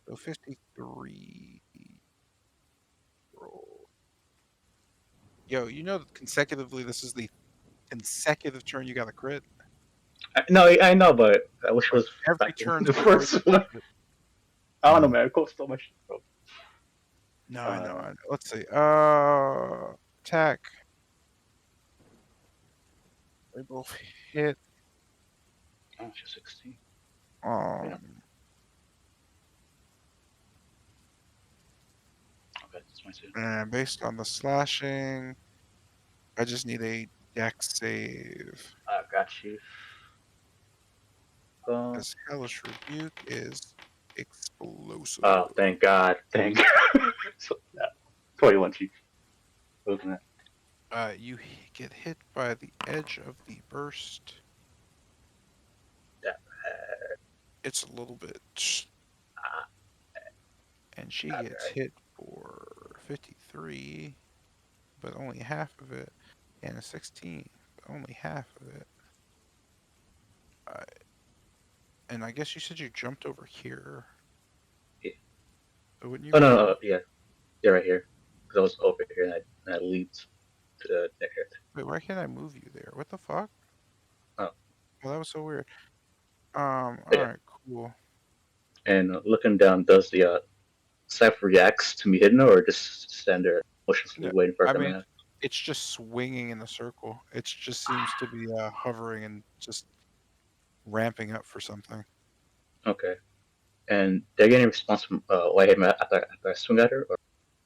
So 53 roll. Yo, you know that consecutively, this is the consecutive turn you got a crit. No, I know, but I wish it was Every back in turn the first one. I don't know, man. It costs so much. Bro. No, I know. Let's see. Attack. They both hit. Oh, she's 16. Yeah. Okay, that's my two. And based on the slashing, I just need a dex save. I got you. Because Hellish Rebuke is explosive. Oh, thank God. Thank God. So, yeah. 21, Chief. Looking at. You get hit by the edge of the burst. That It's a little bit. And she gets hit for 53, but only half of it. And a 16, but only half of it. And I guess you said you jumped over here. Yeah. So wouldn't you? Oh, no, yeah. Yeah, right here. Because I was over here and I leaped to the neck. Wait, why can't I move you there? What the fuck? Oh. Well, that was so weird. Alright, cool. And looking down, does the Scythe reacts to me hitting her, or just stand there motionlessly waiting for her to come out? It's just swinging in a circle. It just seems to be hovering and just ramping up for something. Okay. And did I get any response from Whitehead after I swing at her, or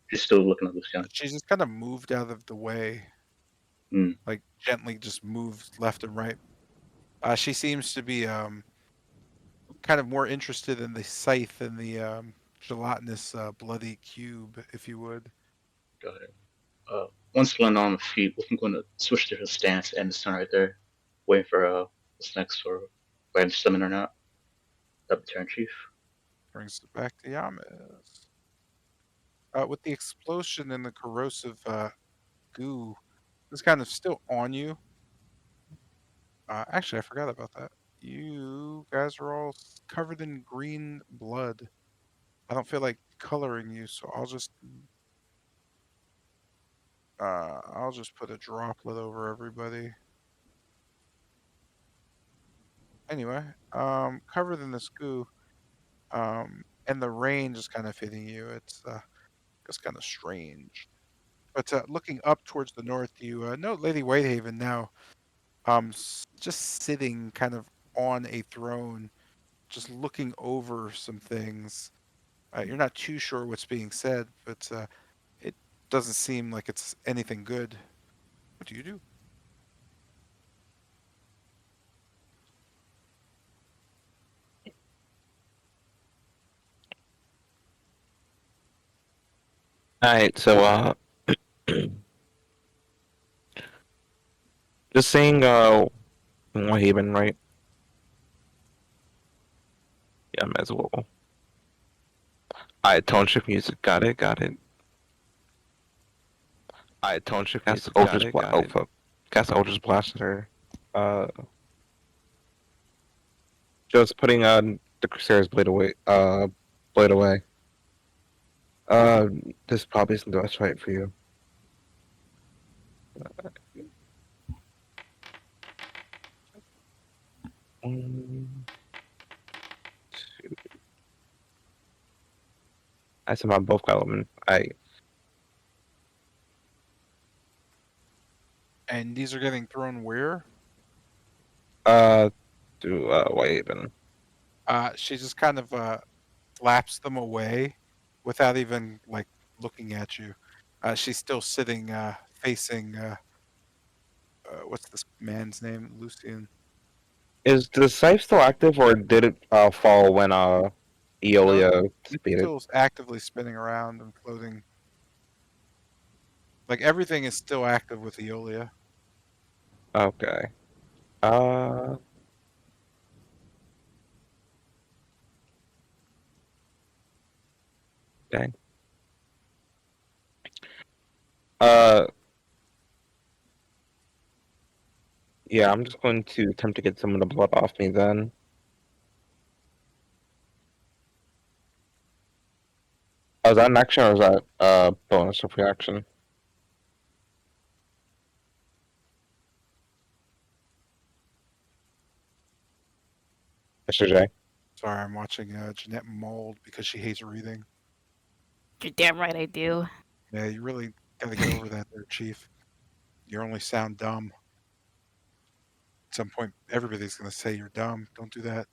she's still looking at Lucian? She's just kind of moved out of the way. Like gently just moved left and right. She seems to be kind of more interested in the scythe and the gelatinous bloody cube, if you would. Got it. Once landing on the feet, I'm going to switch to her stance and stand right there, waiting for what's next, or whether I'm summon or not. That'll be turn, Chief. Brings it back to Yamas. With the explosion and the corrosive goo, it's kind of still on you. Actually, I forgot about that. You guys are all covered in green blood. I don't feel like coloring you, so I'll just put a droplet over everybody. Anyway, covered in this goo, and the rain just kind of hitting you. It's kind of strange. But looking up towards the north, you note Lady Whitehaven now, just sitting kind of on a throne, just looking over some things. You're not too sure what's being said, but it doesn't seem like it's anything good. What do you do? Alright, so just saying Whitehaven, right? Yeah, might as well. Alright, tone shift music, got it. Alright, tone shift music, got it. Oh fuck. Cast Eldritch Blast at her. Just putting on the Crusader's blade away. This probably isn't the best fight for you. I somehow both got them. And these are getting thrown where? To Whitehaven. She just kind of slaps them away without even like looking at you. She's still sitting facing what's this man's name? Lucian. Is the scythe still active, or did it fall when Eolia It's speeded? still actively spinning around and floating. Like everything is still active with Eolia. Okay. Dang. Yeah, I'm just going to attempt to get some of the blood off me then. Oh, is that an action or is that bonus of reaction? Mr. J. Sorry, I'm watching Jeanette mold because she hates reading. You're damn right I do. Yeah, you really gotta get over that there, Chief. You only sound dumb. At some point, everybody's gonna say you're dumb. Don't do that.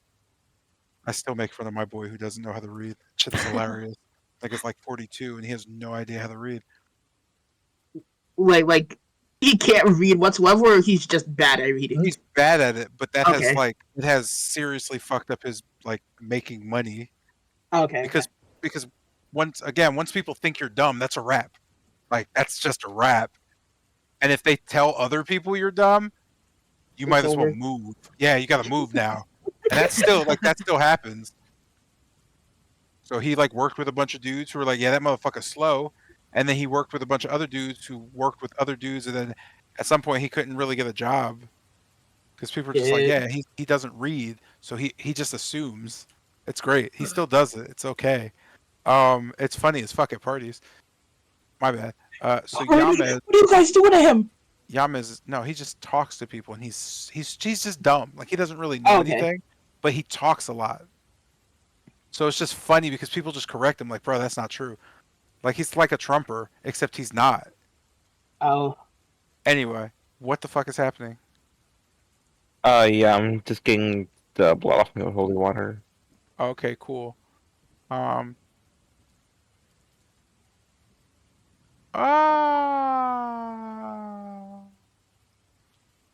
I still make fun of my boy who doesn't know how to read. Shit is hilarious. Like it's like 42 and he has no idea how to read. Like he can't read whatsoever, or he's just bad at reading. He's bad at it, but that has Okay. it has seriously fucked up his like making money Okay. because once people think you're dumb, that's a wrap. Like that's just a wrap. And if they tell other people you're dumb, you might It's as well over. move. Yeah, you got to move now. And that's still that still happens. So he like worked with a bunch of dudes who were like, yeah, that motherfucker's slow. And then he worked with a bunch of other dudes who worked with other dudes, and then at some point he couldn't really get a job because people are just like, Shit. yeah, he doesn't read, so he just assumes. It's great. He still does it. It's okay. It's funny as fuck at parties. My bad. So What are you guys doing to him? Yamez, no, he just talks to people, and he's just dumb. Like he doesn't really know Oh, okay. anything, but he talks a lot. So it's just funny because people just correct him, like, bro, that's not true. Like he's like a Trumper, except he's not. Oh. Anyway, what the fuck is happening? Yeah, I'm just getting the blood off me with holy water. Okay, cool.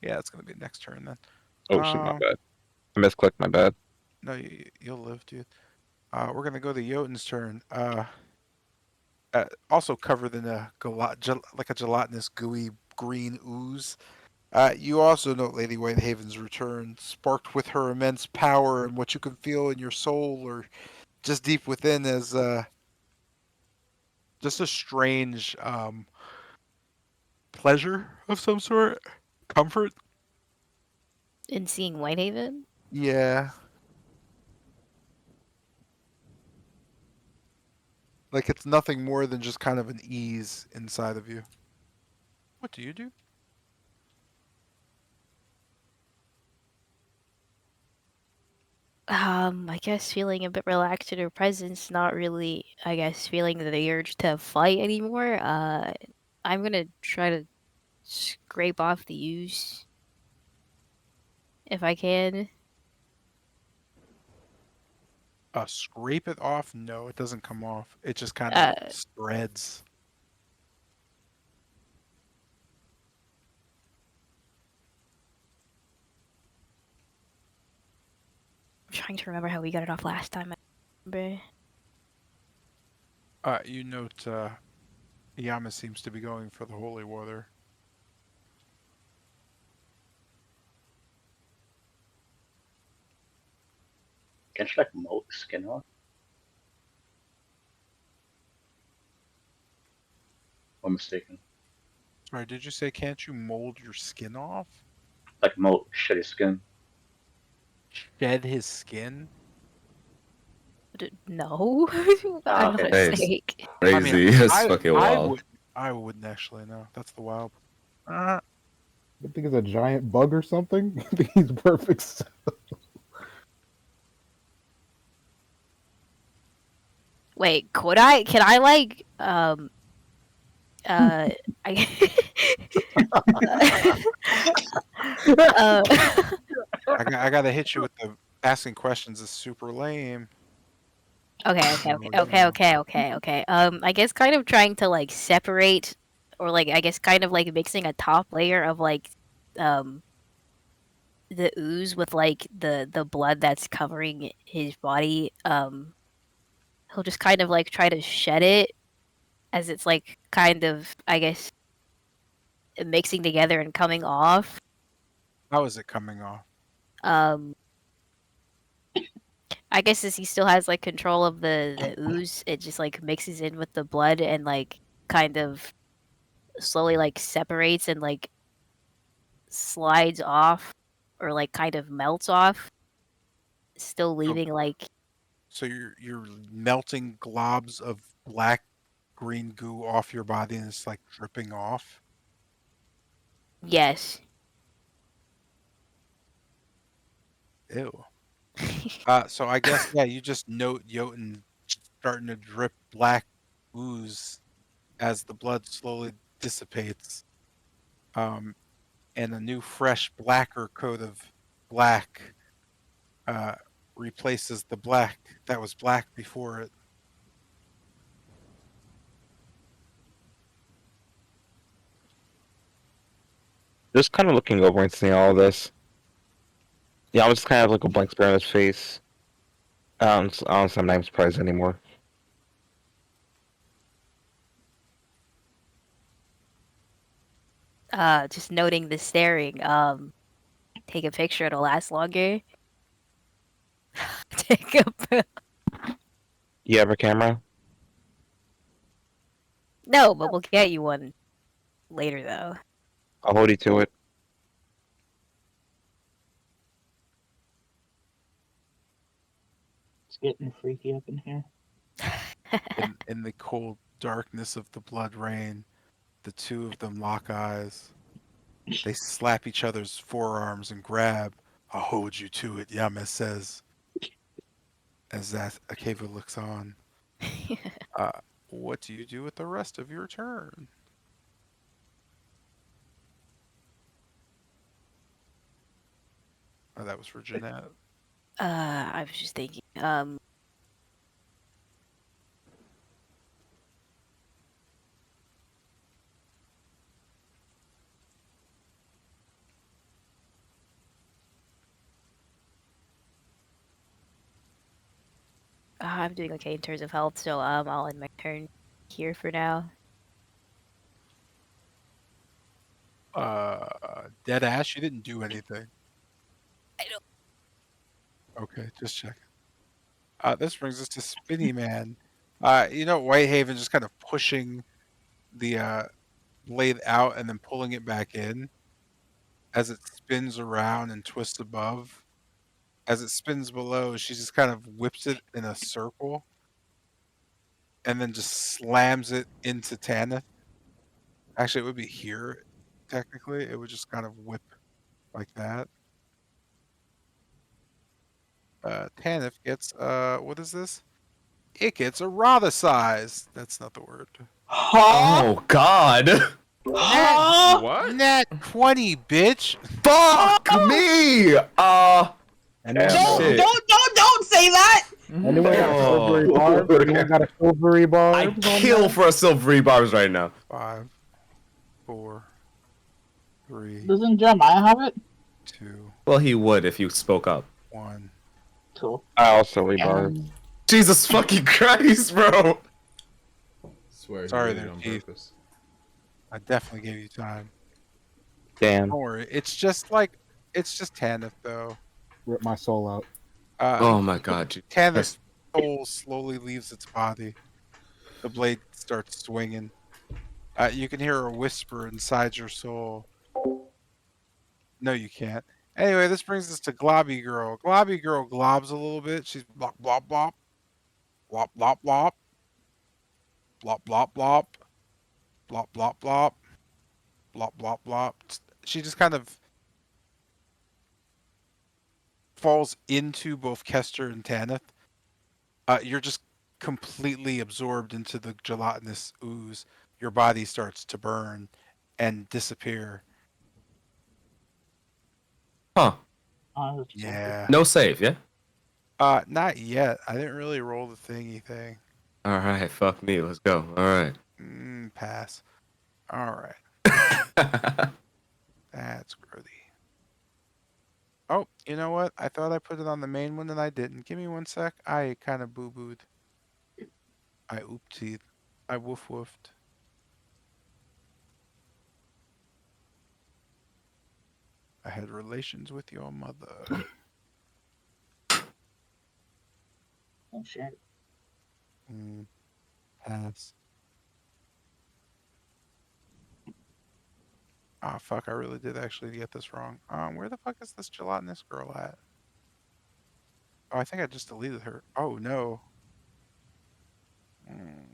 Yeah, it's gonna be next turn then. Oh shit, my bad. I misclicked, my bad. No, you'll live, dude. We're gonna go to Jotun's turn. Also covered in a like a gelatinous, gooey green ooze. You also note Lady Whitehaven's return, sparked with her immense power and what you can feel in your soul or just deep within as just a strange pleasure of some sort, comfort. In seeing Whitehaven? Yeah. Like it's nothing more than just kind of an ease inside of you. What do you do? I guess feeling a bit relaxed in her presence, not really, I guess, feeling the urge to fight anymore. I'm gonna try to scrape off the ooze if I can. Scrape it off? No, it doesn't come off. It just kind of Uh, spreads. I'm trying to remember how we got it off last time. I remember. You note Yama seems to be going for the holy water. Can she like mold the skin off? Or mistaken? Sorry, did you say can't you mold your skin off? Like mold shed his skin? Shed his skin? No, Ah, I'm okay. not Hey, sick. crazy. That's fucking wild. I wouldn't actually know. That's the wild. I think it's a giant bug or something. I think he's perfect. Wait, could I? Can I like I uh, I gotta hit you with the asking questions is super lame. okay. I guess kind of trying to like separate, or like I guess kind of like mixing a top layer of like um the ooze with like the blood that's covering his body. He'll just kind of like try to shed it as it's like kind of I guess mixing together and coming off. How is it coming off? Um, I guess as he still has like control of the ooze, it just like mixes in with the blood and like kind of slowly like separates and like slides off or like kind of melts off, still leaving like So you're melting globs of black green goo off your body and it's like dripping off. yes. Ew. So I guess yeah, you just note Jotun starting to drip black ooze as the blood slowly dissipates. And a new fresh blacker coat of black replaces the black that was black before it. Just kind of looking over and seeing all this. Yeah, I'm just kind of like a blank stare on his face. Honestly, I'm not even surprised anymore. Just noting the staring. Take a picture, it'll last longer. Take a You have a camera? No, but we'll get you one later though. I'll hold you to it. It's getting freaky up in here. In the cold darkness of the blood rain, the two of them lock eyes. They slap each other's forearms and grab. I'll hold you to it, Yama says, as that Akeva looks on. What do you do with the rest of your turn? Oh, that was for Jeanette. I was just thinking. I'm doing okay in terms of health, so I'll end my turn here for now. Dead Ash, you didn't do anything. I don't. Okay, just checking. This brings us to Spinny Man. Whitehaven just kind of pushing the blade out and then pulling it back in as it spins around and twists above. As it spins below, she just kind of whips it in a circle and then just slams it into Tanith. Actually, it would be here, technically. It would just kind of whip like that. Tanith gets, what is this? It gets a Radha size. That's not the word. Huh? Oh God! Huh? What? Nat 20, bitch. Fuck me! Anyone, Shit. Don't say that. anyone got a silvery Oh. barb? Anyone got a silvery barb? I kill for a silvery barbs right now. 5, 4, 3, Doesn't Jeremiah have it? 2, Well, he would if you spoke up. 1. Cool. I also rebarb. Jesus fucking Christ, bro! Swear Sorry he did there, it on Keith. purpose. I definitely gave you time. Damn. Don't worry. It's just Tanith, though. Rip my soul out. Oh my God, Jesus Tanith's soul slowly leaves its body. The blade starts swinging. You can hear a whisper inside your soul. No, you can't. Anyway, this brings us to Globby Girl. Globby Girl globs a little bit. She's blop, blop, blop. Blop, blop, blop. Blop, blop, blop. Blop, blop, blop. Blop, blop, blop. She just kind of falls into both Kester and Tanith. You're just completely absorbed into the gelatinous ooze, your body starts to burn and disappear. Huh. Yeah. No save, yeah? Not yet. I didn't really roll the thingy thing. Alright, fuck me. Let's go. Alright. Pass. All right. That's grody. Oh, you know what? I thought I put it on the main one and I didn't. Give me 1 sec. I kind of boo-booed. I oopsied. I woof-woofed. I had relations with your mother. Oh shit. Pass. Ah, fuck, I really did actually get this wrong. Where the fuck is this gelatinous girl at? Oh, I think I just deleted her. Oh, no.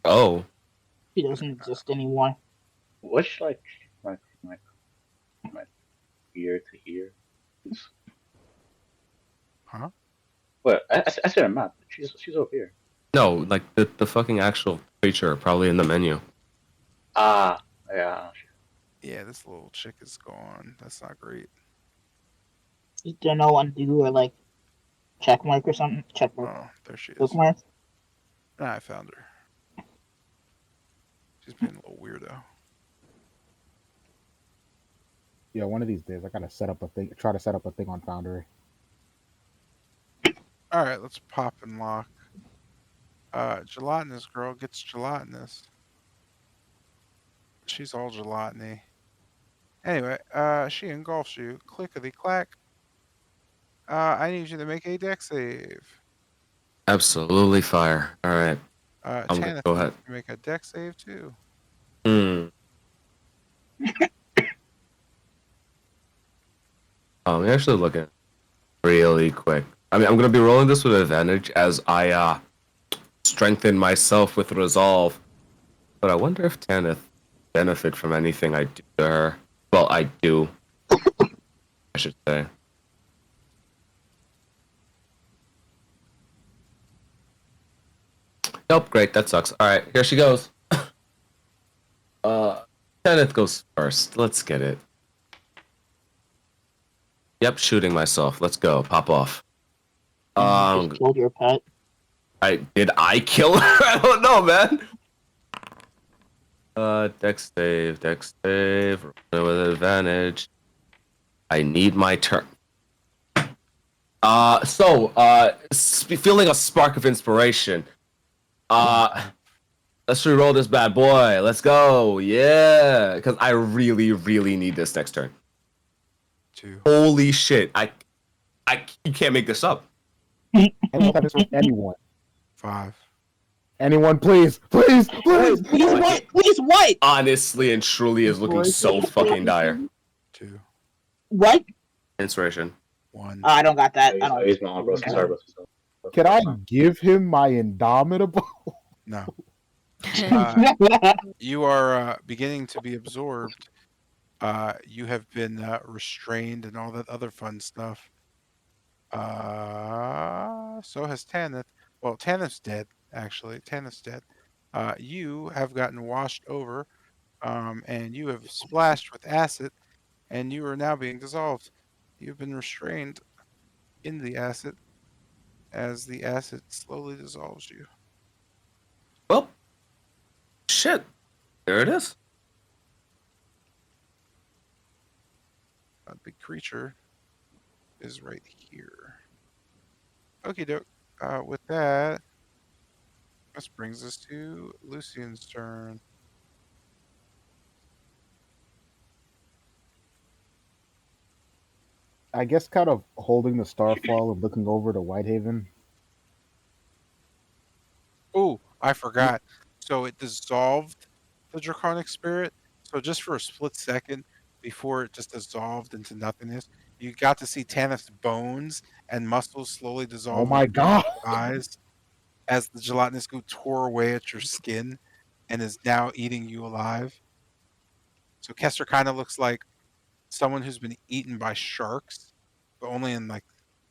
Oh. He doesn't exist anymore. What's like my ear to ear? Huh? What? I said a map. She's over here. No, like the fucking actual creature probably in the menu. Ah, yeah. Yeah, this little chick is gone. That's not great. Is there no undo or like check mark or something? Check mark. Oh, there she is. Bookmark? Ah, I found her. She's being a little weirdo. Yeah, one of these days I gotta set up a thing. Try to set up a thing on Foundry. All right, let's pop and lock. Gelatinous girl gets gelatinous. She's all gelatiny. Anyway, she engulfs you. Clickety clack. I need you to make a deck save. Absolutely fire. Alright. I'm gonna Tanith go needs ahead. to make a deck save too. I'm actually looking really quick. I mean, I'm gonna be rolling this with advantage as I strengthen myself with resolve. But I wonder if Tanith benefit from anything I do to her. Well, I do. I should say. Nope, great, that sucks. Alright, here she goes. Tanith goes first. Let's get it. Yep, shooting myself. Let's go. Pop off. You just killed your pet. Did I kill her? I don't know, man. Dex save. With advantage. I need my turn. Feeling a spark of inspiration. Let's re-roll this bad boy. Let's go. Yeah, because I really, really need this next turn. 2. Holy shit! You can't make this up. Anyone. 5. Anyone, please. Please what? Please what? Honestly and truly is looking so fucking dire. 2. What? Inspiration. 1. I don't got that. I don't. He's my bro. Sorry, bro. Can I give him my Indomitable? No. You are beginning to be absorbed. You have been restrained and all that other fun stuff. So has Tanith. Well, Tanith's dead, actually. Tanith's dead. You have gotten washed over, and you have splashed with acid, and you are now being dissolved. You've been restrained in the acid as the acid slowly dissolves you. Well, shit. There it is. A big creature is right here. Okie doke. With that, this brings us to Lucian's turn. I guess kind of holding the Starfall and looking over to Whitehaven. Oh, I forgot. So it dissolved the draconic spirit. So just for a split second before it just dissolved into nothingness, you got to see Tanith's bones and muscles slowly dissolve. Oh my god! Eyes as the gelatinous goo tore away at your skin and is now eating you alive. So Kester kind of looks like someone who's been eaten by sharks, but only in like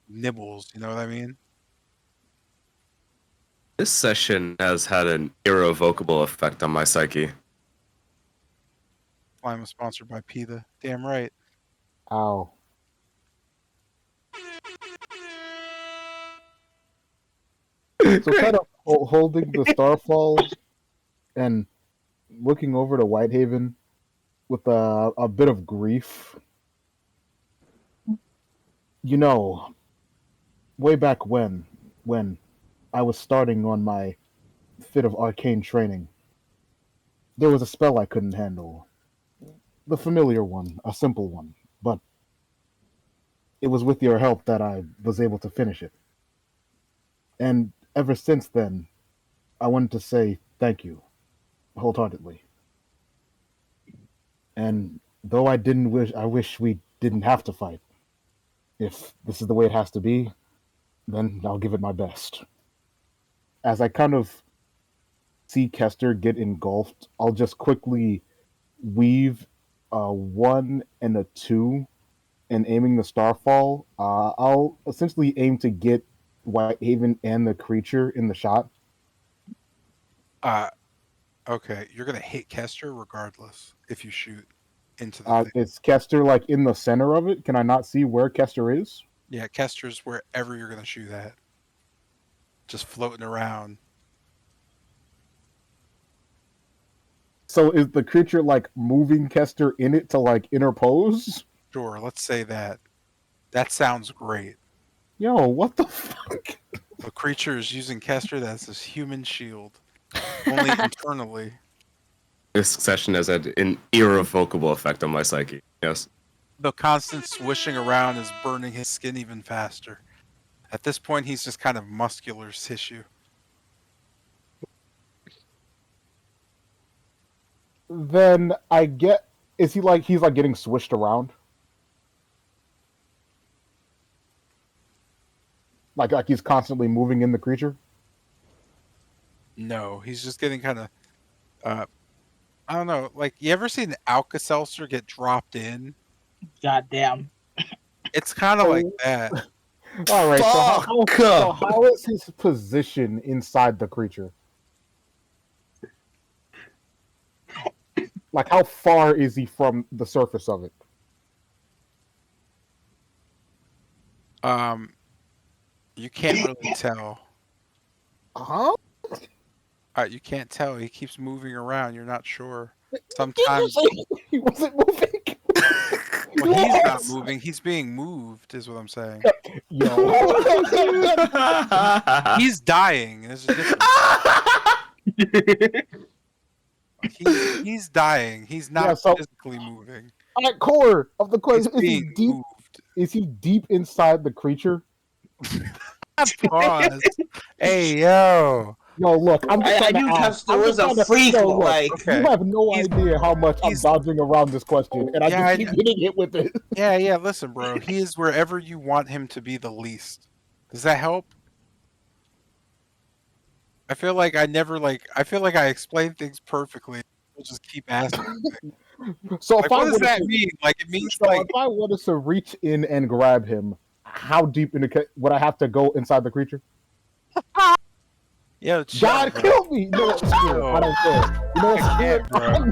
nibbles. You know what I mean? This session has had an irrevocable effect on my psyche. Slime was sponsored by PETA. Damn right. Ow. So kind of holding the Starfall and looking over to Whitehaven with a bit of grief. You know, way back when I was starting on my fit of arcane training, there was a spell I couldn't handle. The familiar one, a simple one, but it was with your help that I was able to finish it. And ever since then, I wanted to say thank you, wholeheartedly. And though I wish we didn't have to fight. If this is the way it has to be, then I'll give it my best. As I kind of see Kester get engulfed, I'll just quickly weave a 1 and a 2 and aiming the Starfall. I'll essentially aim to get Whitehaven and the creature in the shot. Okay, you're gonna hit Kester regardless if you shoot into the thing. Is Kester like in the center of it? Can I not see where Kester is? Yeah, Kester's wherever you're gonna shoot at. Just floating around. So is the creature like moving Kester in it to like interpose? Sure, let's say that. That sounds great. Yo, what the fuck? The creature is using Kester as his human shield. Only internally. This session has had an irrevocable effect on my psyche. Yes. The constant swishing around is burning his skin even faster. At this point, he's just kind of muscular tissue. Then I get, is he like, he's like getting swished around? Like he's constantly moving in the creature? No, he's just getting kind of, I don't know, like, you ever seen Alka-Seltzer get dropped in? Goddamn. It's kind of like that. All right, so Fuck! how is his position inside the creature? Like, how far is he from the surface of it? You can't really tell. Huh? You can't tell. He keeps moving around. You're not sure. Sometimes He wasn't moving. well, he's not moving. He's being moved, is what I'm saying. Yo. He's dying. There's a difference. He's dying. He's not physically moving. At core of the question, He's being moved. Is he deep inside the creature? Pause. Hey, yo. No, look, I'm just I trying to knew ask. Kester was a freak. Look, Like, Okay. you have no idea how much I'm dodging around this question, and I Yeah, just keep hitting it with it. Yeah. Listen, bro. He is wherever you want him to be the least. Does that help? I feel like I never I feel like I explain things perfectly. We'll just keep asking. So Like, what does that mean? Like, it means so if I wanted to reach in and grab him, how deep would I have to go inside the creature? Yo, God, kill me! No, it's screw it. I don't care. You know what? Screw it.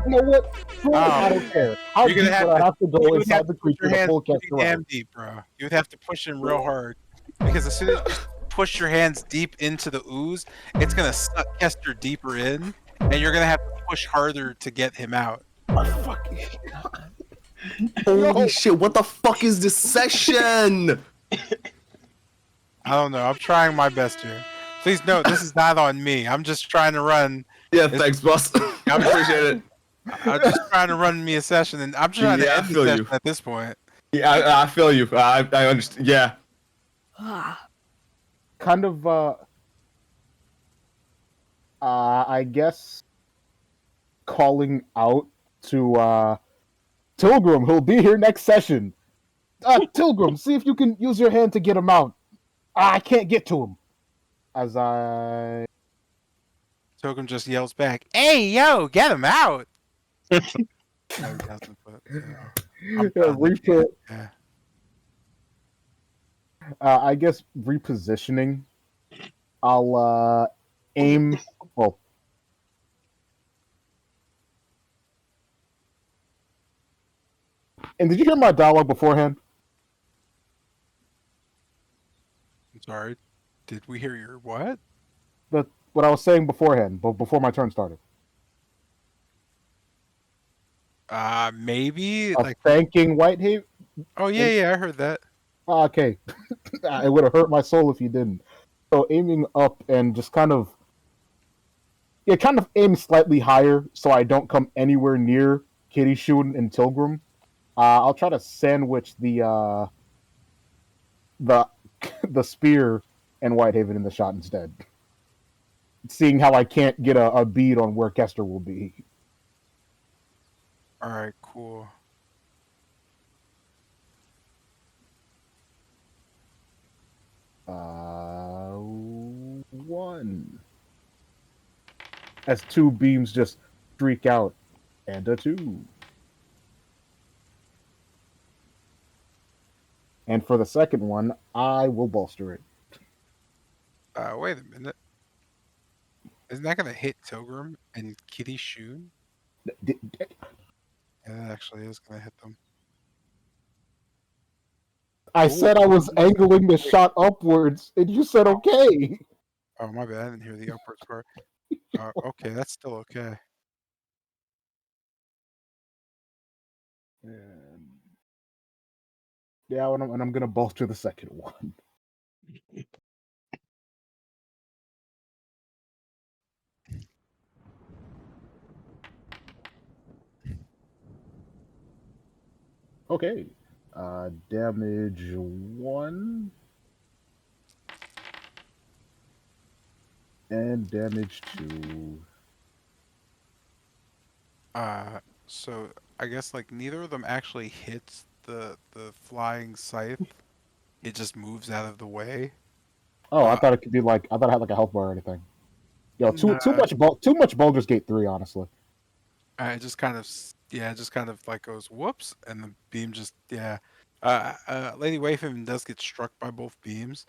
You know what? Screw it. I don't care. How deep would I have to go inside the creature to pull Kester damn out? deep, bro. You would have to push him real hard because as soon as you push your hands deep into the ooze, it's gonna suck Kester deeper in, and you're gonna have to push harder to get him out. Holy shit, what the fuck is this session? I don't know. I'm trying my best here. Please note, this is not on me. I'm just trying to run. Yeah, thanks, boss. I appreciate it. I'm just trying to run me a session, and I'm trying to end the session at this point. Yeah, I feel you. I understand. Yeah. Kind of, I guess, calling out to Tilgrim, who'll be here next session. Tilgrim, see if you can use your hand to get him out. I can't get to him. As I... Tilgrim just yells back, "Hey, yo, get him out!" No, he doesn't, but, yeah. I guess repositioning. I'll aim. Well, and did you hear my dialogue beforehand? I'm sorry. Did we hear your what? What I was saying beforehand, before my turn started. Maybe Of like. thanking Whitehaven. Oh yeah, I heard that. Okay, it would have hurt my soul if you didn't. So aiming up and just kind of, yeah, kind of aim slightly higher so I don't come anywhere near Kitty Shun and Tilgrim. I'll try to sandwich the the spear and Whitehaven in the shot instead. Seeing how I can't get a bead on where Kester will be. All right, cool. One. As two beams just streak out, and a 2. And for the second one, I will bolster it. Wait a minute. Isn't that gonna hit Tilgrim and Kitty Shun? D- Yeah, that actually is gonna hit them. I Ooh. said I was angling the shot upwards, and you said okay. Oh my bad, I didn't hear the upwards part. Okay, that's still okay. And yeah, and I'm gonna bolster the second one. Okay. Damage 1. And damage 2. So I guess like neither of them actually hits the flying scythe. It just moves out of the way. Oh, I thought it could be like I thought it had like a health bar or anything. Yo, too Nah, much Baldur's Gate 3, honestly. it just kind of it just kind of like goes whoops, and the beam just Lady Wayfim does get struck by both beams.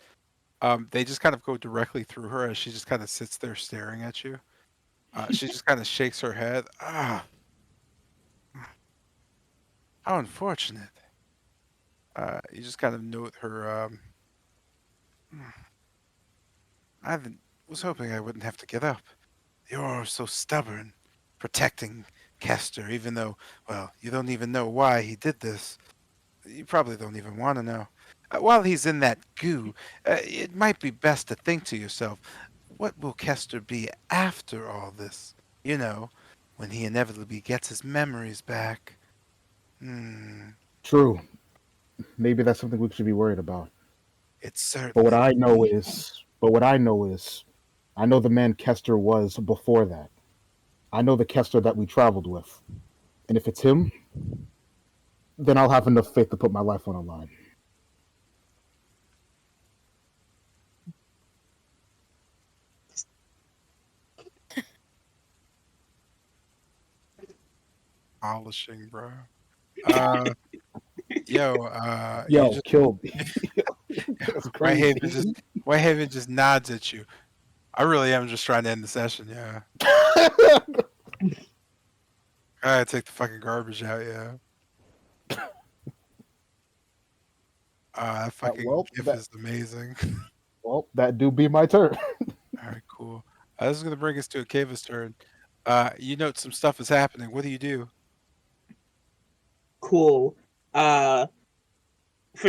They just kind of go directly through her as she just kind of sits there staring at you. She just kind of shakes her head. How unfortunate. You just kind of note her. I was hoping I wouldn't have to get up. You're so stubborn, protecting Kester, even though, well, you don't even know why he did this. You probably don't even want to know. While he's in that goo, it might be best to think to yourself, what will Kester be after all this? You know, when he inevitably gets his memories back. True. Maybe that's something we should be worried about. It certainly. But what I know is, I know the man Kester was before that. I know the Kester that we traveled with, and if it's him, then I'll have enough faith to put my life on the line. Polishing, bro. Yo, you Yo, just killed me. That's crazy. Whitehaven just nods at you. I really am just trying to end the session, yeah. I gotta take the fucking garbage out, yeah. That fucking GIF is amazing. Well, that do be my turn. Alright, cool. This is gonna bring us to Akava's turn. You note some stuff is happening. What do you do? Cool. For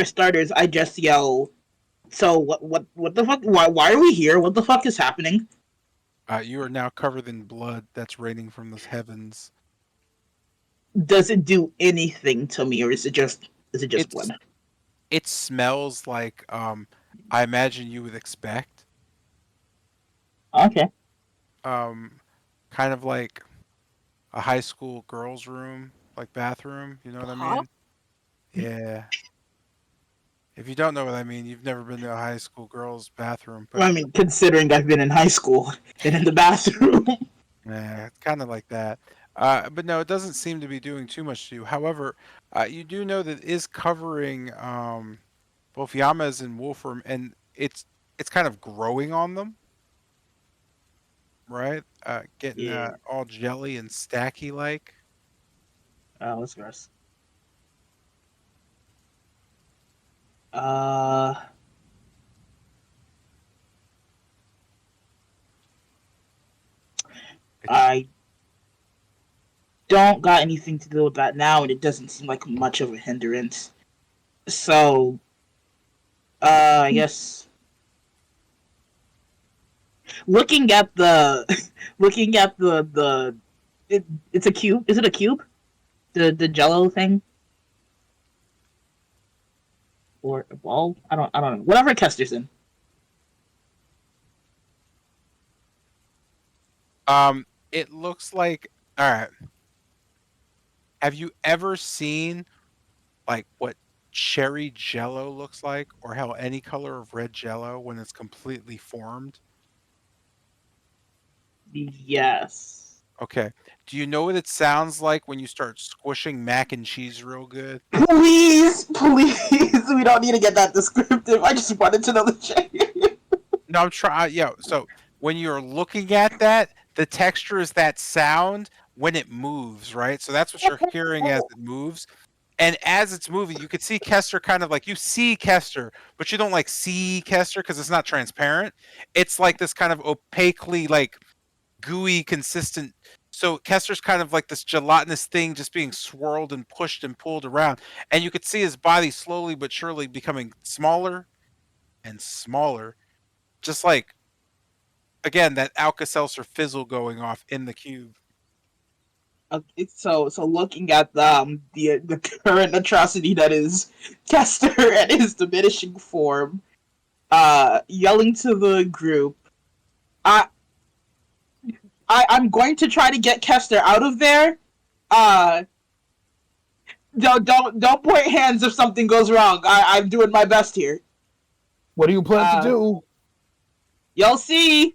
starters, I just yell. So what the fuck? Why are we here? What the fuck is happening? You are now covered in blood that's raining from the heavens. Does it do anything to me, or is it just blood? It smells like I imagine you would expect. Okay. Kind of like a high school girls' room, like bathroom. You know what I mean? Yeah. If you don't know what I mean, you've never been to a high school girls' bathroom. But Well, I mean, considering I've been in high school and in the bathroom. yeah, it's kind of like that. But no, it doesn't seem to be doing too much to you. However, you do know that it is covering both Yamas and Wolfram, and it's kind of growing on them. right? Getting Yeah. all jelly and stacky like. Oh, that's gross. Uh, I don't got anything to do with that now, and it doesn't seem like much of a hindrance. So, I guess looking at the, looking at it's a cube. Is it a cube? The Jello thing or a ball? I don't know. Whatever Kester's in. It looks like. All right. Have you ever seen like what cherry jello looks like, or how any color of red jello when it's completely formed? Yes. Okay. Do you know what it sounds like when you start squishing mac and cheese real good? Please, we don't need to get that descriptive. I just wanted to know the shape. No, I'm trying. Yeah. So when you're looking at that, the texture is that sound when it moves, right? So that's what you're hearing as it moves. And as it's moving, you could see Kester kind of like you see Kester, but you don't like see Kester because it's not transparent. It's like this kind of opaquely, like gooey, consistent. So Kester's kind of like this gelatinous thing just being swirled and pushed and pulled around. And you could see his body slowly but surely becoming smaller and smaller. Just like, again, that Alka-Seltzer fizzle going off in the cube. So looking at the current atrocity that is Kester and his diminishing form, yelling to the group, I'm going to try to get Kester out of there. Don't point hands if something goes wrong. I'm doing my best here. What do you plan to do? You'll see.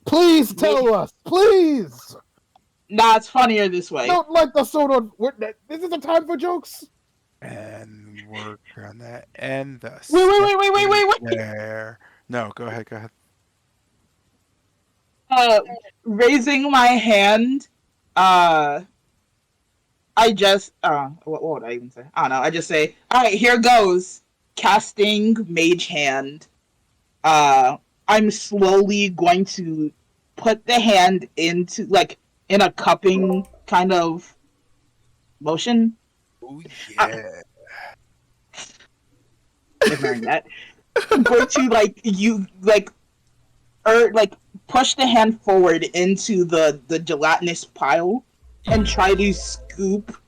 Please tell us, please. Nah, it's funnier this way. Don't like the sort of. This is a time for jokes. And we're gonna end the Wait. there. No, go ahead. Raising my hand, I just, what would I even say? I don't know. I just say, alright, here goes. Casting Mage Hand. I'm slowly going to put the hand into, like, in a cupping kind of motion. Oh, yeah. Ignoring that. I'm going to, push the hand forward into the gelatinous pile and try to scoop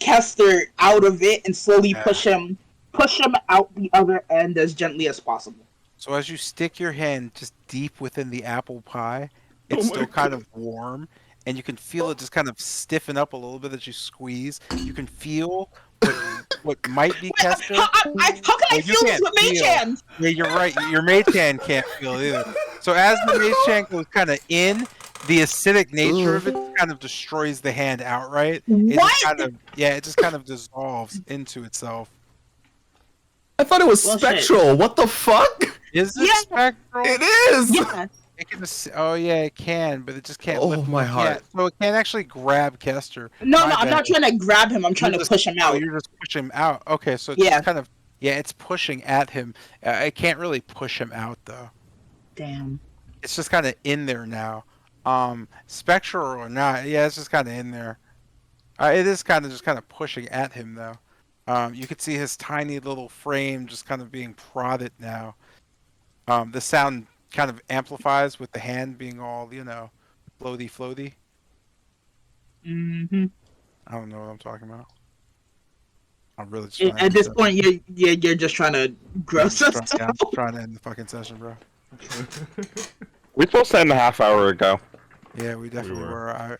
Kester out of it and slowly push him out the other end as gently as possible. So as you stick your hand just deep within the apple pie, it's still kind of warm, and you can feel it just kind of stiffen up a little bit as you squeeze. You can feel what might be Kester. How can I feel this with Mage Hand? Yeah, you're right. Your Mage Hand can't feel it either. So as the Mage Hand goes kind of in, the acidic nature of it kind of destroys the hand outright. It just kind of dissolves into itself. I thought it was spectral. What the fuck? Is it spectral? It is. Yeah. It can just, it can, but it just can't. Oh my heart! So it can't actually grab Kester. No, I'm not trying to grab him. I'm trying to push him out. Oh, you're just pushing him out. Okay, so it's just kind of it's pushing at him. It can't really push him out though. Damn. It's just kind of in there now. Spectral or not, it's just kind of in there. It is kind of just kind of pushing at him though. You could see his tiny little frame just kind of being prodded now. The sound kind of amplifies with the hand being all, floaty. Mm-hmm. I don't know what I'm talking about. I'm really just at this point, you're just trying to gross us out. I'm just trying to end the fucking session, bro. We supposed to end a half hour ago. Yeah, we definitely were. I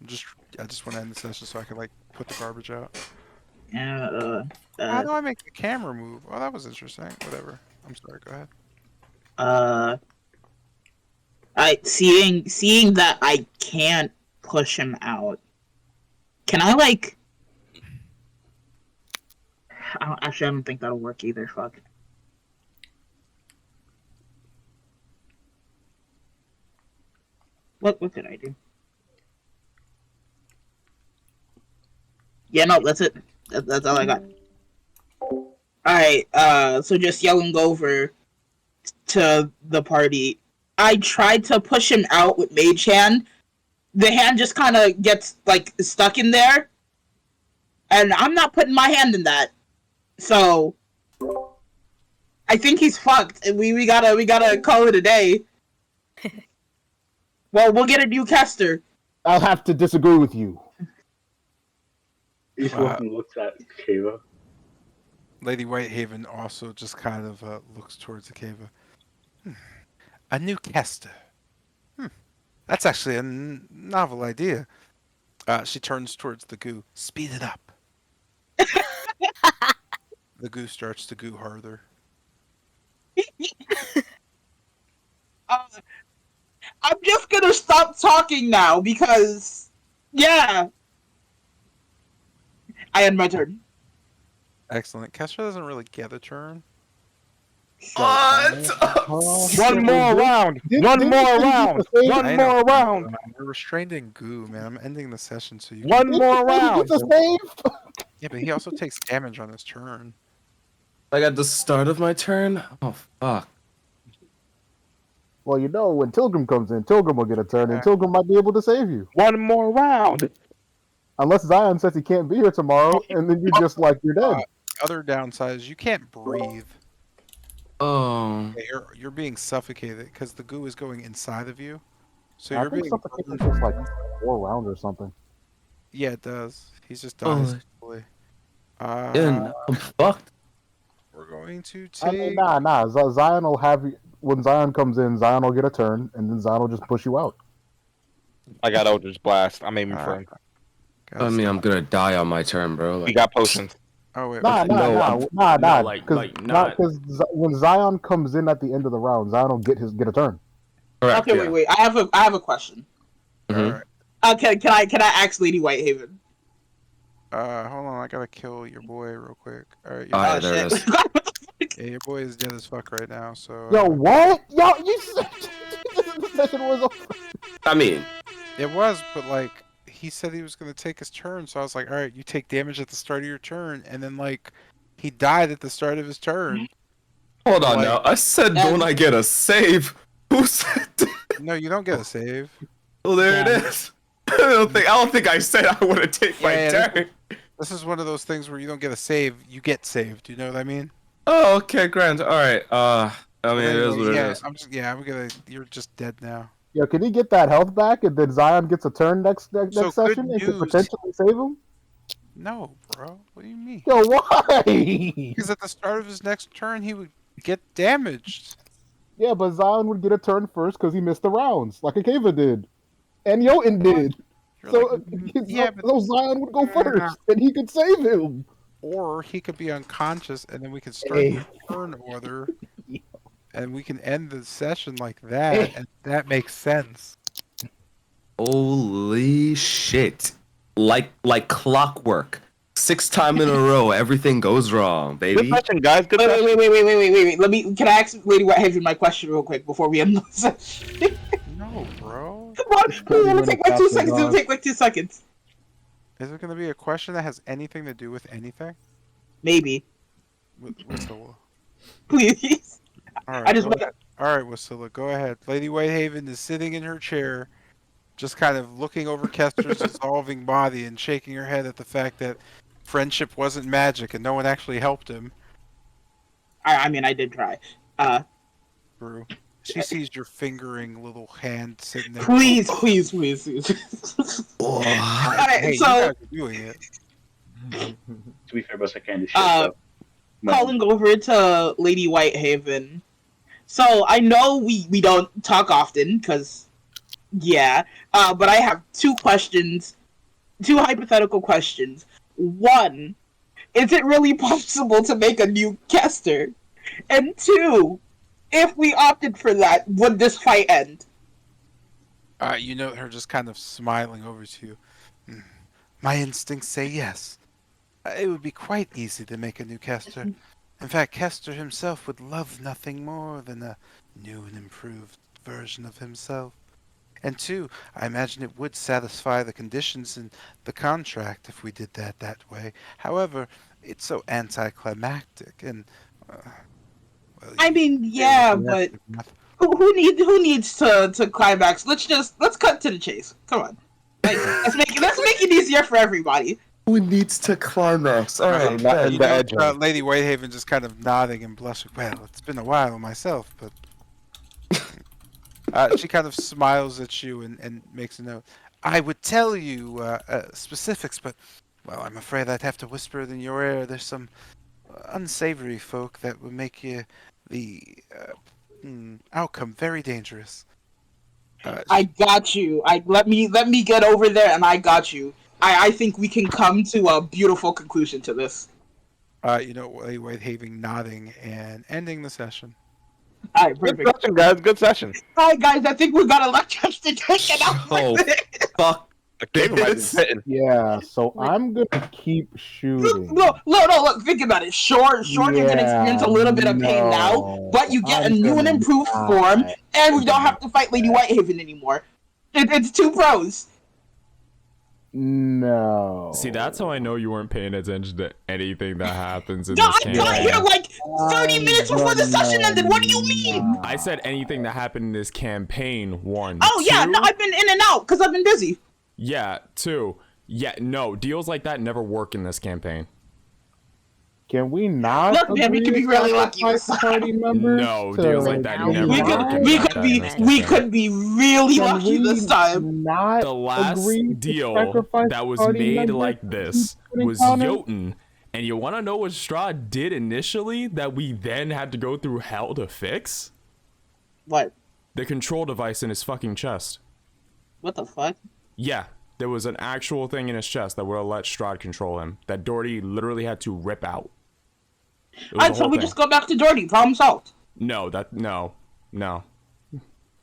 just want to end the session so I could put the garbage out. How do I make the camera move? Oh, that was interesting. Whatever. I'm sorry. Go ahead. Seeing that I can't push him out. Can I I don't think that'll work either. Fuck. What did I do? Yeah, no, that's it. That's all I got. Alright, so just yelling over to the party. I tried to push him out with Mage Hand. The hand just kind of gets, like, stuck in there. And I'm not putting my hand in that. So, I think he's fucked. We gotta call it a day. Well, we'll get a new caster. I'll have to disagree with you. Each one looks at Kayla. Lady Whitehaven also just kind of looks towards the cave. A new caster. That's actually a novel idea. She turns towards the goo. Speed it up. The goo starts to goo harder. I'm just gonna stop talking now because, yeah. I end my turn. Excellent. Kester doesn't really get a turn. What? One more round. One more round. One more round. We're restrained in goo, man. I'm ending the session so you. One more round. Yeah, but he also takes damage on his turn. Like at the start of my turn? Oh fuck. Well, you know, when Tilgrim comes in, Tilgrim will get a turn, and Tilgrim might be able to save you. One more round. Unless Zion says he can't be here tomorrow, and then you're just like, you're dead. Other downside is you can't breathe. Oh. Yeah, you're being suffocated because the goo is going inside of you. So I you're think being. suffocation takes like 4 rounds or something. Yeah, it does. He's just dies. Yeah, I'm fucked. We're going to I take. mean, nah. Zion will have you. When Zion comes in, Zion will get a turn, and then Zion will just push you out. I got Eldritch Blast. I'm aiming for him. I mean, I'm gonna die on my turn, bro. Like, He got potions. Oh wait. Nah. Not. Because when Zion comes in at the end of the round, Zion will get a turn. correct, Okay, yeah. wait. I have a question. Mhm. Okay, can I ask Lady Whitehaven? Hold on. I gotta kill your boy real quick. All right. Oh, yeah, Oh there it shit! is. Yeah, your boy is dead as fuck right now. So. Yo, what? Yo, you said the session was over. I mean, It was, but like he said he was gonna take his turn, so I was like, all right, you take damage at the start of your turn, and then like he died at the start of his turn. hold on Like- now. I said, don't I get a save? Who said that? No, you don't get a save. Well, there it is. I don't think I said I want to take my Yeah, turn. This is one of those things where you don't get a save, you get saved. You know what I mean? Oh, okay, grand. All right. I mean, it is what it is. I'm gonna. You're just dead now. Yo, can he get that health back, and then Zion gets a turn next So session, good and could news. potentially save him? No, bro. What do you mean? Yo, why? Because at the start of his next turn, he would get damaged. Yeah, but Zion would get a turn first because he missed the rounds, like Akeva did, and Jotun did. You're So, like, so Zion would go first, and he could save him. Or he could be unconscious, and then we could start the turn order, and we can end the session like that, and that makes sense. Holy shit! Like clockwork. 6 times in a row, everything goes wrong, Good baby. question, guys. Good question. Wait. Can I ask Lady Whitehaven my question real quick before we end the session? No, bro. Come on, it'll take like 2 seconds. It'll take like 2 seconds. Is it going to be a question that has anything to do with anything? Maybe. Whistler. Please. All right, I just go want ahead. All right, Whistler, go ahead. Lady Whitehaven is sitting in her chair, just kind of looking over Kester's dissolving body and shaking her head at the fact that friendship wasn't magic and no one actually helped him. I mean, I did try. True. She sees your fingering little hand sitting there. Please. Oh. Alright, Hey, so you guys are doing it. To be fair, boss, I can't do shit. So. calling over to Lady Whitehaven. So I know we don't talk often, because yeah. But I have 2 questions, 2 hypothetical questions. 1, is it really possible to make a new caster? And 2, if we opted for that, would this fight end? You know her just kind of smiling over to you. My instincts say yes. It would be quite easy to make a new caster. In fact, Kester himself would love nothing more than a new and improved version of himself. And two, I imagine it would satisfy the conditions in the contract if we did that way. However, it's so anticlimactic, and well, I you mean, clearly yeah, can but math. who needs to climax? Let's cut to the chase. Come on, like let's make it easier for everybody. Who needs to climax? All right, Not in You the know, edging. Lady Whitehaven just kind of nodding and blushing. Well, it's been a while myself, but she kind of smiles at you and makes a note. I would tell you specifics, but, well, I'm afraid I'd have to whisper it in your ear. There's some unsavory folk that would make the outcome very dangerous. I got you. Let me get over there, and I got you. I think we can come to a beautiful conclusion to this. Lady Whitehaven nodding and ending the session. All right, Good perfect. session, guys. Good session. All right, guys, I think we got electricity taken out Oh, with it. fuck The cable might be this. sitting. Yeah, so Like- I'm gonna keep shooting. No, look, think about it. Sure, you're gonna experience a little bit of pain now, but you get a new and improved form, and we don't have to fight Lady Whitehaven anymore. It's two pros. No. See, that's how I know you weren't paying attention to anything that happens in No, this I got campaign. here like 30 minutes before the session ended. What do you mean? I said anything that happened in this campaign, one. Oh yeah, Two, no, I've been in and out because I've been busy. Yeah, two. Yeah, no, deals like that never work in this campaign. Can we not? Look, man, we could be really lucky with sacrifice party members. No, to deals like that never We work could, in we like could that be, in this we campaign. could be really Can lucky we this time. Not The last agree to deal sacrifice that was party made members like this to was encounter? Jotun. And you want to know what Strahd did initially that we then had to go through hell to fix? What? The control device in his fucking chest. What the fuck? Yeah, there was an actual thing in his chest that would have let Strahd control him that Doherty literally had to rip out. Alright, so we just go back to Jordy. Problem solved. No.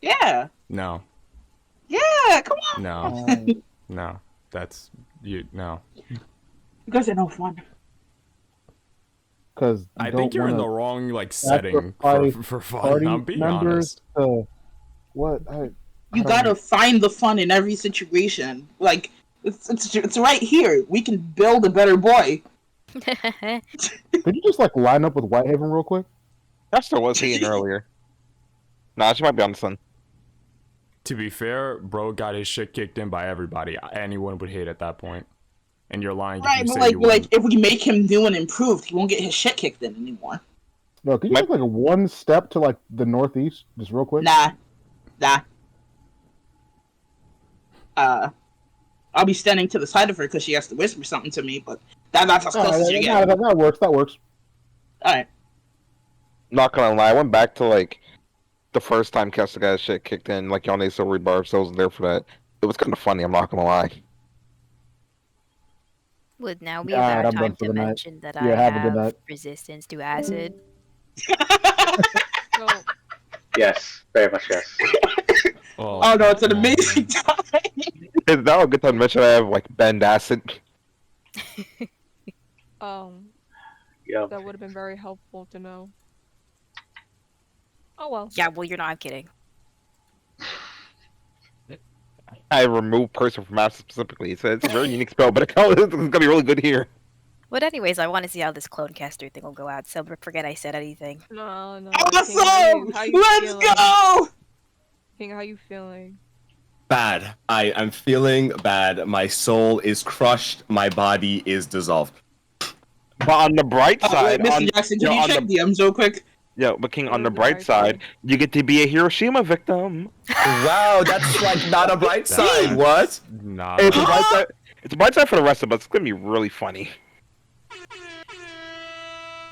Yeah. No. Yeah, come on. No. That's you. No. You guys are no fun. Because I think you're in the wrong setting for fun. party I'm being members honest. What? You gotta find the fun in every situation. Like, it's right here. We can build a better boy. Could you just line up with Whitehaven real quick? Esther was hating earlier. Nah, she might be on the sun. To be fair, bro got his shit kicked in by everybody. Anyone would hate at that point. And you're lying Right, if you but say you wouldn't. if we make him new and improved, he won't get his shit kicked in anymore. No, could you take one step to the northeast, just real quick? Nah. I'll be standing to the side of her because she has to whisper something to me, but that's as close as you get. That works. Alright. Not gonna lie, I went back to the first time Kester got his shit kicked in, y'all need to rebarb, so I wasn't there for that. It was kind of funny, I'm not gonna lie. Would now be a Alright, bad I'm done time for to the night. mention that Yeah, I have a good have night. resistance to acid? Yes, very much yes. Oh no, it's an amazing time. Is that a good time to mention I have bend acid? Yeah. That would have been very helpful to know. Oh well. Yeah, well, you're not. I'm kidding. I removed person from acid specifically, so it's a very unique spell, but it's gonna be really good here. But anyways, I want to see how this clone caster thing will go out, so forget I said anything. No. Awesome! How you Let's feeling? go! King, how you feeling? Bad. I'm feeling bad. My soul is crushed. My body is dissolved. But on the bright side, Mr. Jackson, can you check DMs real quick? Yeah, but King, on the bright side, you get to be a Hiroshima victim. Wow, that's not a bright side. What? Nah. It's a bright side. It's a bright side for the rest of us. It's gonna be really funny.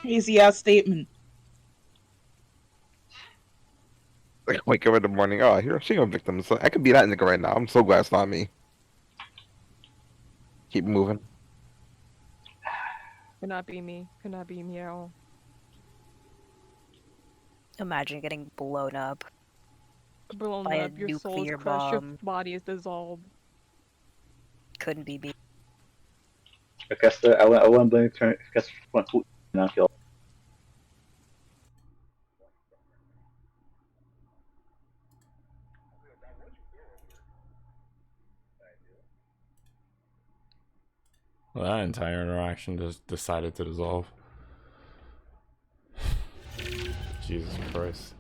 Crazy ass statement. Wake up in the morning. Oh, Hiroshima victim. So I could be that nigga right now. I'm so glad it's not me. Keep moving. Could not be me. Could not be me at all. Imagine getting blown up. Blown by up, a your soul is nuclear crushed, your bomb. body is dissolved. Couldn't be me. I guess I want to blame turn. I guess one now kill. Well, that entire interaction just decided to dissolve. Jesus Christ.